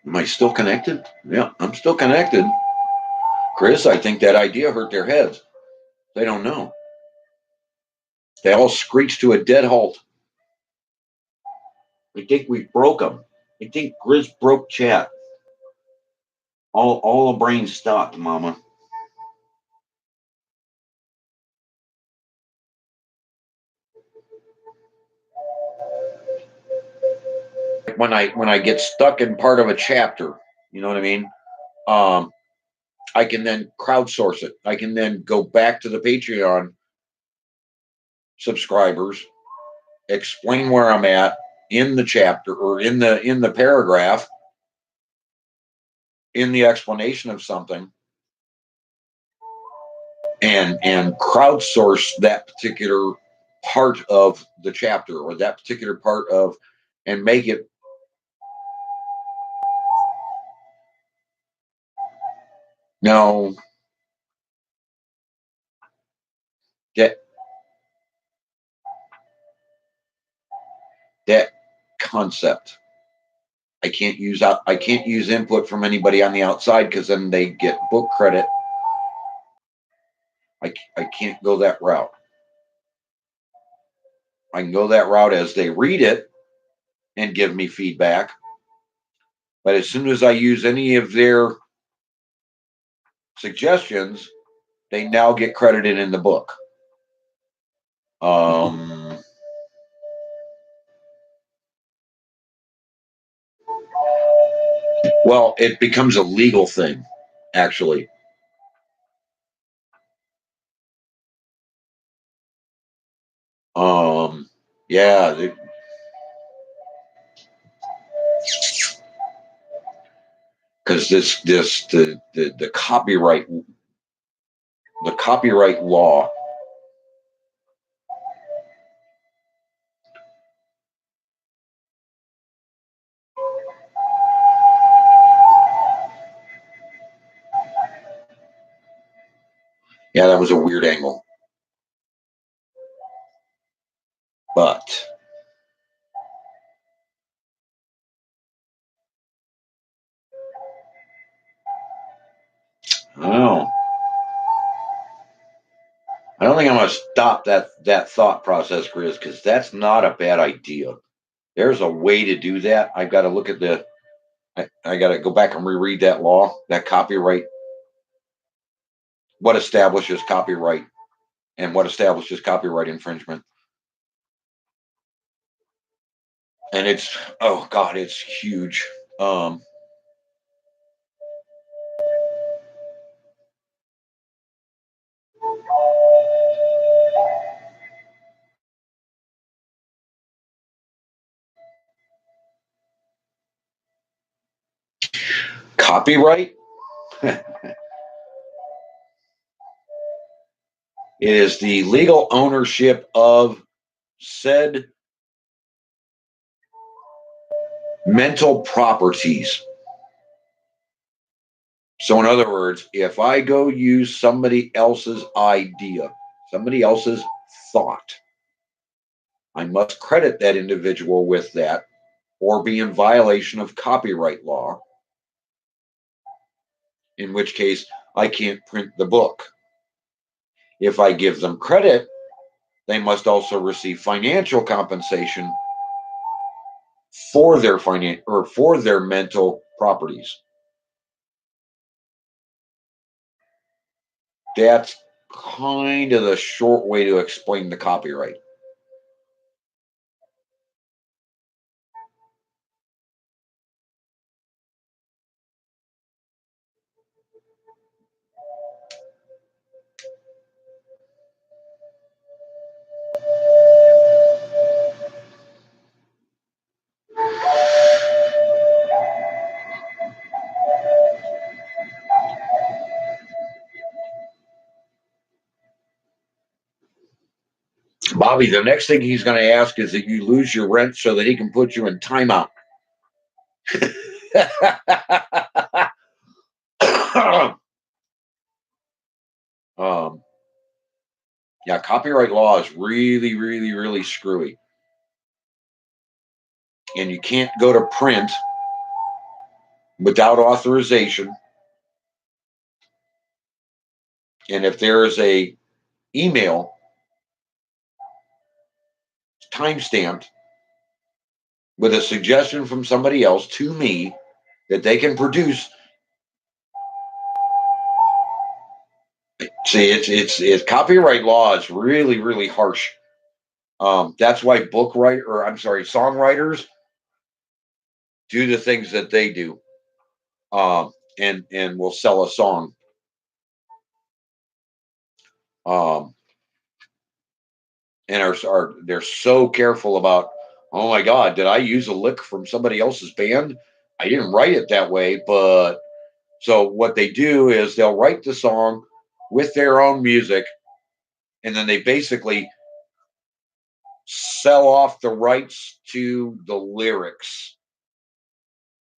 Am I still connected? Yeah, I'm still connected. Chris, I think that idea hurt their heads. They don't know. They all screeched to a dead halt. I think we broke them. I think Grizz broke chat. All the brains stopped, Mama. When I get stuck in part of a chapter, you know what I mean? I can then crowdsource it. I can then go back to the Patreon subscribers, explain where I'm at in the chapter or in the paragraph, in the explanation of something, and crowdsource that particular part of the chapter or that particular part of, and make it now that concept. I can't use input from anybody on the outside because then they get book credit. I can't go that route. I can go that route as they read it and give me feedback. But as soon as I use any of their suggestions, they now get credited in the book. Well, it becomes a legal thing, actually. Yeah. Because the copyright law. Yeah, that was a weird angle. But I don't know. don't think I'm going to stop that thought process, Grizz, because that's not a bad idea. There's a way to do that. I've got to look at I got to go back and reread that law, that copyright, what establishes copyright and what establishes copyright infringement. And it's, oh God, it's huge. Copyright. It is the legal ownership of said mental properties. So, in other words, if I go use somebody else's idea, somebody else's thought, I must credit that individual with that or be in violation of copyright law, in which case I can't print the book. If I give them credit, they must also receive financial compensation for their for their mental properties. That's kind of the short way to explain the copyright. Bobby, the next thing he's going to ask is that you lose your rent so that he can put you in timeout. um, yeah, copyright law is really, really, really screwy. And you can't go to print without authorization. And if there is a email timestamped with a suggestion from somebody else to me that they can produce, see, it's copyright law is really, really harsh. That's why songwriters do the things that they do, and will sell a song. And they're so careful about, oh my God, did I use a lick from somebody else's band? I didn't write it that way, but so what they do is they'll write the song with their own music, and then they basically sell off the rights to the lyrics,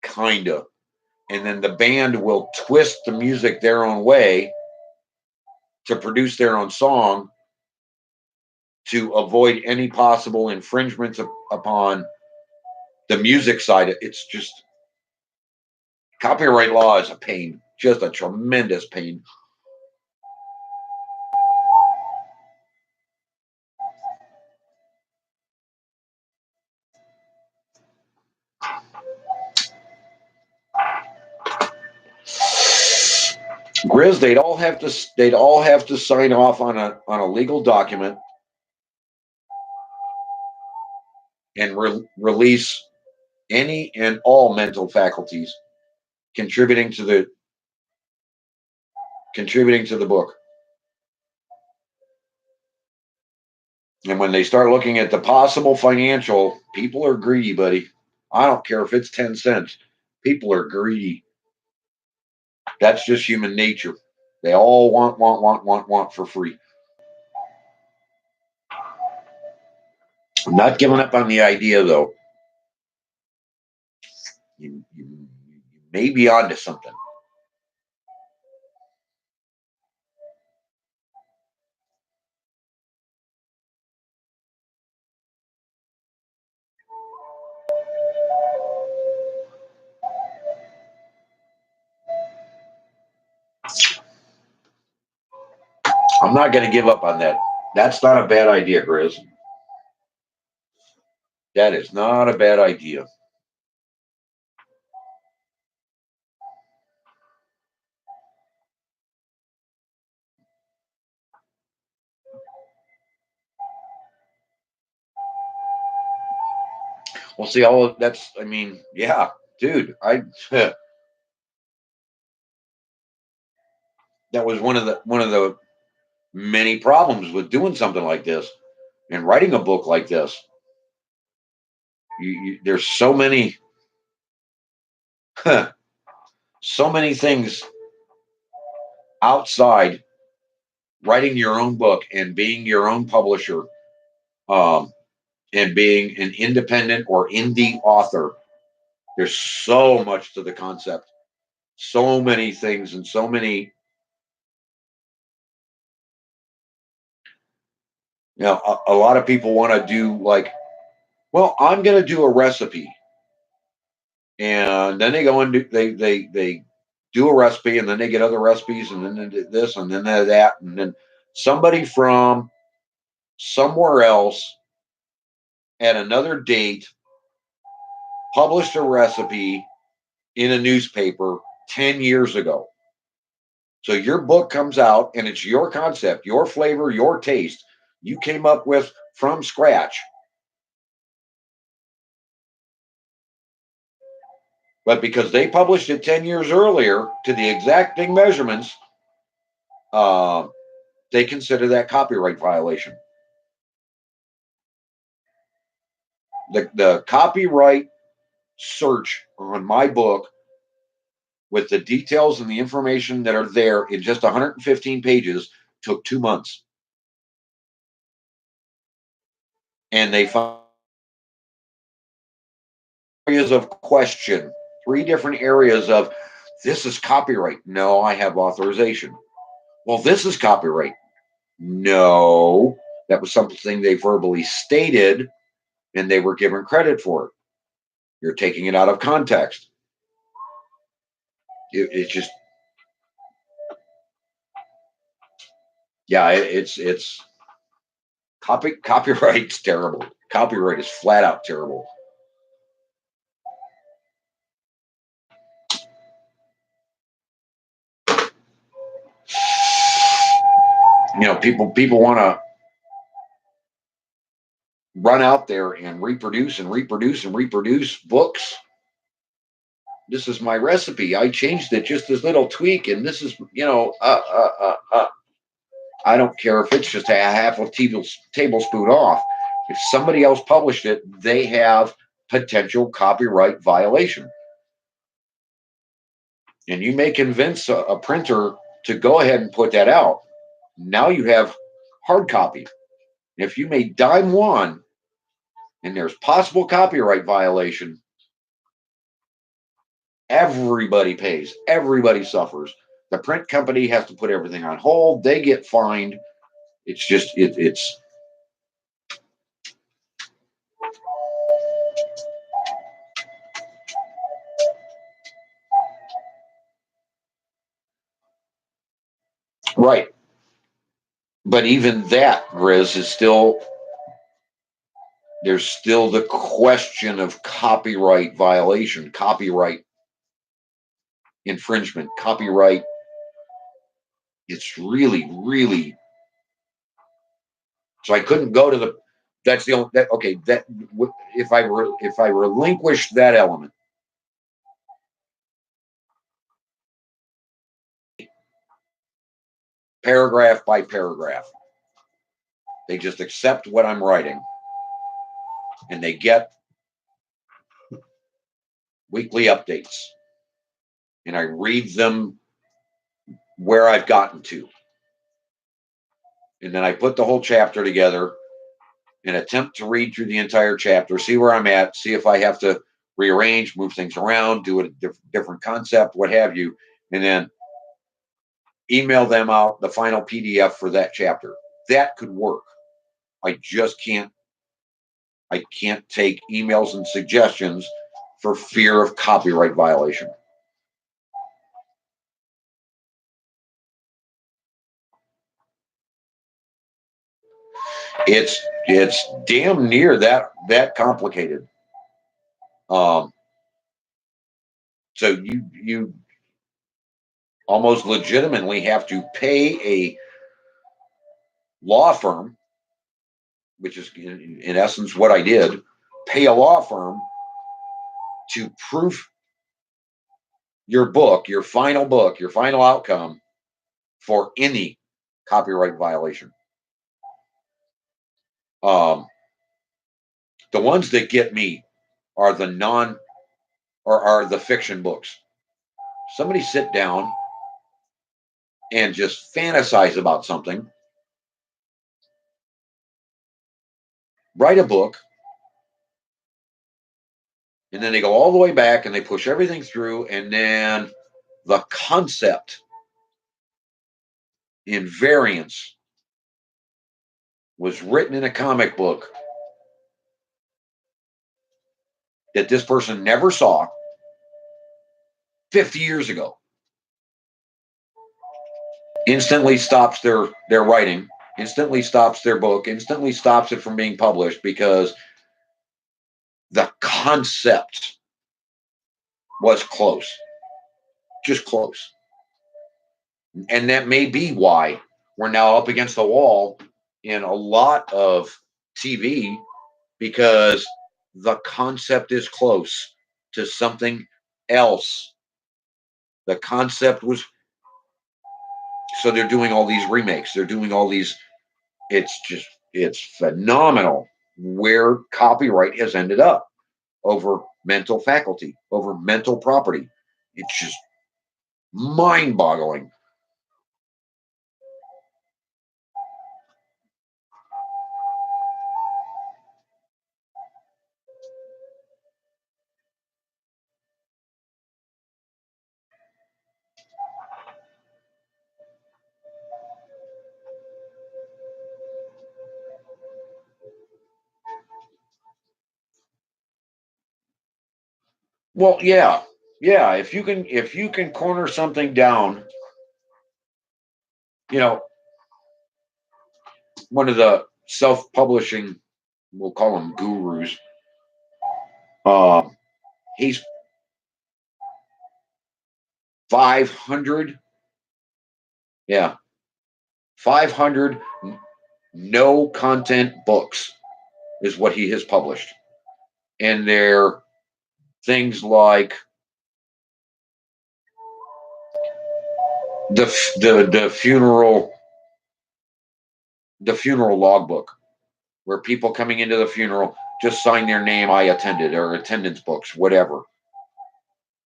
kind of. And then the band will twist the music their own way to produce their own song to avoid any possible infringements upon the music side. It's just copyright law is a pain, just a tremendous pain. Grizz, they'd all have to sign off on a legal document and release any and all mental faculties contributing to the book. And when they start looking at the possible financial, people are greedy, buddy. I don't care if it's 10 cents. People are greedy. That's just human nature. They all want for free. I'm not giving up on the idea, though. You may be onto something. I'm not going to give up on that. That's not a bad idea, Grizz. That is not a bad idea. Well, see, all of that's, I mean, yeah, dude, that was one of the many problems with doing something like this and writing a book like this. There's so many, so many things outside writing your own book and being your own publisher, um, and being an independent or indie author. There's so much to the concept, so many things, and so many. A lot of people want to do like, well, I'm going to do a recipe, and then they go and they do a recipe, and then they get other recipes, and then they do this, and then they that, and then somebody from somewhere else at another date published a recipe in a newspaper 10 years ago. So your book comes out and it's your concept, your flavor, your taste you came up with from scratch. But because they published it 10 years earlier to the exacting measurements, uh, they consider that copyright violation. The copyright search on my book with the details and the information that are there in just 115 pages took 2 months. And they found areas of question, 3 different areas of this is copyright. No, I have authorization. Well, this is copyright. No, that was something they verbally stated and they were given credit for it. You're taking it out of context. It's just, yeah, it's copyright's terrible. Copyright is flat out terrible. People want to run out there and reproduce and reproduce and reproduce books. This is my recipe. I changed it just this little tweak, and this is, I don't care if it's just a half a tablespoon off. If somebody else published it, they have potential copyright violation. And you may convince a printer to go ahead and put that out. Now you have hard copy. If you made dime one and there's possible copyright violation, everybody pays, everybody suffers. The print company has to put everything on hold. They get fined. It's just it's right. But even that, Grizz, is still, there's still the question of copyright violation, copyright infringement, copyright. It's really, really. So I couldn't go to the. That's the only. That, okay. That if I relinquish that element, paragraph by paragraph, they just accept what I'm writing, and they get weekly updates, and I read them where I've gotten to, and then I put the whole chapter together and attempt to read through the entire chapter, see where I'm at, see if I have to rearrange, move things around, do a different concept, what have you, and then email them out the final PDF for that chapter. That could work. I just can't. I can't take emails and suggestions for fear of copyright violation. It's damn near that complicated. Um, so you almost legitimately have to pay a law firm, which is in essence what I did, pay a law firm to proof your book, your final outcome for any copyright violation. Um, the ones that get me are the non or are the fiction books. Somebody sit down and just fantasize about something, write a book, and then they go all the way back and they push everything through, and then the concept in variance was written in a comic book that this person never saw 50 years ago. Instantly stops their writing, instantly stops their book, instantly stops it from being published because the concept was close, just close. And that may be why we're now up against the wall in a lot of TV, because the concept is close to something else. The concept was, so they're doing all these remakes, they're doing all these, it's phenomenal where copyright has ended up over mental faculty, over mental property. It's just mind boggling. Well, yeah, yeah. If you can corner something down, you know, one of the self-publishing, we'll call them gurus. Uh, he's 500, yeah, 500 no content books is what he has published, and they're things like the funeral logbook, where people coming into the funeral just sign their name, I attended, or attendance books, whatever.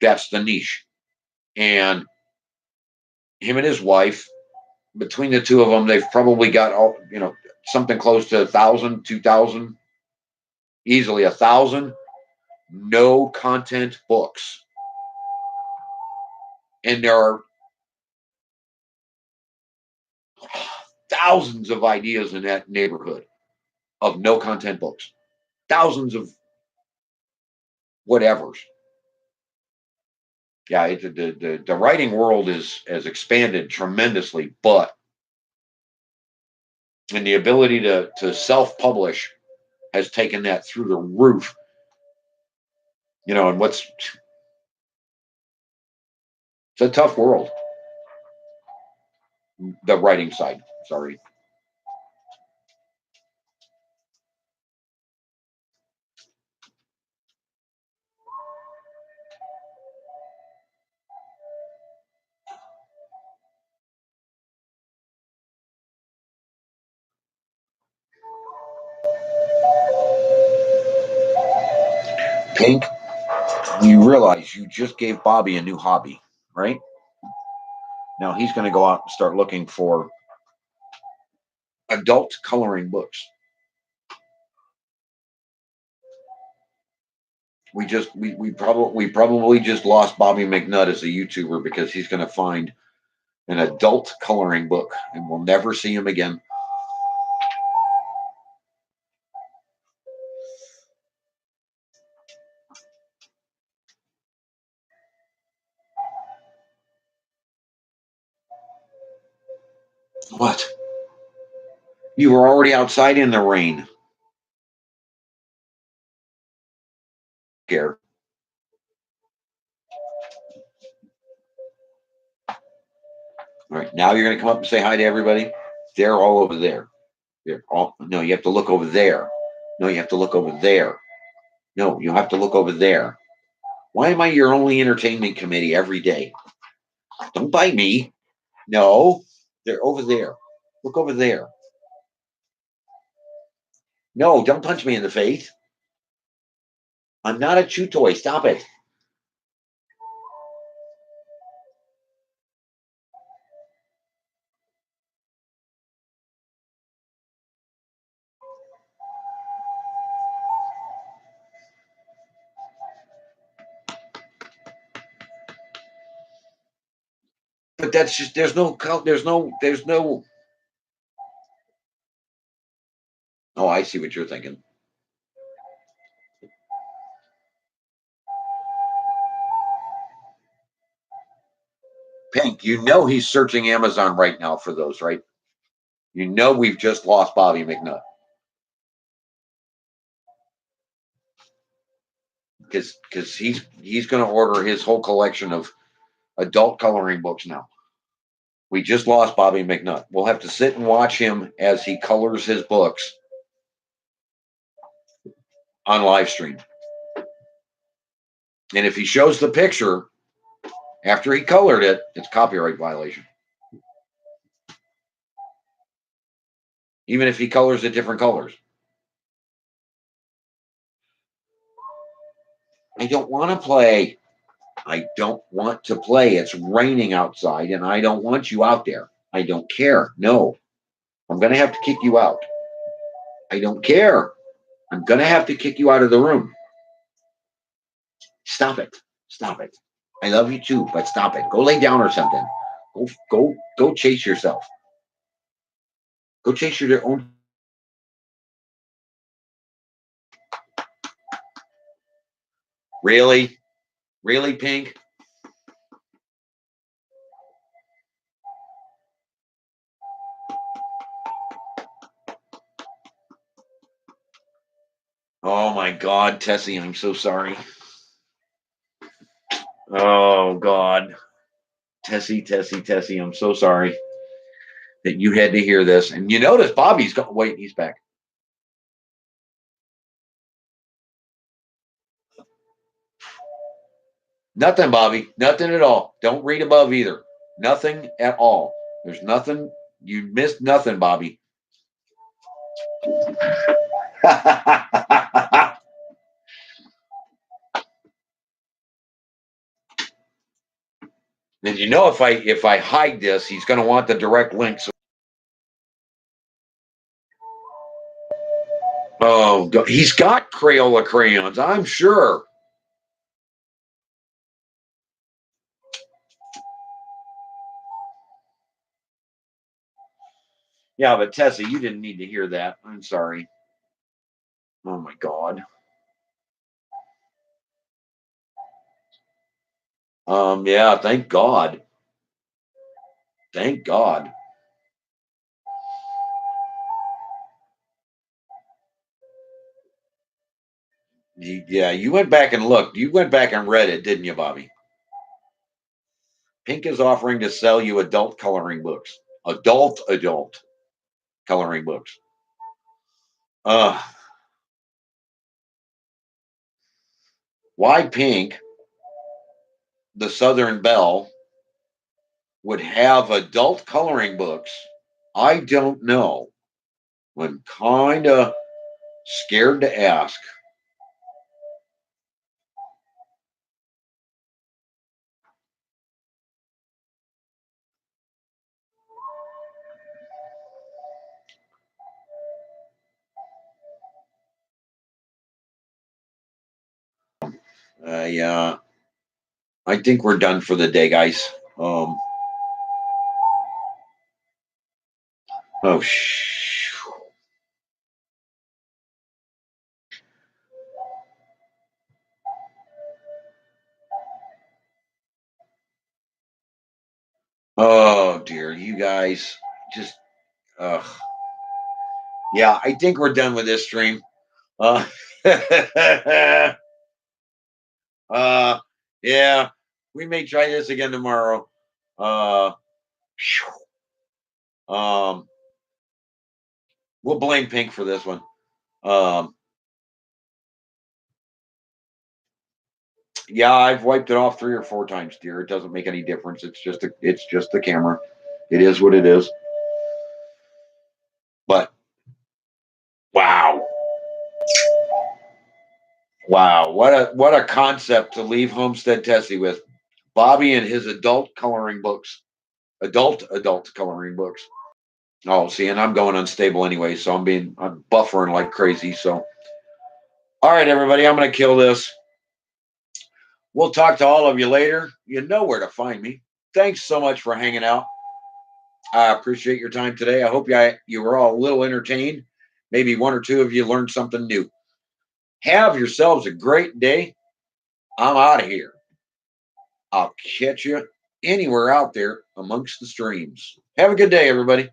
That's the niche. And him and his wife, between the two of them, they've probably got something close to 1,000, 2,000, easily 1,000 no content books. And there are thousands of ideas in that neighborhood of no content books, thousands of whatevers. Yeah, the writing world has expanded tremendously, but and the ability to self-publish has taken that through the roof. And it's a tough world. The writing side, sorry. Pink, you realize you just gave Bobby a new hobby, right? Now he's going to go out and start looking for adult coloring books. We probably just lost Bobby McNutt as a YouTuber, because he's going to find an adult coloring book and we'll never see him again. What? You were already outside in the rain. Care. All right, now you're going to come up and say hi to everybody. They're all over there. No, you have to look over there. No, you have to look over there. No, you have to look over there. Why am I your only entertainment committee every day? Don't bite me. No, they're over there. Look over there. No, don't punch me in the face. I'm not a chew toy. Stop it. But that's just there's no. Oh, I see what you're thinking. Pink, you know he's searching Amazon right now for those, right? You know we've just lost Bobby McNutt. Because he's going to order his whole collection of adult coloring books now. We just lost Bobby McNutt. We'll have to sit and watch him as he colors his books on live stream. And if he shows the picture after he colored it, it's copyright violation. Even if he colors it different colors. I don't want to play. I don't want to play. It's raining outside and I don't want you out there. I don't care. No. I'm going to have to kick you out. I don't care. I'm going to have to kick you out of the room. Stop it. Stop it. I love you too, but stop it. Go lay down or something. Go chase yourself. Go chase your own. Really? Really, Pink? Oh my God, Tessie, I'm so sorry. Oh God. Tessie, I'm so sorry that you had to hear this. And you notice Bobby's got wait, he's back. Nothing, Bobby. Nothing at all. Don't read above either. Nothing at all. There's nothing. You missed nothing, Bobby. And you know, if I hide this, he's going to want the direct link. So, oh, God. He's got Crayola crayons, I'm sure. Yeah, but Tessa, you didn't need to hear that. I'm sorry. Oh my God. Yeah, thank God. Thank God. Yeah, you went back and looked. You went back and read it, didn't you, Bobby? Pink is offering to sell you adult coloring books. Adult coloring books. Why Pink, the Southern Belle, would have adult coloring books, I don't know. I'm kind of scared to ask. Yeah, I think we're done for the day, guys. Oh, oh dear, you guys just, ugh. Yeah, I think we're done with this stream. Yeah, we may try this again tomorrow. Um, we'll blame Pink for this one. Yeah, I've wiped it off 3 or 4 times, dear. It doesn't make any difference. It's just the camera. It is what it is. But wow. Wow, what a concept to leave Homestead Tessie with. Bobby and his adult coloring books. Adult coloring books. Oh, see, and I'm going unstable anyway, so I'm buffering like crazy. So all right, everybody, I'm gonna kill this. We'll talk to all of you later. You know where to find me. Thanks so much for hanging out. I appreciate your time today. I hope you were all a little entertained. Maybe 1 or 2 of you learned something new. Have yourselves a great day. I'm out of here. I'll catch you anywhere out there amongst the streams. Have a good day, everybody.